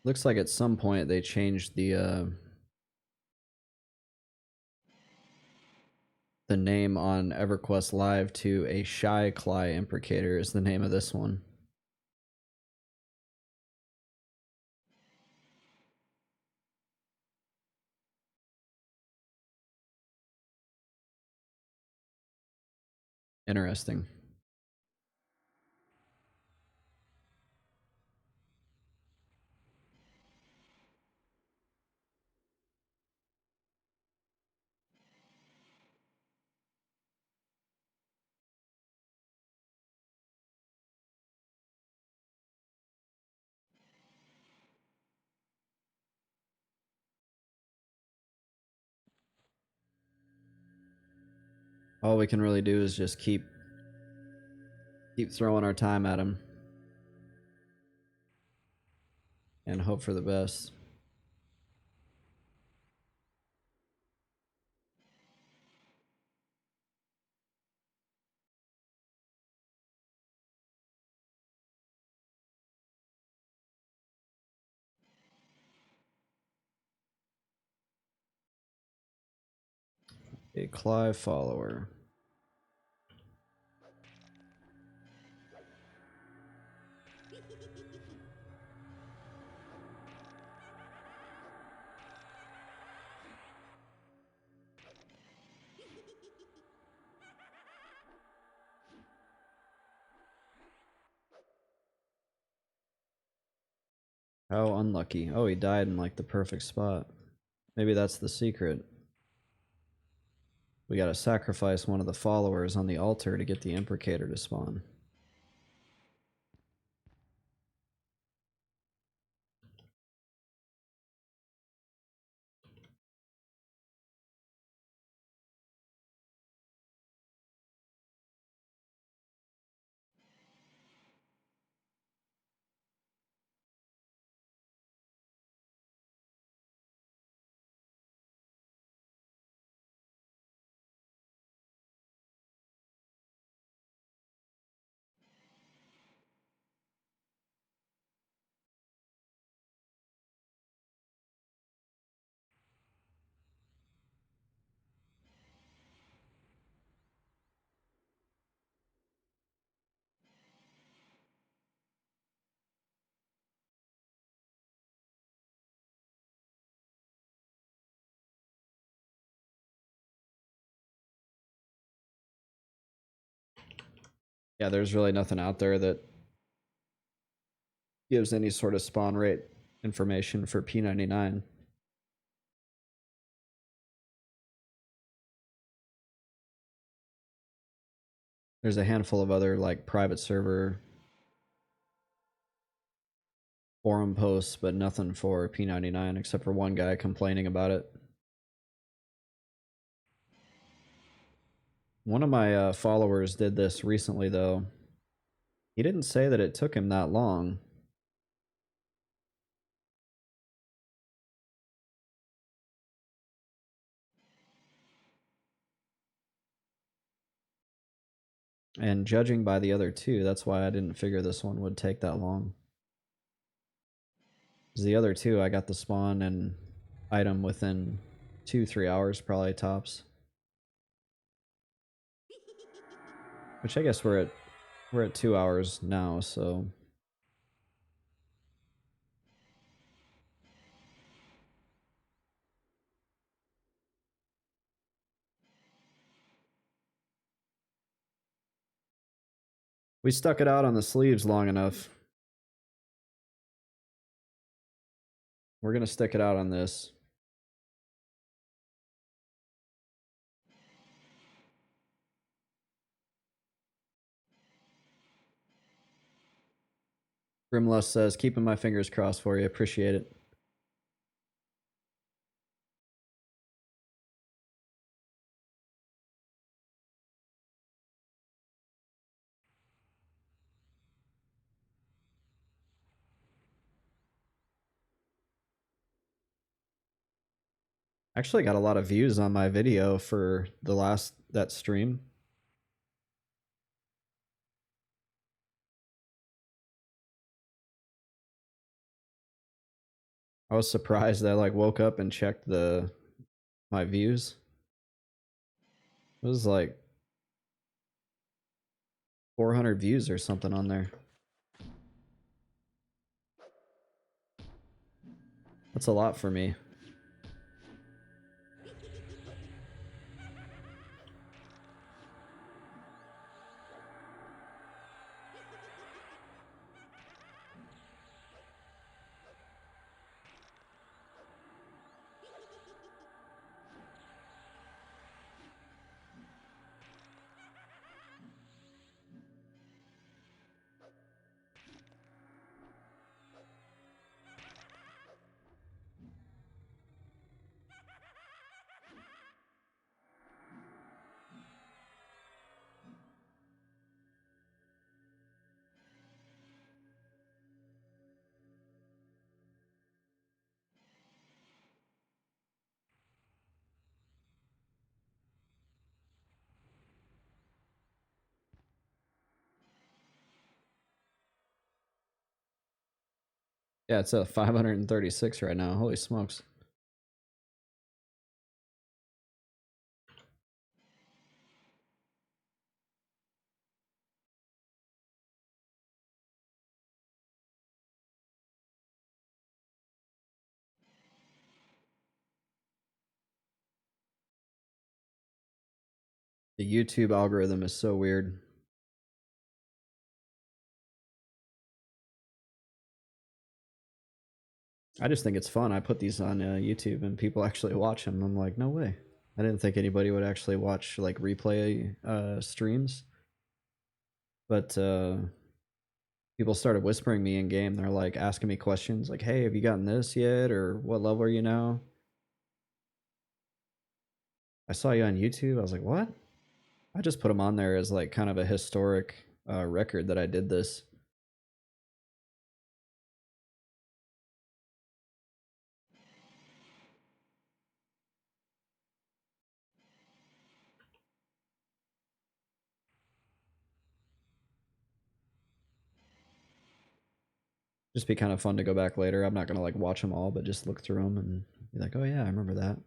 Looks like at some point they changed the name on EverQuest Live to a Shy Cly Imprecator is the name of this one. Interesting. All we can really do is just keep throwing our time at him and hope for the best. A Cly follower. How unlucky. Oh, he died in like the perfect spot. Maybe that's the secret. We gotta sacrifice one of the followers on the altar to get the Imprecator to spawn. Yeah, there's really nothing out there that gives any sort of spawn rate information for P99. There's a handful of other like private server forum posts, but nothing for P99 except for one guy complaining about it. One of my followers did this recently, though. He didn't say that it took him that long. And judging by the other two, that's why I didn't figure this one would take that long. Because the other two, I got the spawn and item within 2-3 hours, probably tops. Which I guess we're at 2 hours now, so we stuck it out on the sleeves long enough. We're gonna stick it out on this. Grimlust says, keeping my fingers crossed for you. Appreciate it. Actually got a lot of views on my video for that stream. I was surprised that I like woke up and checked my views. It was like 400 views or something on there. That's a lot for me. Yeah, it's at 536 right now. Holy smokes. The YouTube algorithm is so weird. I just think it's fun. I put these on YouTube and people actually watch them. I'm like, no way. I didn't think anybody would actually watch like replay streams. But people started whispering me in game. They're like asking me questions like, hey, have you gotten this yet? Or what level are you now? I saw you on YouTube. I was like, what? I just put them on there as like kind of a historic record that I did this. Just be kind of fun to go back later. I'm not gonna like watch them all, but just look through them and be like, oh yeah, I remember that.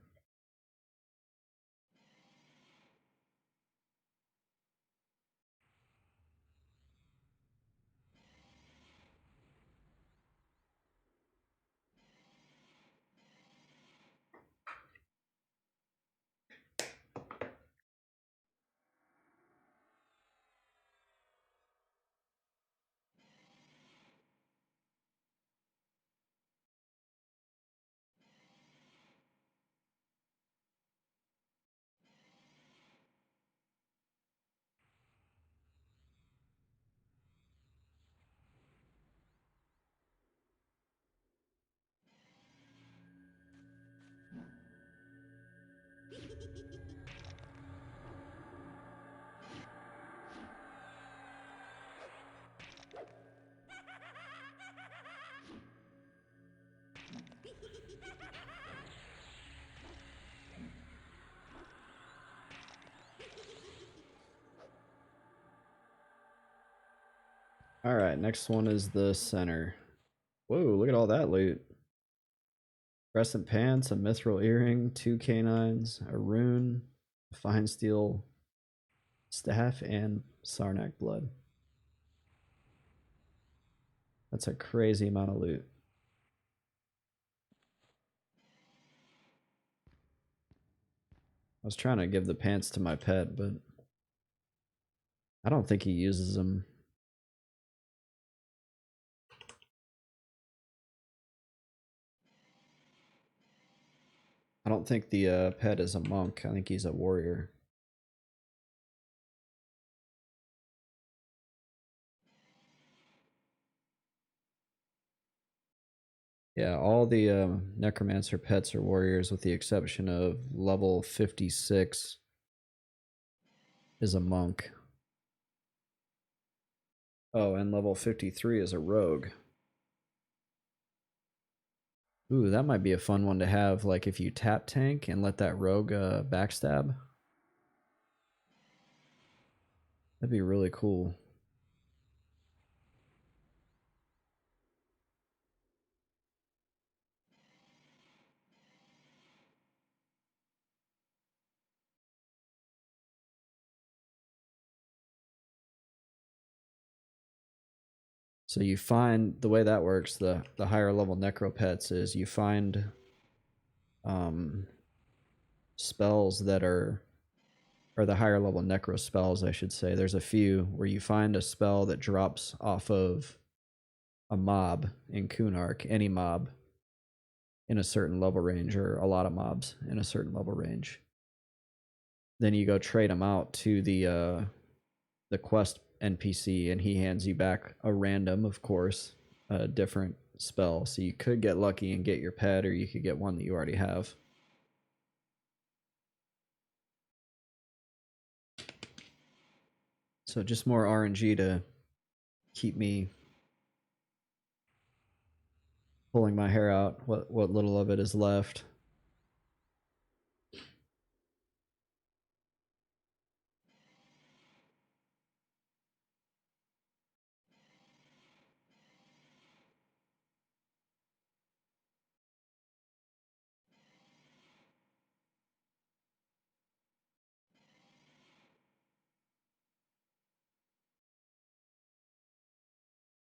Alright, next one is the center. Whoa, look at all that loot. Crescent pants, a mithril earring, 2 canines, a rune, a fine steel staff, and Sarnak blood. That's a crazy amount of loot. I was trying to give the pants to my pet, but I don't think he uses them. I don't think the pet is a monk. I think he's a warrior. Yeah, all the necromancer pets are warriors with the exception of level 56 is a monk. Oh, and level 53 is a rogue. Ooh, that might be a fun one to have, like if you tap tank and let that rogue backstab. That'd be really cool. So you find, the way that works, the higher level necro pets is you find spells that are, or the higher level necro spells, I should say. There's a few where you find a spell that drops off of a mob in Kunark, any mob in a certain level range, or a lot of mobs in a certain level range. Then you go trade them out to the quest NPC, and he hands you back a random, of course, a different spell. So you could get lucky and get your pet, or you could get one that you already have. So just more RNG to keep me pulling my hair out, what little of it is left.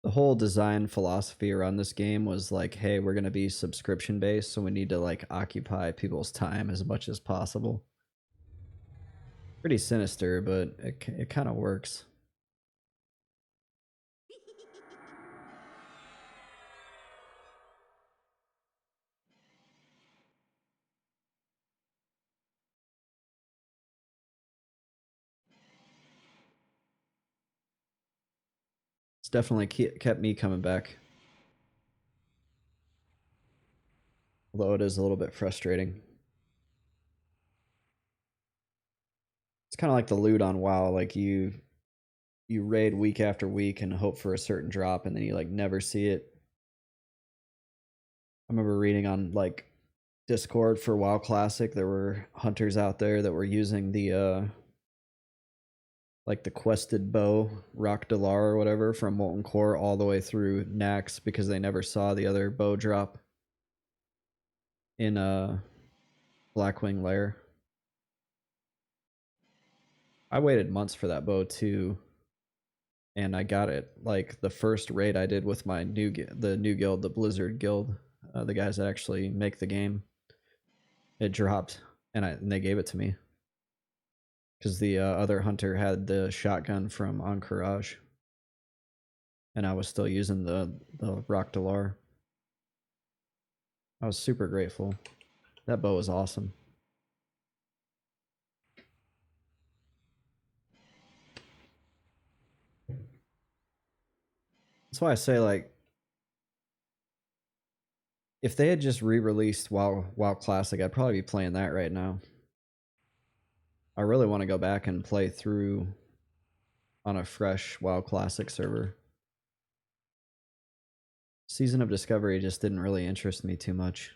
The whole design philosophy around this game was like, hey, we're going to be subscription based, so we need to like occupy people's time as much as possible. Pretty sinister, but it kind of works. It's definitely kept me coming back. Although it is a little bit frustrating. It's kind of like the loot on WoW. Like you raid week after week and hope for a certain drop, and then you like never see it. I remember reading on like Discord for WoW Classic, there were hunters out there that were using the like the quested bow, Rock Dalar or whatever, from Molten Core all the way through Nax because they never saw the other bow drop in Blackwing Lair. I waited months for that bow too, and I got it like the first raid I did with my new guild, the Blizzard Guild, the guys that actually make the game. It dropped, and they gave it to me because the other hunter had the shotgun from Encourage, and I was still using the Rock Dalar. I was super grateful. That bow was awesome. That's why I say, like, if they had just re-released WoW Classic, I'd probably be playing that right now. I really want to go back and play through on a fresh WoW Classic server. Season of Discovery just didn't really interest me too much.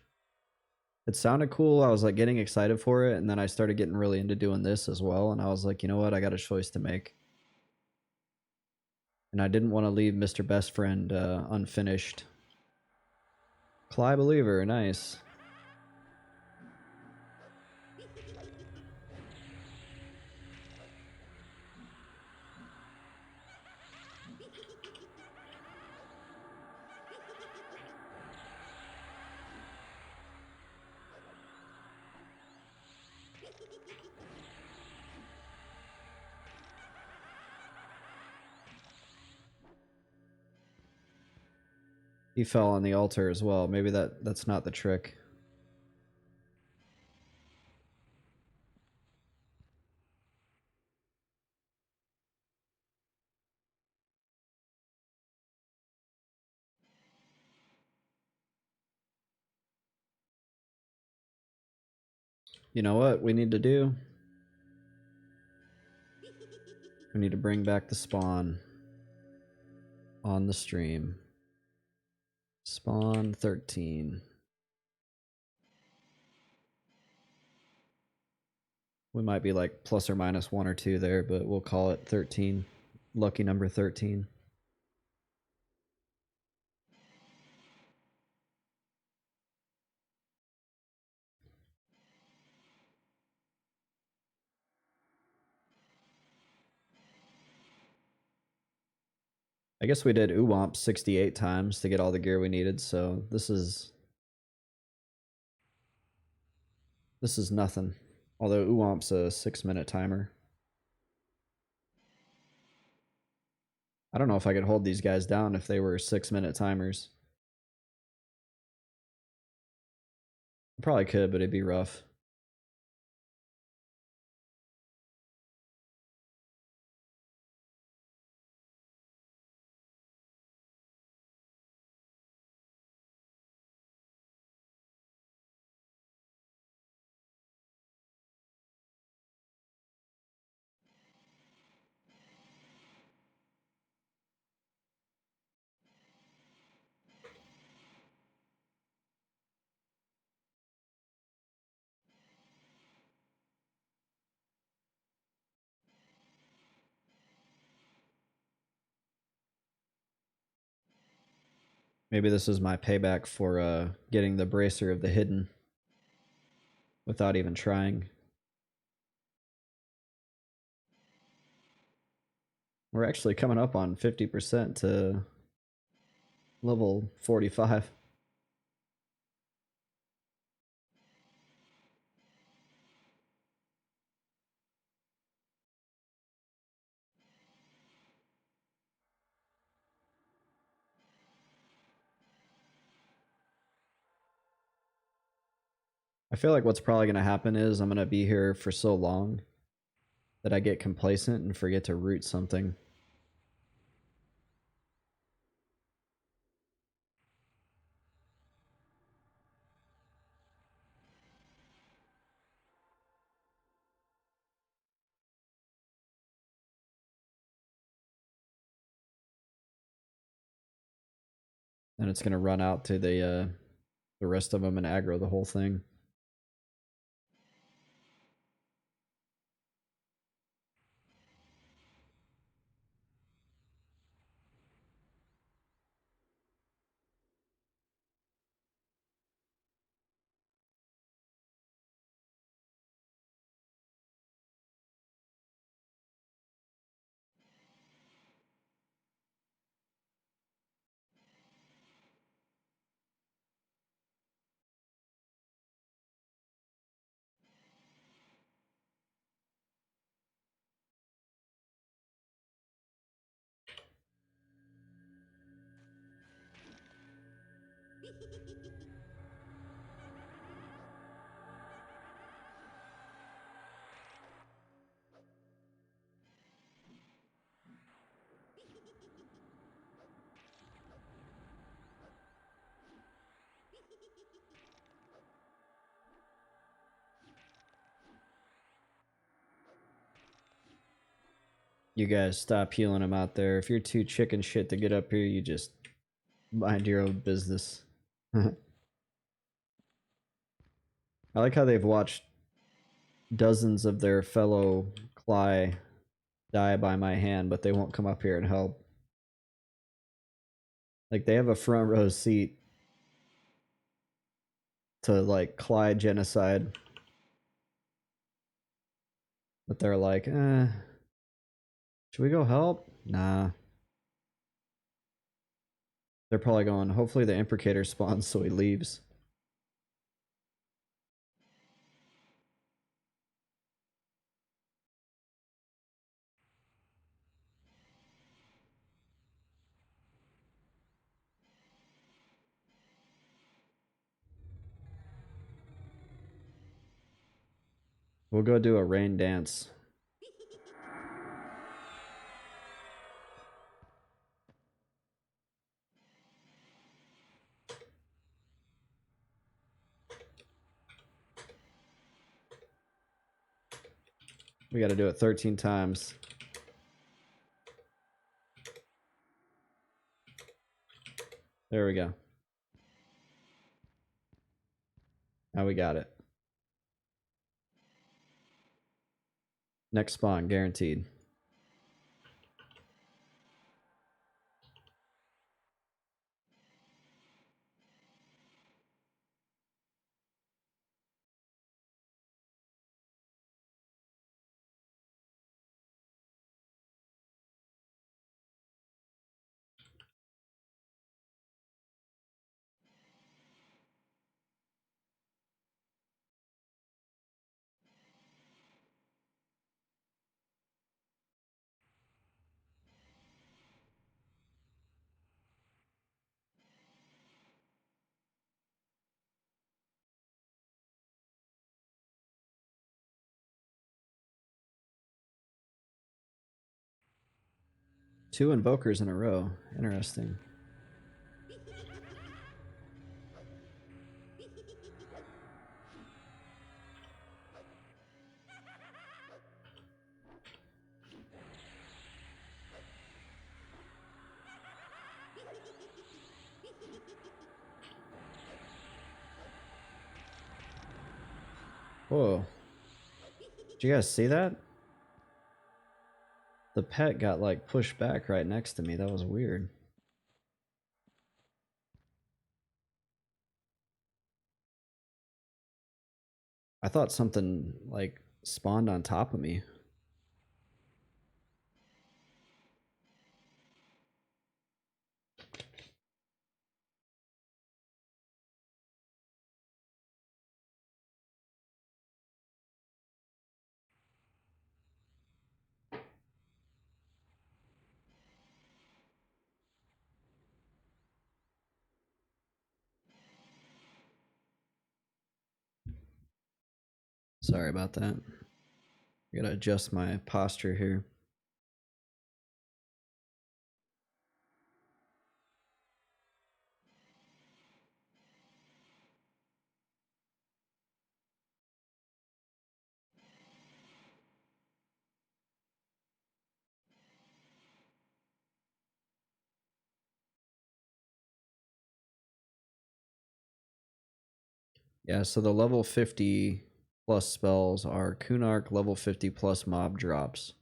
It sounded cool. I was like getting excited for it, and then I started getting really into doing this as well, and I was like, you know what? I got a choice to make. And I didn't want to leave Mr. Best Friend unfinished. Cly Believer, nice. He fell on the altar as well. Maybe that's not the trick. You know what we need to do? We need to bring back the spawn on the stream. Spawn 13. We might be like plus or minus 1 or 2 there, but we'll call it 13. Lucky number 13. I guess we did Uwamp 68 times to get all the gear we needed, so this is nothing. Although Uwamp's a 6-minute timer. I don't know if I could hold these guys down if they were 6-minute timers. I probably could, but it'd be rough. Maybe this is my payback for getting the Bracer of the Hidden without even trying. We're actually coming up on 50% to level 45. I feel like what's probably going to happen is I'm going to be here for so long that I get complacent and forget to root something. And it's going to run out to the rest of them and aggro the whole thing. You guys stop healing them out there. If you're too chicken shit to get up here, you just mind your own business. I like how they've watched dozens of their fellow Cly die by my hand, but they won't come up here and help. Like they have a front row seat to like Clyde genocide, but they're like, should we go help? Nah. They're probably going, hopefully the imprecator spawns so he leaves. We'll go do a rain dance. We got to do it 13 times. There we go. Now we got it. Next spawn, guaranteed. Two invokers in a row. Interesting. Whoa. Did you guys see that? The pet got like pushed back right next to me. That was weird. I thought something like spawned on top of me. Sorry about that. I gotta adjust my posture here. Yeah, so the level 50 plus spells are Kunark level 50 plus mob drops.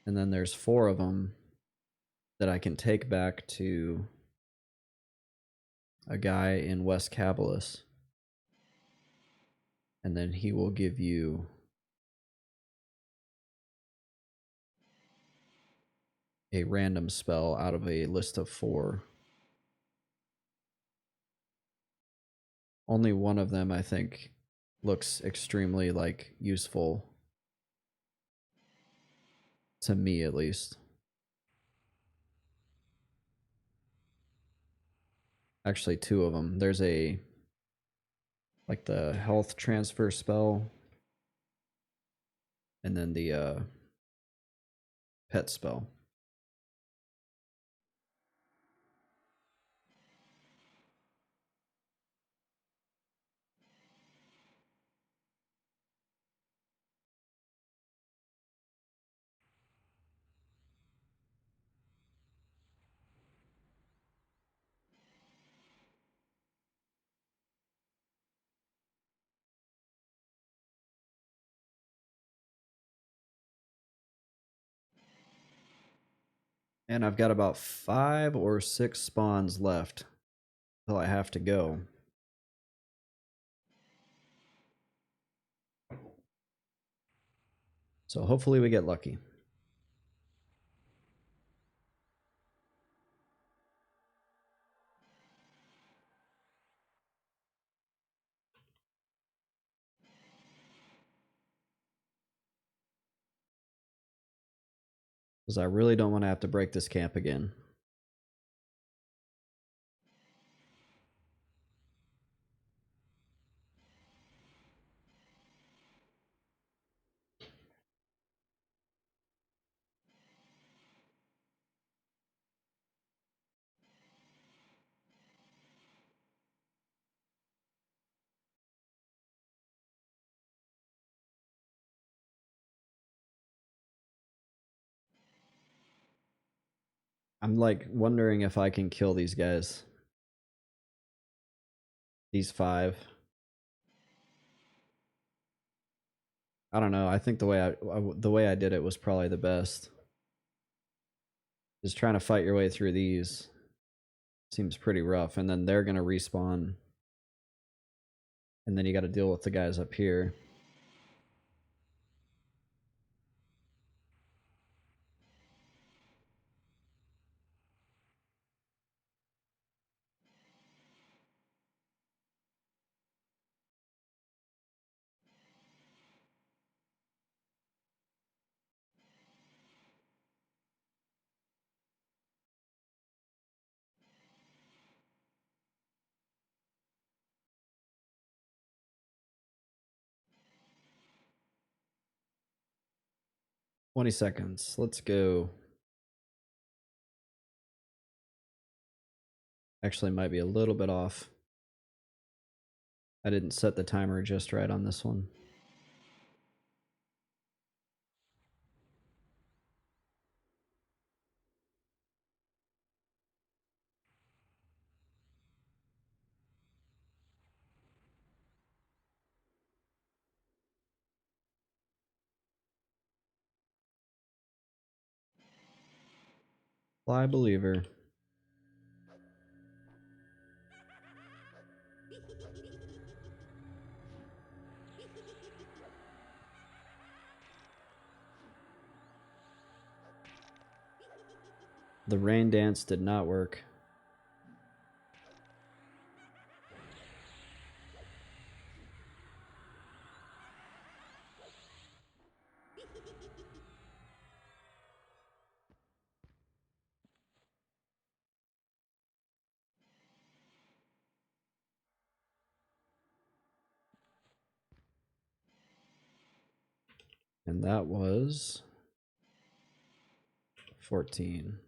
And then there's 4 of them that I can take back to a guy in West Cabalus. And then he will give you a random spell out of a list of 4. Only one of them I think looks extremely like useful to me at least. Actually 2 of them. There's a like the health transfer spell and then the pet spell. And I've got about 5 or 6 spawns left till I have to go. So hopefully we get lucky. Because I really don't want to have to break this camp again. I'm like wondering if I can kill these guys. These 5. I don't know. I think the way I did it was probably the best. Just trying to fight your way through these seems pretty rough, and then they're gonna respawn, and then you got to deal with the guys up here. "20 seconds. Let's go." Actually, might be a little bit off. I didn't set the timer just right on this one. Fly believer. The rain dance did not work. And that was 14.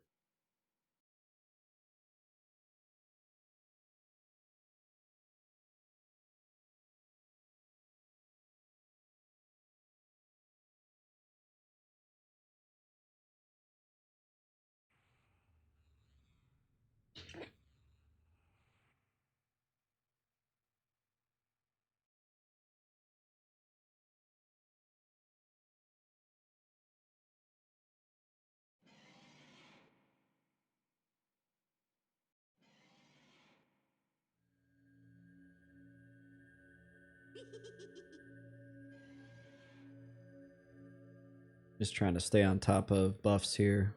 Just trying to stay on top of buffs here.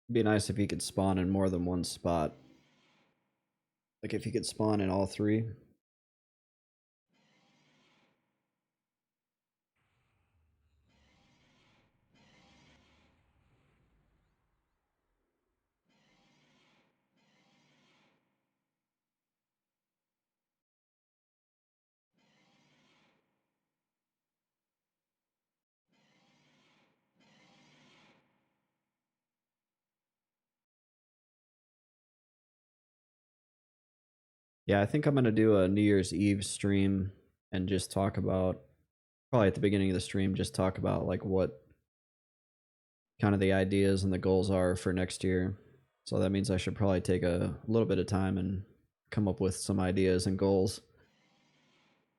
It'd be nice if you could spawn in more than one spot. Like if you could spawn in all 3. Yeah, I think I'm gonna do a New Year's Eve stream and just talk about, probably at the beginning of the stream, just talk about like what kind of the ideas and the goals are for next year. So that means I should probably take a little bit of time and come up with some ideas and goals.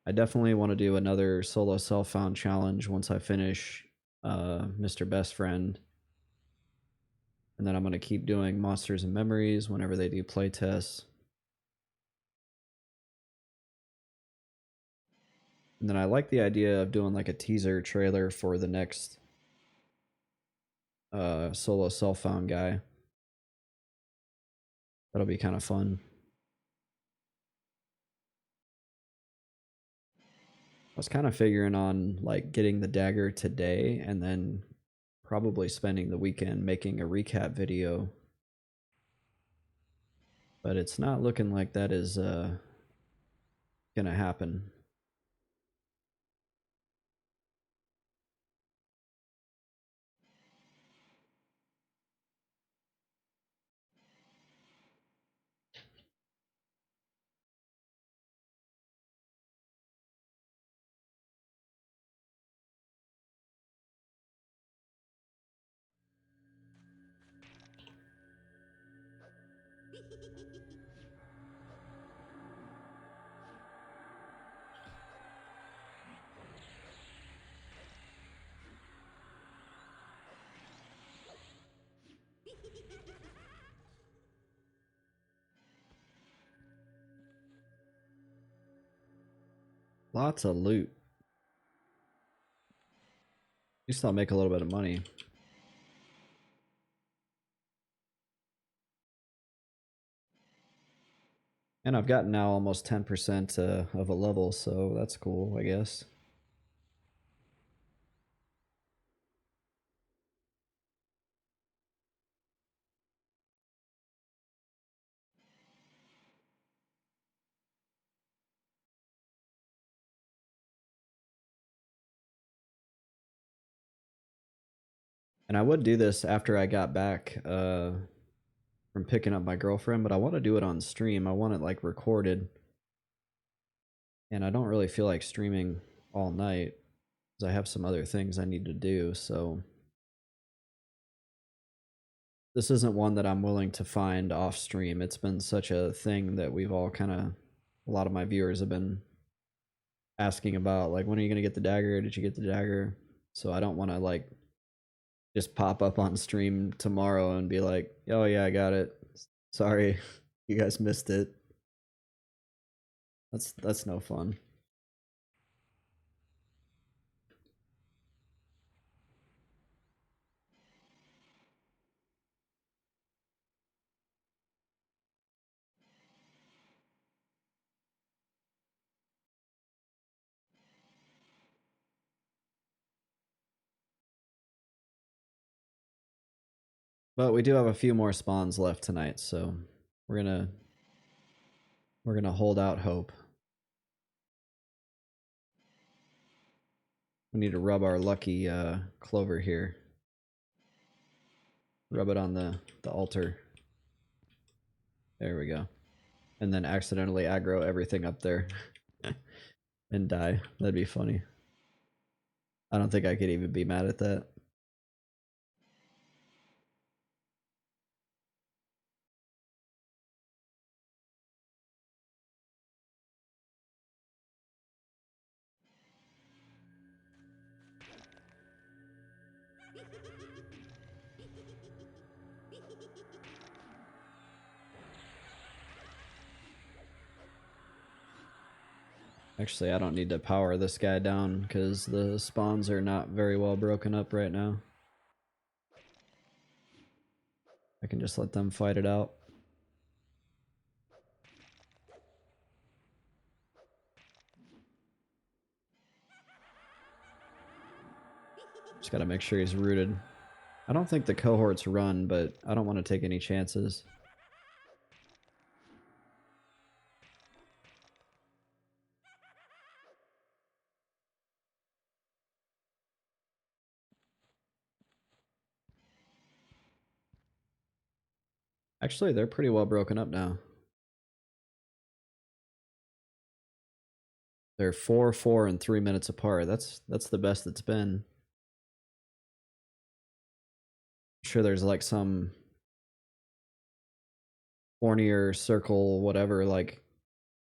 I definitely want to do another solo self-found challenge once I finish Mr. Best Friend. And then I'm going to keep doing Monsters and Memories whenever they do playtests. And then I like the idea of doing like a teaser trailer for the next solo self-found guy. That'll be kind of fun. I was kind of figuring on like getting the dagger today and then probably spending the weekend making a recap video. But it's not looking like that is gonna happen. Lots of loot. At least I'll make a little bit of money. And I've gotten now almost 10% of a level, so that's cool, I guess. And I would do this after I got back from picking up my girlfriend, but I want to do it on stream. I want it like recorded. And I don't really feel like streaming all night because I have some other things I need to do, so this isn't one that I'm willing to find off stream. It's been such a thing that we've all kind of, a lot of my viewers have been asking about, like, when are you going to get the dagger? Did you get the dagger? So I don't want to like just pop up on stream tomorrow and be like, oh yeah, I got it. Sorry, you guys missed it. That's no fun. But we do have a few more spawns left tonight, so we're gonna hold out hope. We need to rub our lucky clover here. Rub it on the altar. There we go. And then accidentally aggro everything up there and die. That'd be funny. I don't think I could even be mad at that. Actually, I don't need to power this guy down because the spawns are not very well broken up right now. I can just let them fight it out. Just gotta make sure he's rooted. I don't think the cohorts run, but I don't want to take any chances. Actually, they're pretty well broken up now. They're 4, 4, and 3 minutes apart. That's the best it's been. I'm sure there's like some Hornier circle, whatever. Like,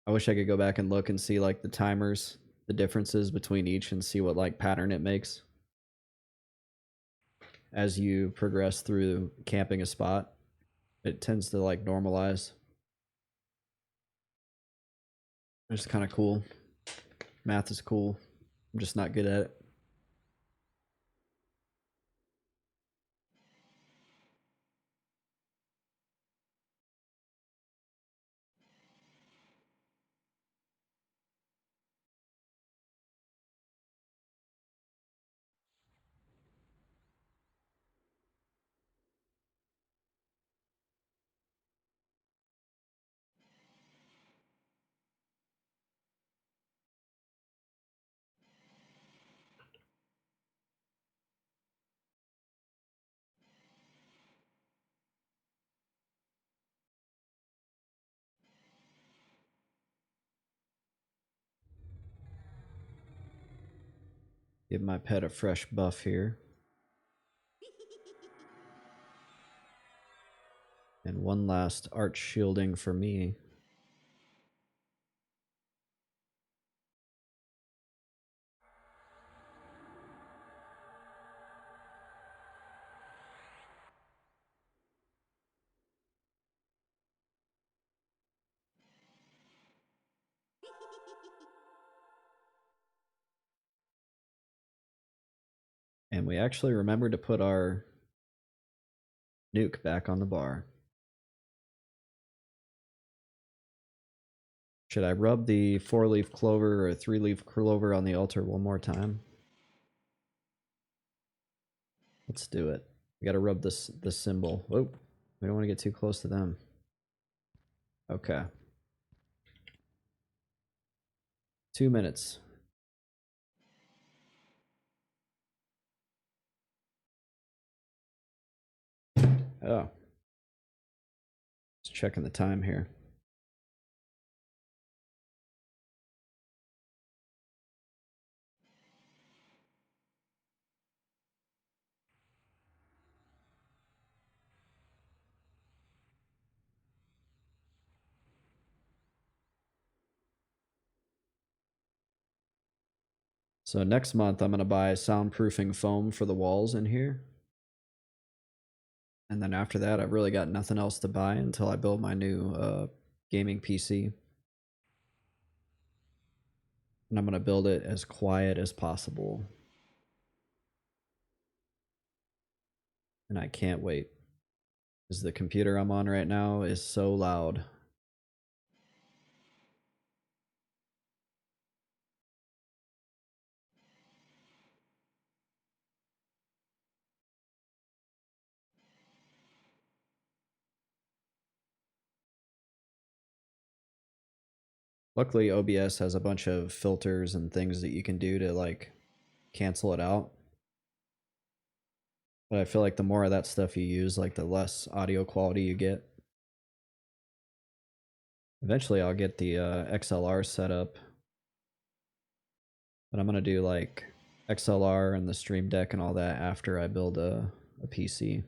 I wish I could go back and look and see like the timers, the differences between each, and see what like pattern it makes as you progress through camping a spot. It tends to like normalize. It's kind of cool. Math is cool. I'm just not good at it. Give my pet a fresh buff here. And one last arch shielding for me. And we actually remembered to put our nuke back on the bar. Should I rub the 4-leaf clover or 3-leaf clover on the altar one more time? Let's do it. We gotta rub this symbol. Whoa, we don't want to get too close to them. Okay. 2 minutes. Oh. Just checking the time here. So next month I'm going to buy soundproofing foam for the walls in here. And then after that, I've really got nothing else to buy until I build my new gaming PC. And I'm going to build it as quiet as possible. And I can't wait. Because the computer I'm on right now is so loud. Luckily, OBS has a bunch of filters and things that you can do to like cancel it out. But I feel like the more of that stuff you use, like the less audio quality you get. Eventually I'll get the XLR set up. But I'm going to do like XLR and the Stream Deck and all that after I build a PC.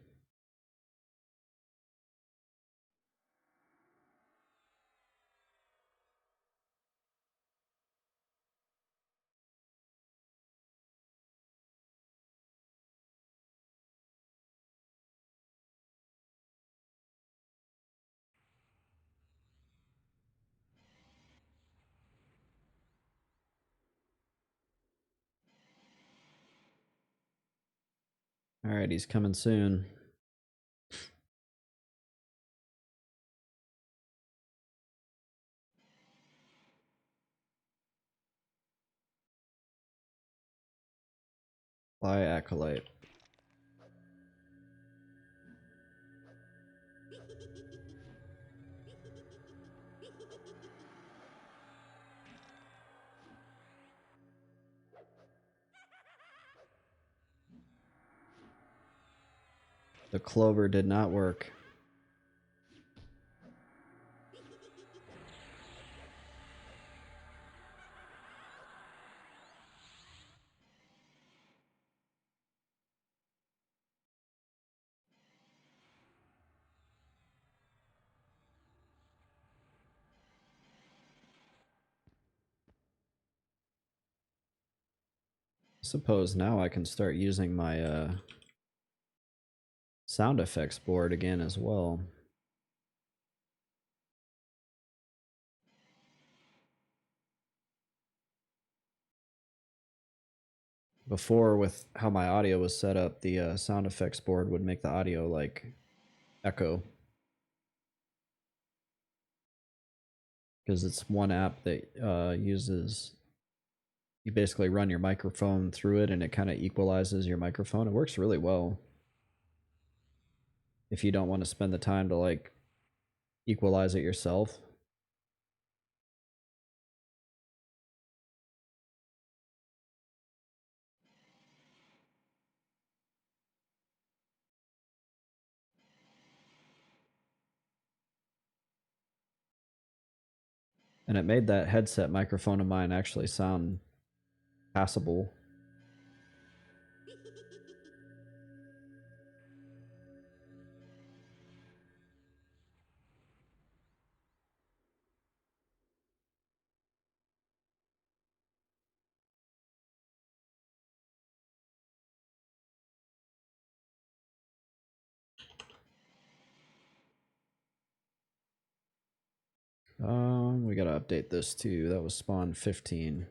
Alright, he's coming soon. Fly Acolyte. The clover did not work. Suppose now I can start using my sound effects board again as well. Before, with how my audio was set up, the sound effects board would make the audio like echo, because it's one app that uses, you basically run your microphone through it and it kind of equalizes your microphone. It works really well if you don't want to spend the time to like equalize it yourself. And it made that headset microphone of mine actually sound passable. We gotta update this too. That was spawn 15.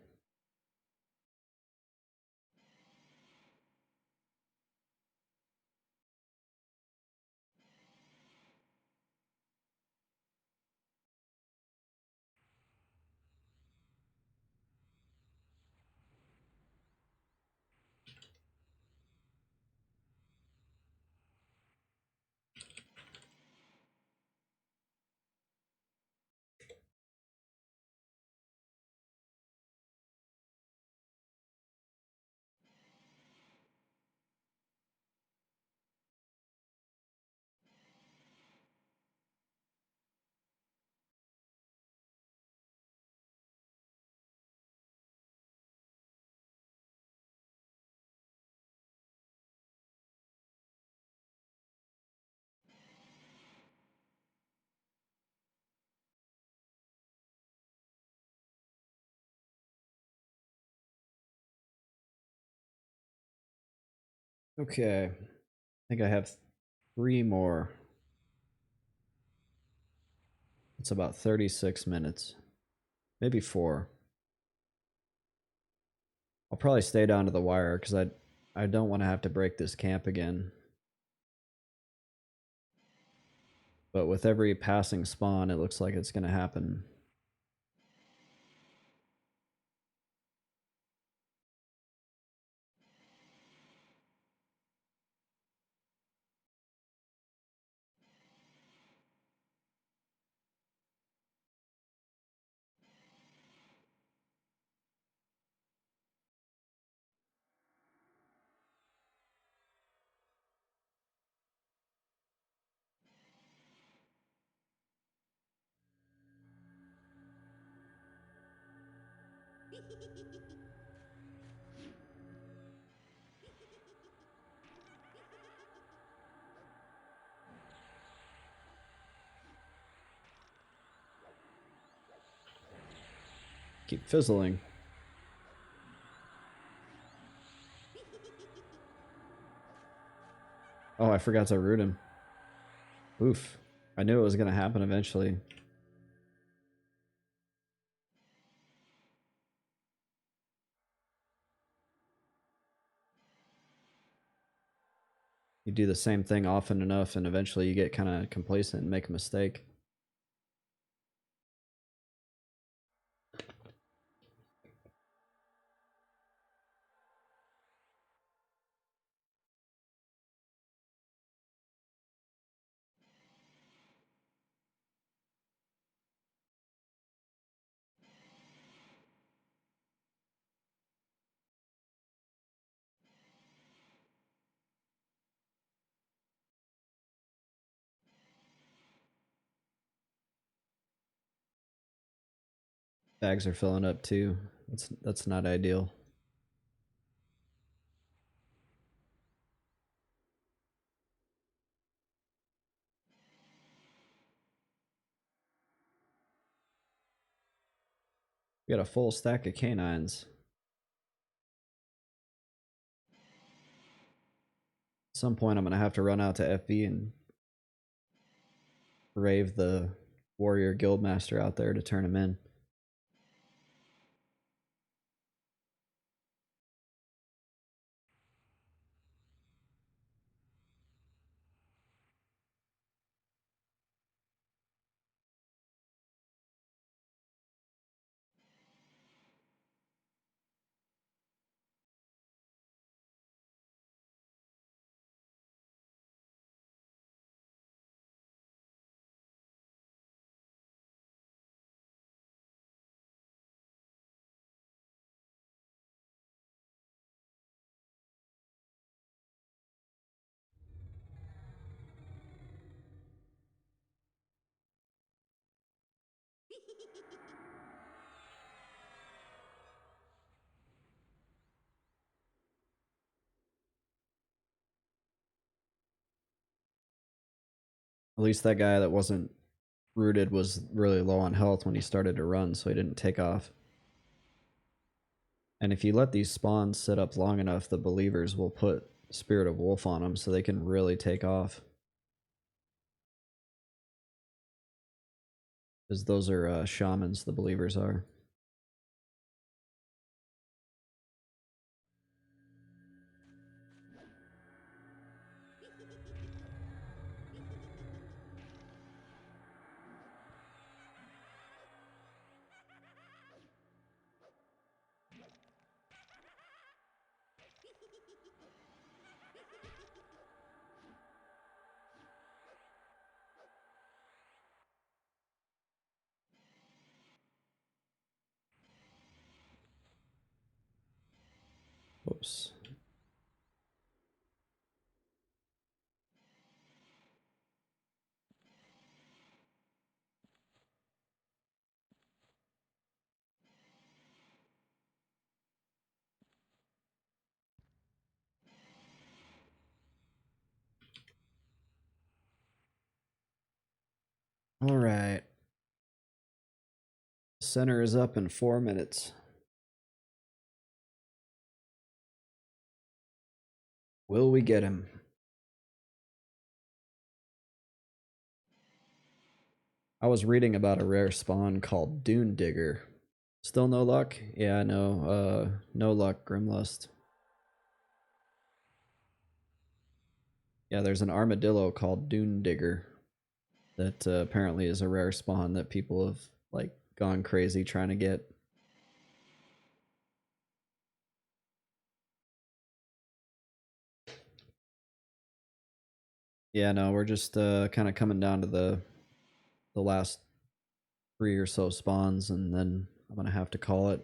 Okay, I think I have 3 more. It's about 36 minutes, maybe 4. I'll probably stay down to the wire because I don't want to have to break this camp again. But with every passing spawn, it looks like it's going to happen. Keep fizzling. Oh, I forgot to root him. Oof. I knew it was going to happen eventually. You do the same thing often enough and eventually you get kind of complacent and make a mistake. Bags are filling up too. That's not ideal. We got a full stack of canines. At some point, I'm gonna have to run out to FB and brave the warrior guildmaster out there to turn him in. At least that guy that wasn't rooted was really low on health when he started to run, so he didn't take off. And if you let these spawns sit up long enough, the believers will put Spirit of Wolf on them so they can really take off. Because those are shamans, the believers are. Whoops. All right. Center is up in 4 minutes. Will we get him? I was reading about a rare spawn called Dune Digger. Still no luck? Yeah, no. No luck, Grimlust. Yeah, there's an armadillo called Dune Digger that apparently is a rare spawn that people have like gone crazy trying to get. Yeah, no, we're just kind of coming down to the last 3 or so spawns, and then I'm gonna have to call it.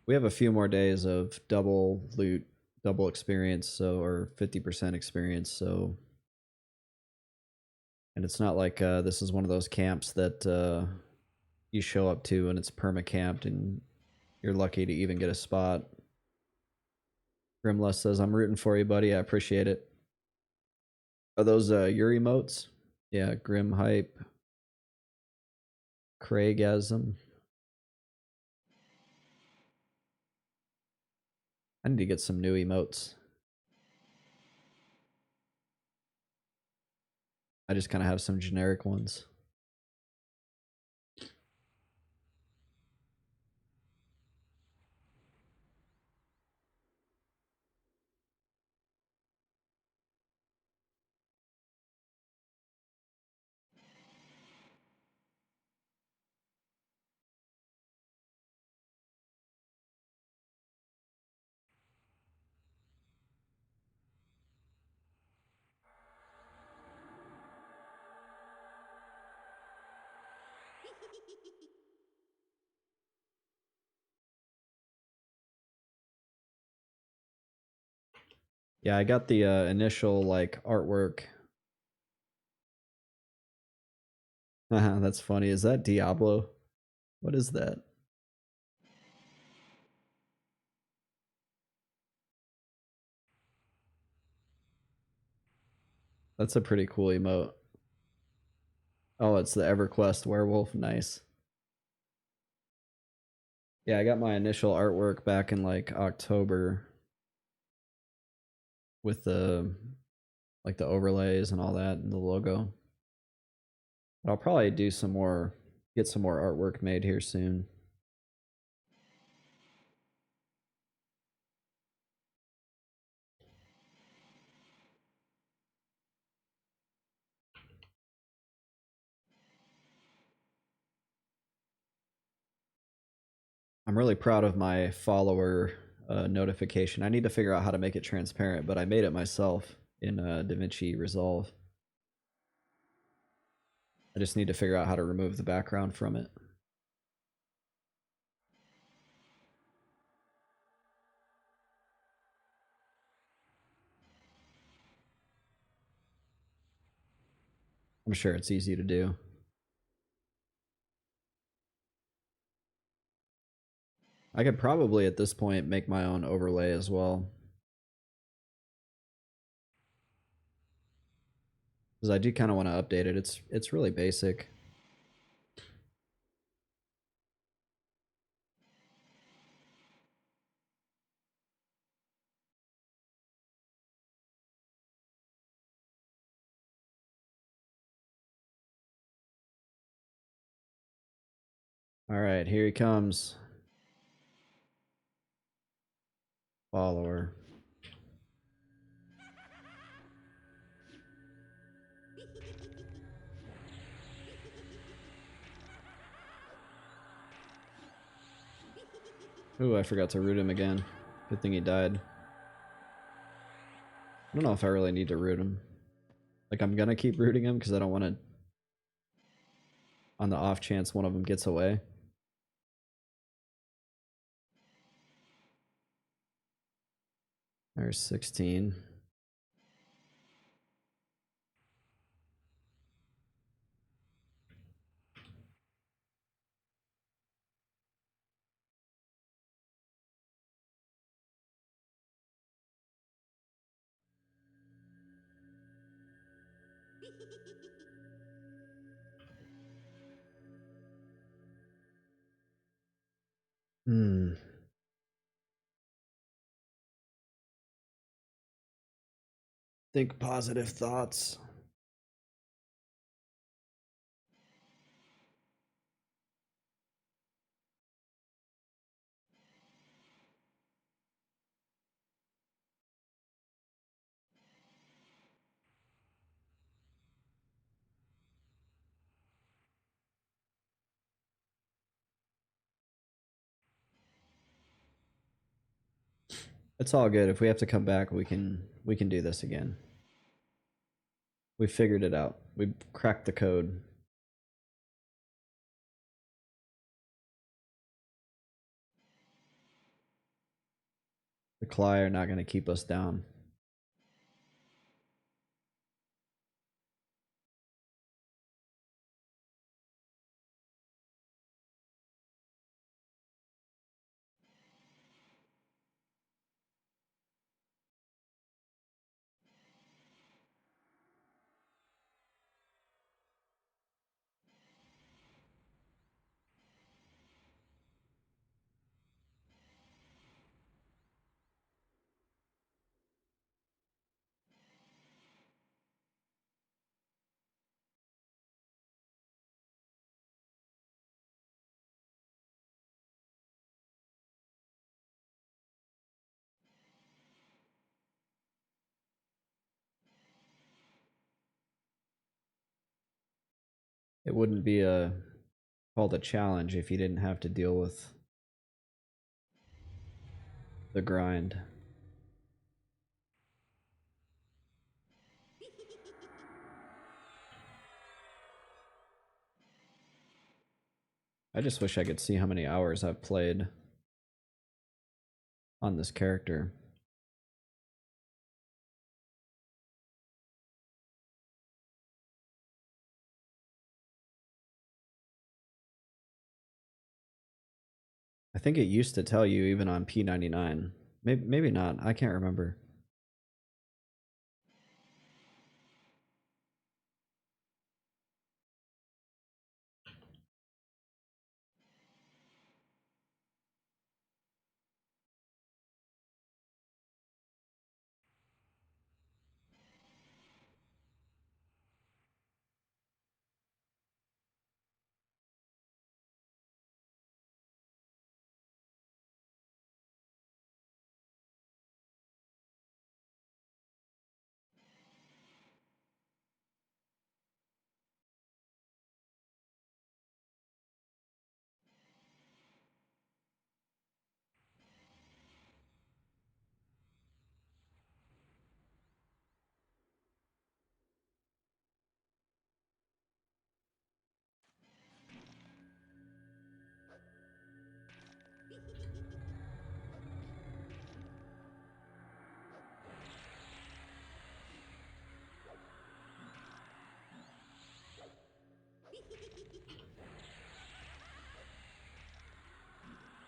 We have a few more days of double loot, double experience, so or 50% experience, so and it's not like this is one of those camps that you show up to and it's perma camped and you're lucky to even get a spot. Grimless says, I'm rooting for you, buddy. I appreciate it. Are those your emotes? Yeah, Grim Hype. Craigasm. I need to get some new emotes. I just kind of have some generic ones. Yeah, I got the initial like artwork. That's funny. Is that Diablo? What is that? That's a pretty cool emote. Oh, it's the EverQuest werewolf. Nice. Yeah, I got my initial artwork back in like October with the like the overlays and all that and the logo. But I'll probably do some more, get some more artwork made here soon. I'm really proud of my follower notification. I need to figure out how to make it transparent, but I made it myself in DaVinci Resolve. I just need to figure out how to remove the background from it. I'm sure it's easy to do. I could probably at this point make my own overlay as well. Because I do kind of want to update it. It's really basic. All right, here he comes. Follower. Ooh, I forgot to root him again. Good thing he died. I don't know if I really need to root him. Like, I'm gonna keep rooting him because I don't want to, on the off chance one of them gets away. There's 16. Hmm. Think positive thoughts. It's all good. If we have to come back, we can do this again. We figured it out. We cracked the code. The Cly are not going to keep us down. It wouldn't be a called a challenge if you didn't have to deal with the grind. I just wish I could see how many hours I've played on this character. I think it used to tell you even on P99. Maybe not. I can't remember.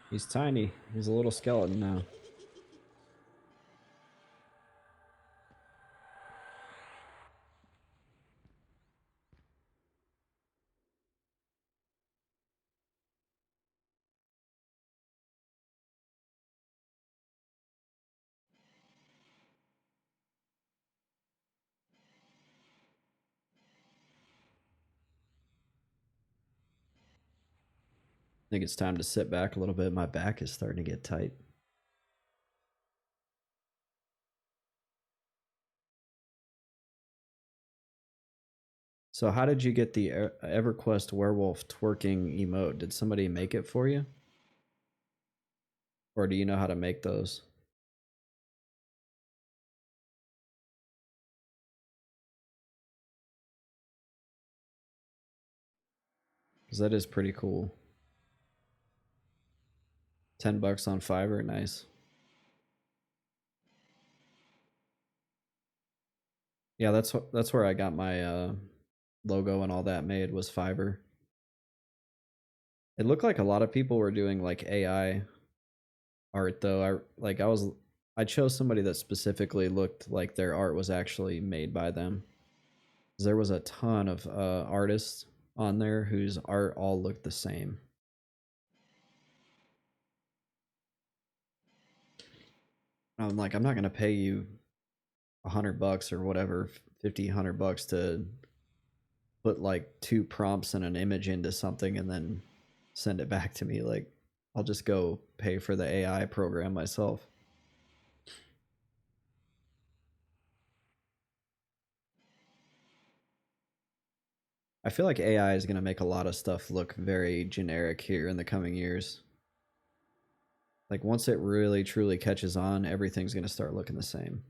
He's tiny. He's a little skeleton now. I think it's time to sit back a little bit. My back is starting to get tight. So how did you get the EverQuest werewolf twerking emote? Did somebody make it for you? Or do you know how to make those? Because that is pretty cool. $10 on Fiverr, nice. Yeah, that's where I got my logo and all that made, was Fiverr. It looked like a lot of people were doing like AI art though. I chose somebody that specifically looked like their art was actually made by them. There was a ton of artists on there whose art all looked the same. I'm like, I'm not gonna pay you $100 or whatever, 50, $100 to put like 2 prompts and an image into something and then send it back to me. Like, I'll just go pay for the AI program myself. I feel like AI is going to make a lot of stuff look very generic here in the coming years. Like, once it really truly catches on, everything's going to start looking the same.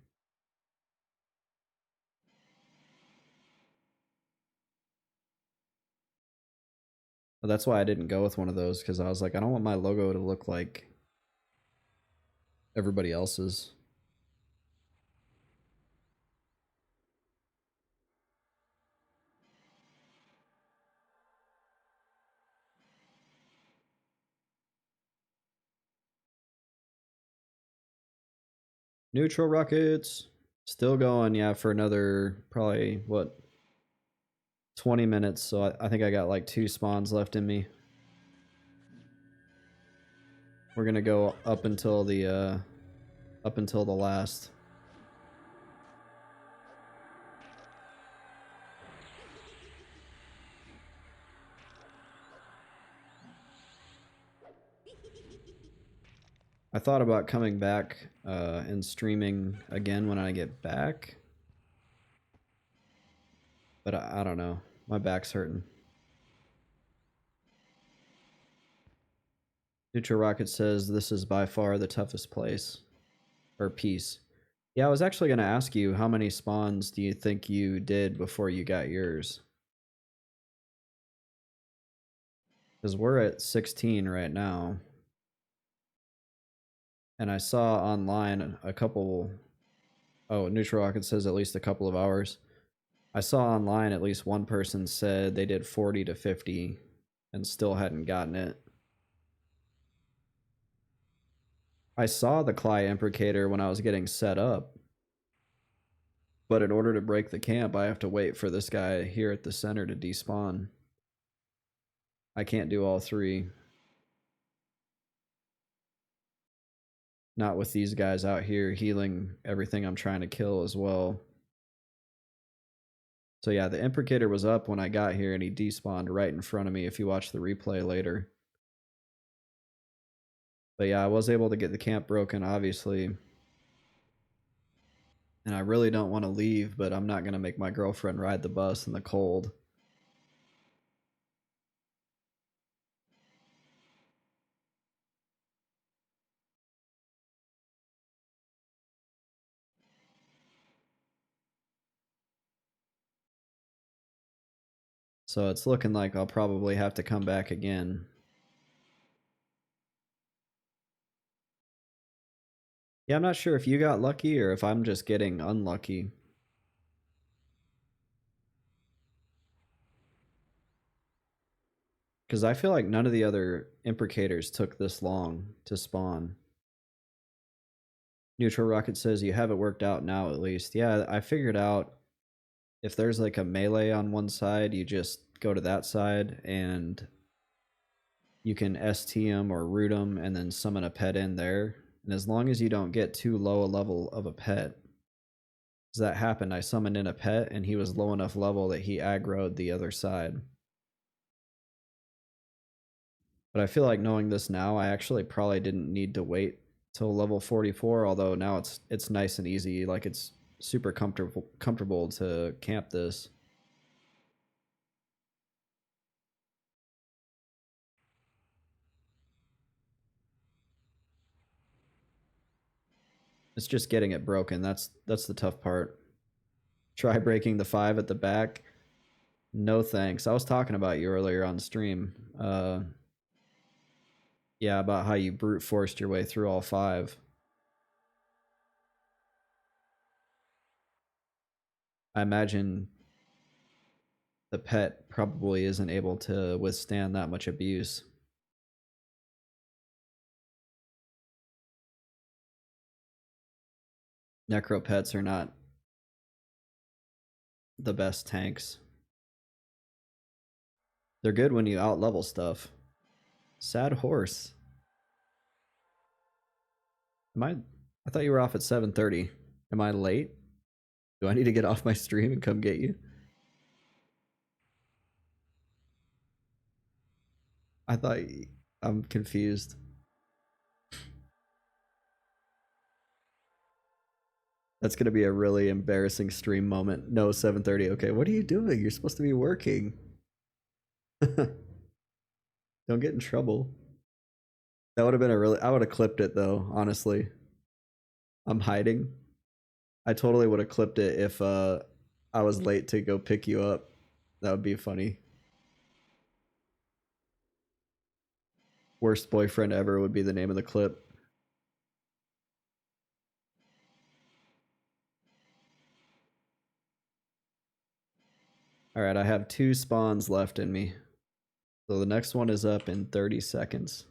But that's why I didn't go with one of those, because I was like, I don't want my logo to look like everybody else's. Neutral rockets. Still going, yeah, for another probably, what, 20 minutes. So I think I got like 2 spawns left in me. We're gonna go up until the last. I thought about coming back and streaming again when I get back, but I don't know. My back's hurting. Neutral Rocket says this is by far the toughest place or piece. Yeah, I was actually going to ask you, how many spawns do you think you did before you got yours? Because we're at 16 right now. And I saw online a couple. Oh, Neutral Rocket says at least a couple of hours. I saw online at least one person said they did 40 to 50 and still hadn't gotten it. I saw the Cly Imprecator when I was getting set up, but in order to break the camp, I have to wait for this guy here at the center to despawn. I can't do all 3. Not with these guys out here healing everything I'm trying to kill as well. So yeah, the Imprecator was up when I got here and he despawned right in front of me if you watch the replay later. But yeah, I was able to get the camp broken, obviously. And I really don't want to leave, but I'm not going to make my girlfriend ride the bus in the cold. So it's looking like I'll probably have to come back again. Yeah, I'm not sure if you got lucky or if I'm just getting unlucky. Because I feel like none of the other imprecators took this long to spawn. Neutral Rocket says you have it worked out now at least. Yeah, I figured out if there's like a melee on one side, you just go to that side and you can ST them or root them and then summon a pet in there. And as long as you don't get too low a level of a pet, because that happened, I summoned in a pet and he was low enough level that he aggroed the other side. But I feel like knowing this now, I actually probably didn't need to wait till level 44, although now it's nice and easy, like it's super comfortable to camp this. It's just getting it broken. That's the tough part. Try breaking the 5 at the back. No thanks. I was talking about you earlier on stream. Yeah, about how you brute forced your way through all 5. I imagine the pet probably isn't able to withstand that much abuse. Necro pets are not the best tanks. They're good when you outlevel stuff. Sad horse. Am I thought you were off at 7:30. Am I late? Do I need to get off my stream and come get you? I thought I'm confused. That's gonna be a really embarrassing stream moment. No, 7:30. Okay, what are you doing? You're supposed to be working. Don't get in trouble. That would have been a really. I would have clipped it though. Honestly, I'm hiding. I totally would have clipped it if I was late to go pick you up. That would be funny. Worst boyfriend ever would be the name of the clip. All right, I have 2 spawns left in me. So the next one is up in 30 seconds.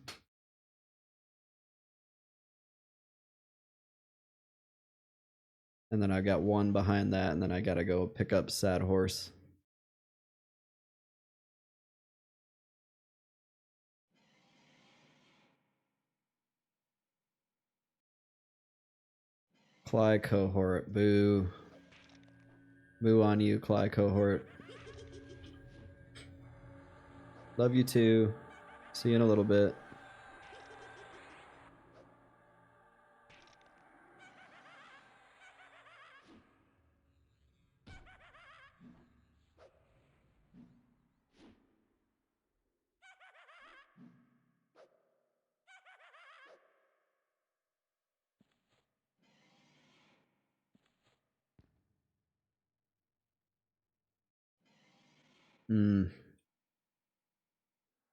And then I got 1 behind that, and then I gotta go pick up Sad Horse. Cly cohort, boo. Boo on you, Cly cohort. Love you too. See you in a little bit.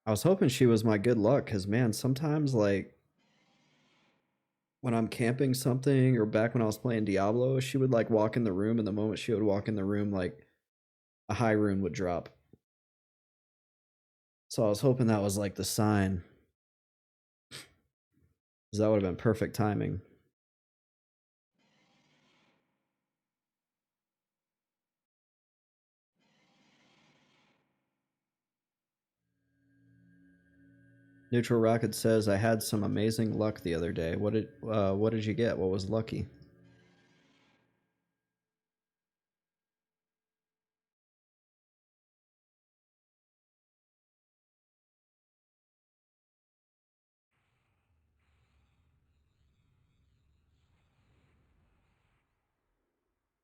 I was hoping she was my good luck, because man, sometimes like when I'm camping something or back when I was playing Diablo, she would like walk in the room, and the moment she would walk in the room, like a high rune would drop. So I was hoping that was like the sign, because that would have been perfect timing. Neutral Rocket says I had some amazing luck the other day. What did you get? What was lucky?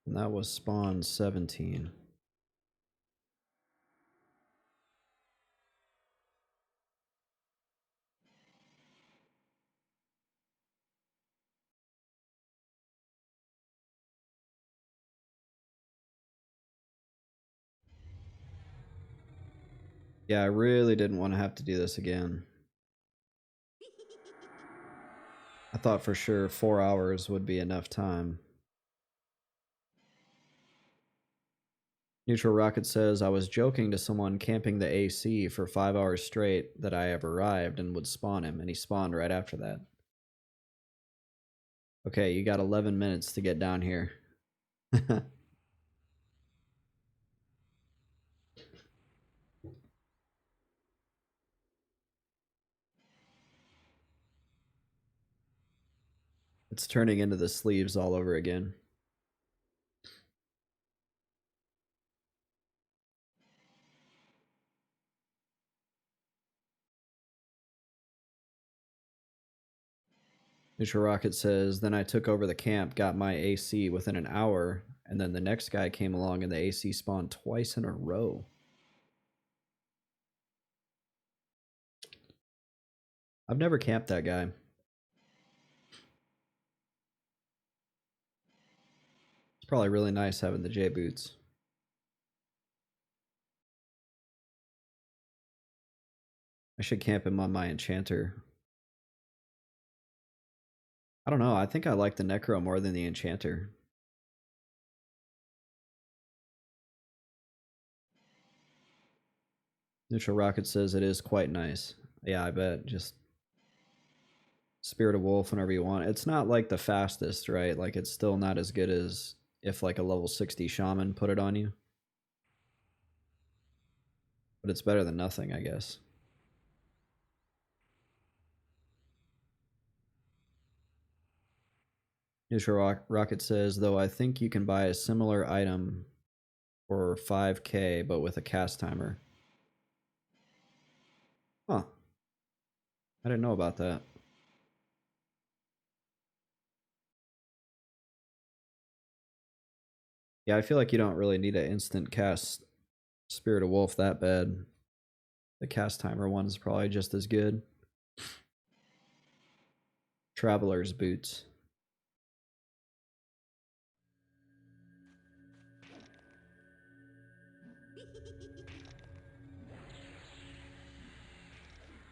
And that was spawn 17. Yeah, I really didn't want to have to do this again. I thought for sure 4 hours would be enough time. Neutral Rocket says, I was joking to someone camping the AC for 5 hours straight that I have arrived and would spawn him, and he spawned right after that. Okay, you got 11 minutes to get down here. It's turning into the sleeves all over again. Neutral Rocket says, then I took over the camp, got my AC within an hour, and then the next guy came along and the AC spawned twice in a row. I've never camped that guy. It's probably really nice having the J boots. I should camp him on my enchanter. I don't know. I think I like the Necro more than the enchanter. Neutral Rocket says it is quite nice. Yeah, I bet. Just Spirit of Wolf whenever you want. It's not like the fastest, right? Like it's still not as good as if like a level 60 shaman put it on you. But it's better than nothing, I guess. Neutral Rocket says, though I think you can buy a similar item for 5k, but with a cast timer. Huh. I didn't know about that. Yeah, I feel like you don't really need an instant cast Spirit of Wolf that bad. The cast timer one is probably just as good. Traveler's boots.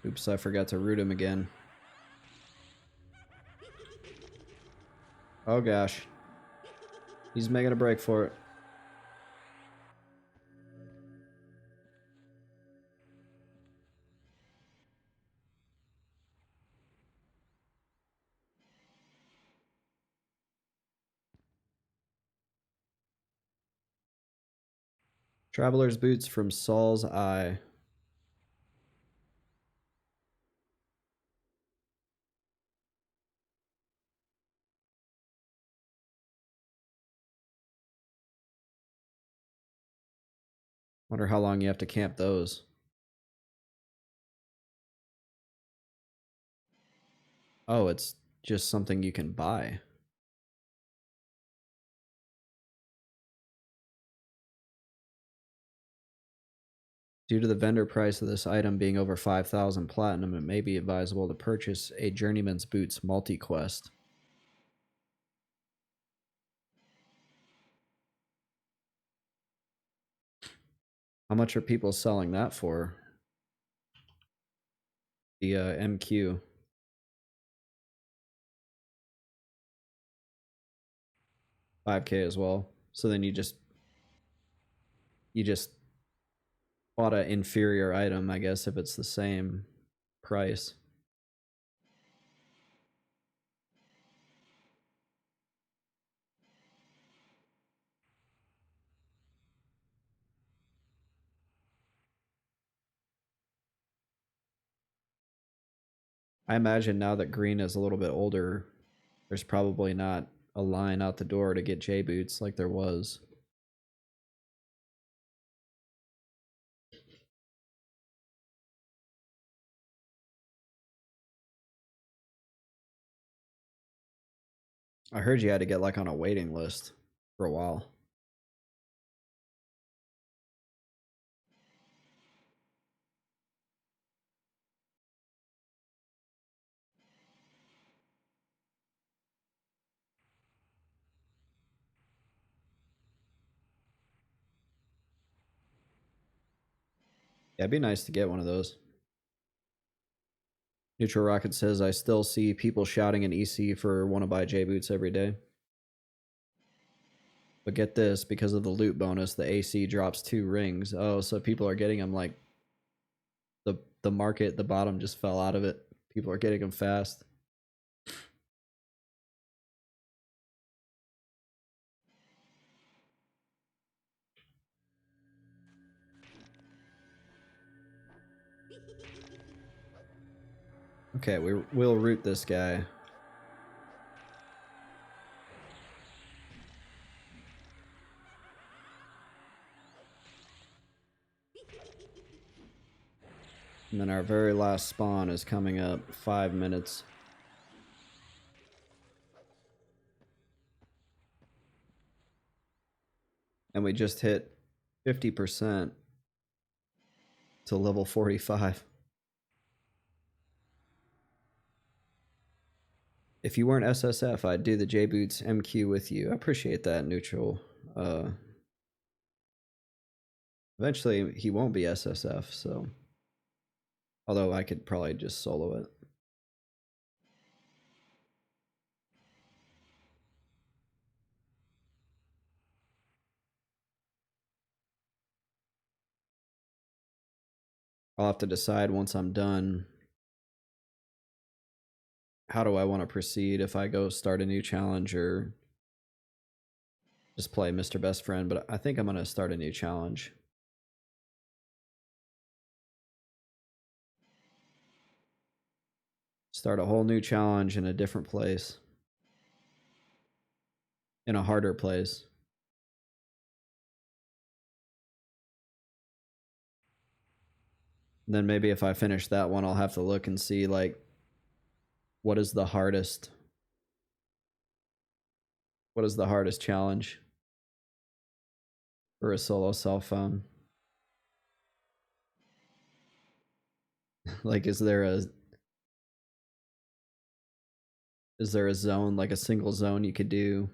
Oops, I forgot to root him again. Oh gosh. He's making a break for it. Traveler's boots from Saul's Eye. Wonder how long you have to camp those. Oh, it's just something you can buy. Due to the vendor price of this item being over 5,000 platinum, it may be advisable to purchase a Journeyman's Boots multi-quest. How much are people selling that for? The MQ. 5k as well. So then you just bought an inferior item, I guess, if it's the same price. I imagine now that green is a little bit older, there's probably not a line out the door to get J boots like there was. I heard you had to get like on a waiting list for a while. Yeah, it'd be nice to get one of those. Neutral Rocket says, I still see people shouting in EC for want to buy J boots every day. But get this, because of the loot bonus, the AC drops 2 rings. Oh, so people are getting them like the market, the bottom just fell out of it. People are getting them fast. Okay, we'll root this guy. And then our very last spawn is coming up 5 minutes. And we just hit 50% to level 45. If you weren't SSF, I'd do the J-Boots MQ with you. I appreciate that, Neutral. Eventually, he won't be SSF, so... Although I could probably just solo it. I'll have to decide once I'm done how do I want to proceed, if I go start a new challenge or just play Mr. Best Friend, but I think I'm going to start a new challenge. Start a whole new challenge in a different place. In a harder place. And then maybe if I finish that one, I'll have to look and see, like, what is the hardest? What is the hardest challenge for a solo self-found? Like, is there a zone, like a single zone you could do?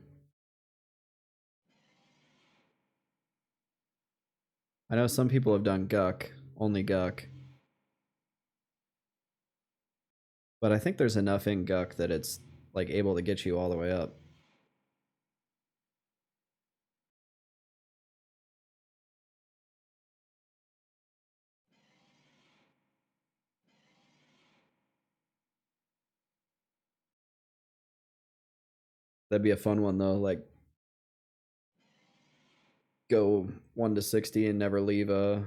I know some people have done Guck, only Guck. But I think there's enough in Guck that it's like able to get you all the way up. That'd be a fun one though, like go 1 to 60 and never leave a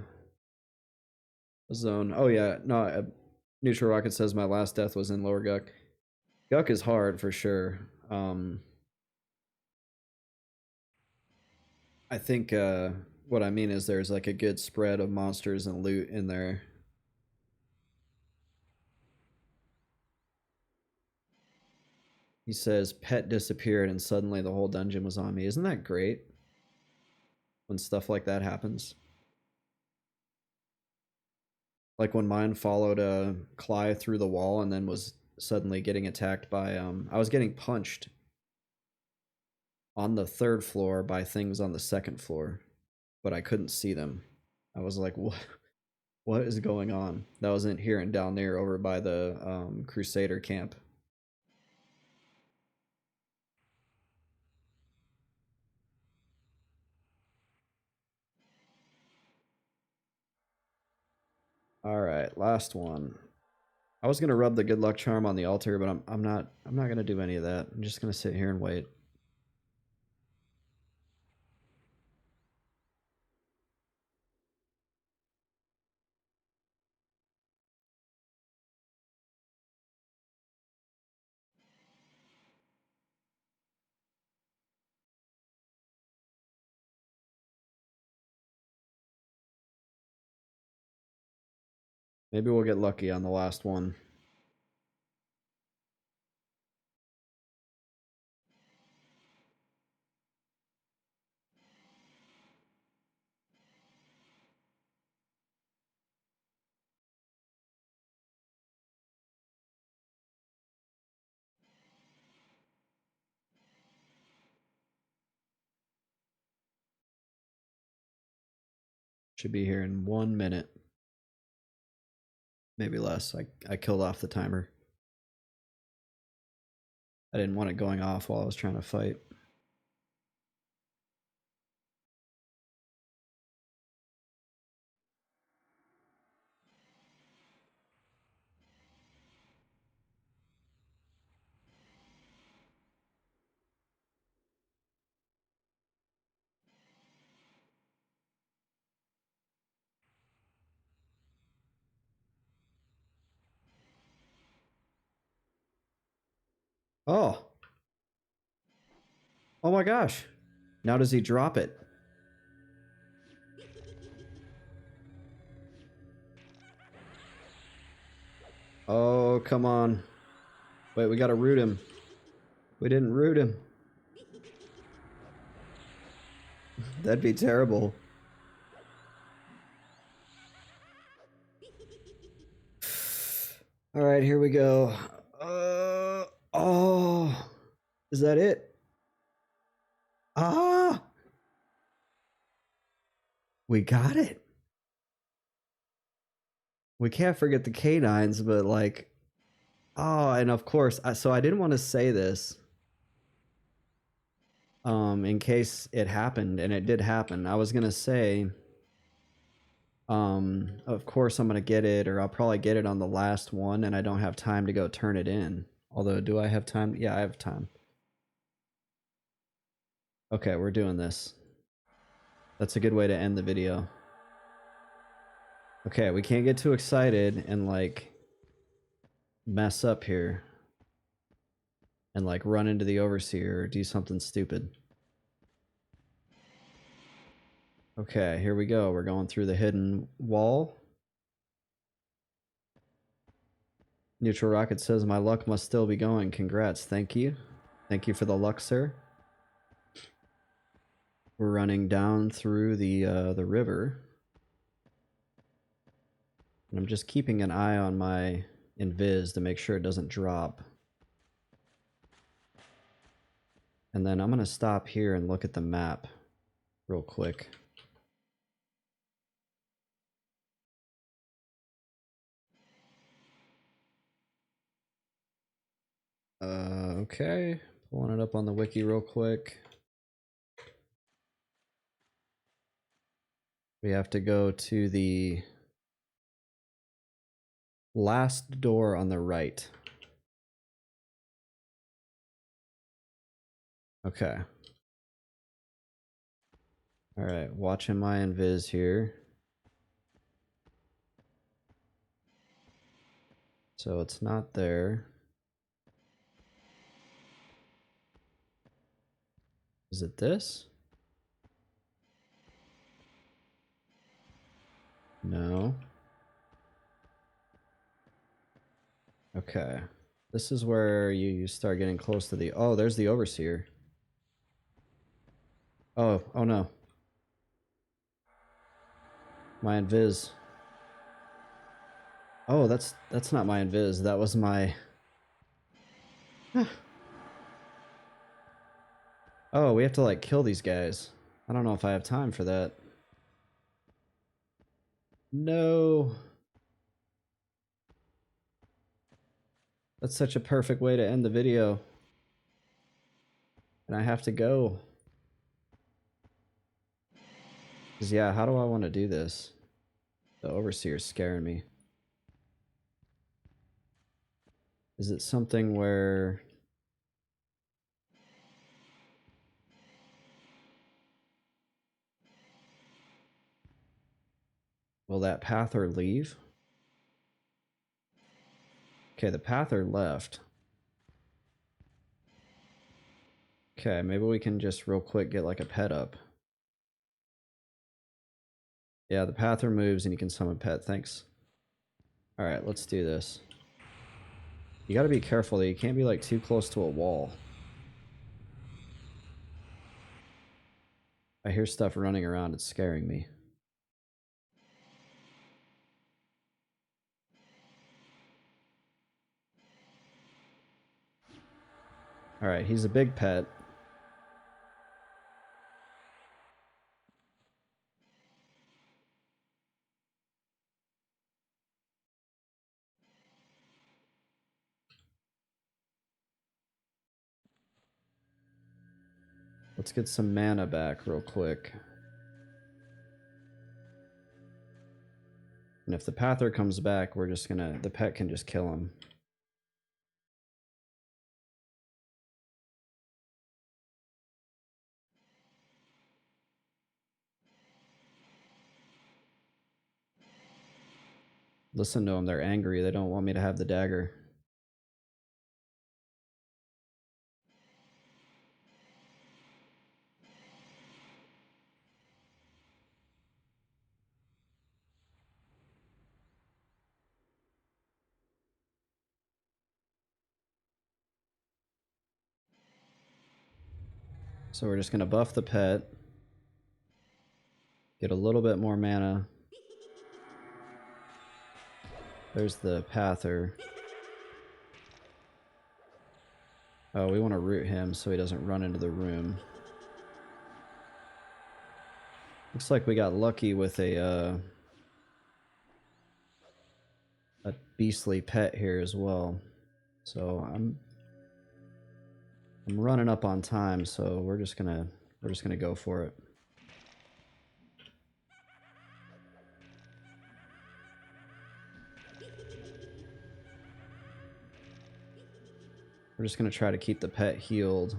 zone. Oh yeah, no, Neutral Rocket says my last death was in lower Guck. Guck is hard for sure. I think what I mean is there's like a good spread of monsters and loot in there. He says pet disappeared and suddenly the whole dungeon was on me. Isn't that great? When stuff like that happens. Like when mine followed a Cly through the wall and then was suddenly getting attacked by I was getting punched on the 3rd floor by things on the 2nd floor, but I couldn't see them. I was like, what is going on? That was in here in dalnir over by the Crusader camp. All right, last one. I was gonna rub the good luck charm on the altar, but I'm not gonna do any of that. I'm just gonna sit here and wait. Maybe we'll get lucky on the last one. Should be here in 1 minute. Maybe less. I killed off the timer. I didn't want it going off while I was trying to fight. Oh. Oh my gosh. Now does he drop it? Oh, come on. Wait, we gotta root him. We didn't root him. That'd be terrible. All right, here we go. Oh, is that it? Ah, we got it. We can't forget the canines, but like, oh, and of course, so I didn't want to say this, in case it happened, and it did happen. I was gonna say, of course I'm gonna get it, or I'll probably get it on the last one, and I don't have time to go turn it in. Although, do I have time? Yeah, I have time. Okay, we're doing this. That's a good way to end the video. Okay, we can't get too excited and like mess up here and like run into the overseer or do something stupid. Okay, here we go. We're going through the hidden wall. Neutral Rocket says, my luck must still be going. Congrats. Thank you. Thank you for the luck, sir. We're running down through the river. And I'm just keeping an eye on my invis to make sure it doesn't drop. And then I'm going to stop here and look at the map real quick. Okay. Pulling it up on the wiki real quick. We have to go to the last door on the right. Okay. All right, watching my invis here. So it's not there. Is it this? No. Okay. This is where you start getting close to the... Oh, there's the overseer. Oh, oh no. My invis. Oh, that's not my invis. That was my... Oh, we have to like kill these guys. I don't know if I have time for that. No. That's such a perfect way to end the video. And I have to go. Because, yeah, how do I want to do this? The overseer's scaring me. Is it something where... Will that pather leave? Okay, the pather left. Okay, maybe we can just real quick get like a pet up. Yeah, the pather moves and you can summon pet. Thanks. Alright, let's do this. You gotta be careful though. You can't be like too close to a wall. I hear stuff running around. It's scaring me. Alright, he's a big pet. Let's get some mana back real quick. And if the pather comes back, we're just gonna... The pet can just kill him. Listen to them, they're angry. They don't want me to have the dagger. So we're just going to buff the pet. Get a little bit more mana. There's the Pather. Oh, we want to root him so he doesn't run into the room. Looks like we got lucky with a beastly pet here as well. So I'm running up on time, so we're just gonna go for it. We're just gonna try to keep the pet healed.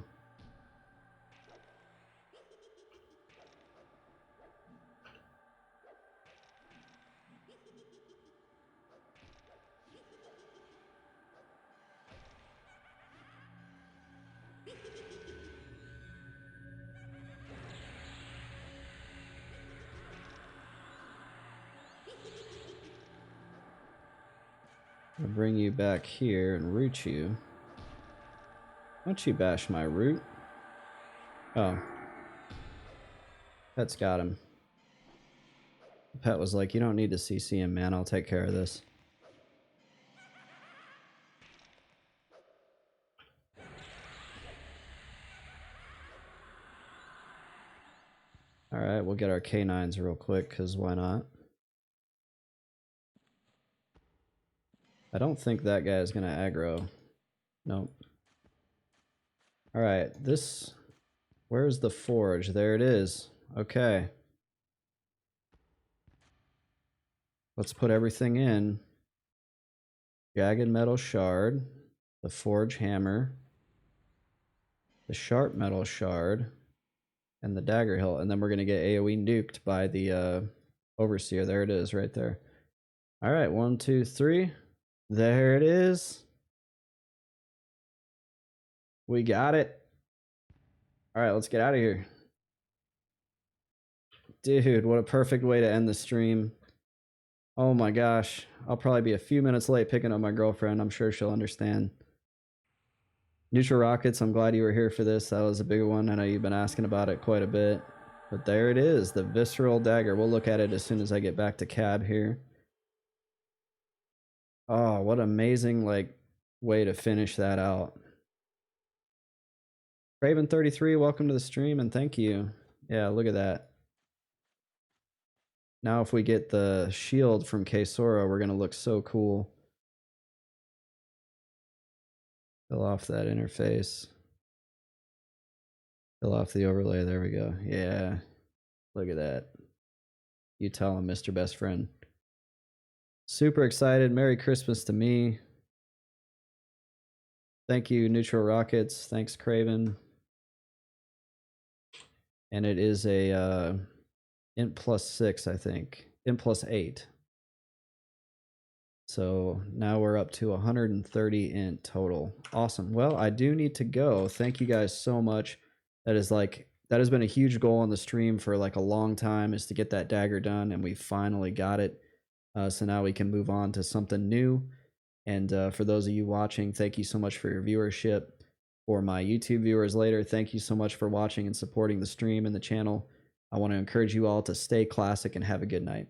I'll bring you back here and root you. Why don't you bash my root? Oh. Pet's got him. The pet was like, you don't need to CC him, man. I'll take care of this. Alright, we'll get our K9s real quick, because why not? I don't think that guy is going to aggro. Nope. Alright, this... Where's the forge? There it is. Okay. Let's put everything in. Jagged metal shard. The forge hammer. The sharp metal shard. And the dagger hilt. And then we're going to get AoE nuked by the overseer. There it is right there. Alright, 1, 2, 3. There it is. We got it. Alright, let's get out of here. Dude, what a perfect way to end the stream. Oh my gosh. I'll probably be a few minutes late picking up my girlfriend. I'm sure she'll understand. Neutral Rockets, I'm glad you were here for this. That was a big one. I know you've been asking about it quite a bit. But there it is, the visceral dagger. We'll look at it as soon as I get back to cab here. Oh, what amazing way to finish that out. Craven33, welcome to the stream and thank you. Yeah, look at that. Now if we get the shield from Kesora, we're going to look so cool. Fill off that interface. Fill off the overlay. There we go. Yeah. Look at that. You tell him, Mr. Best Friend. Super excited. Merry Christmas to me. Thank you, Neutral Rockets. Thanks, Craven. And it is a int +6, I think. Int +8. So now we're up to 130 int total. Awesome. Well, I do need to go. Thank you guys so much. That has been a huge goal on the stream for like a long time, is to get that dagger done, and we finally got it. So now we can move on to something new. And for those of you watching, thank you so much for your viewership. For my YouTube viewers later, thank you so much for watching and supporting the stream and the channel. I want to encourage you all to stay classic and have a good night.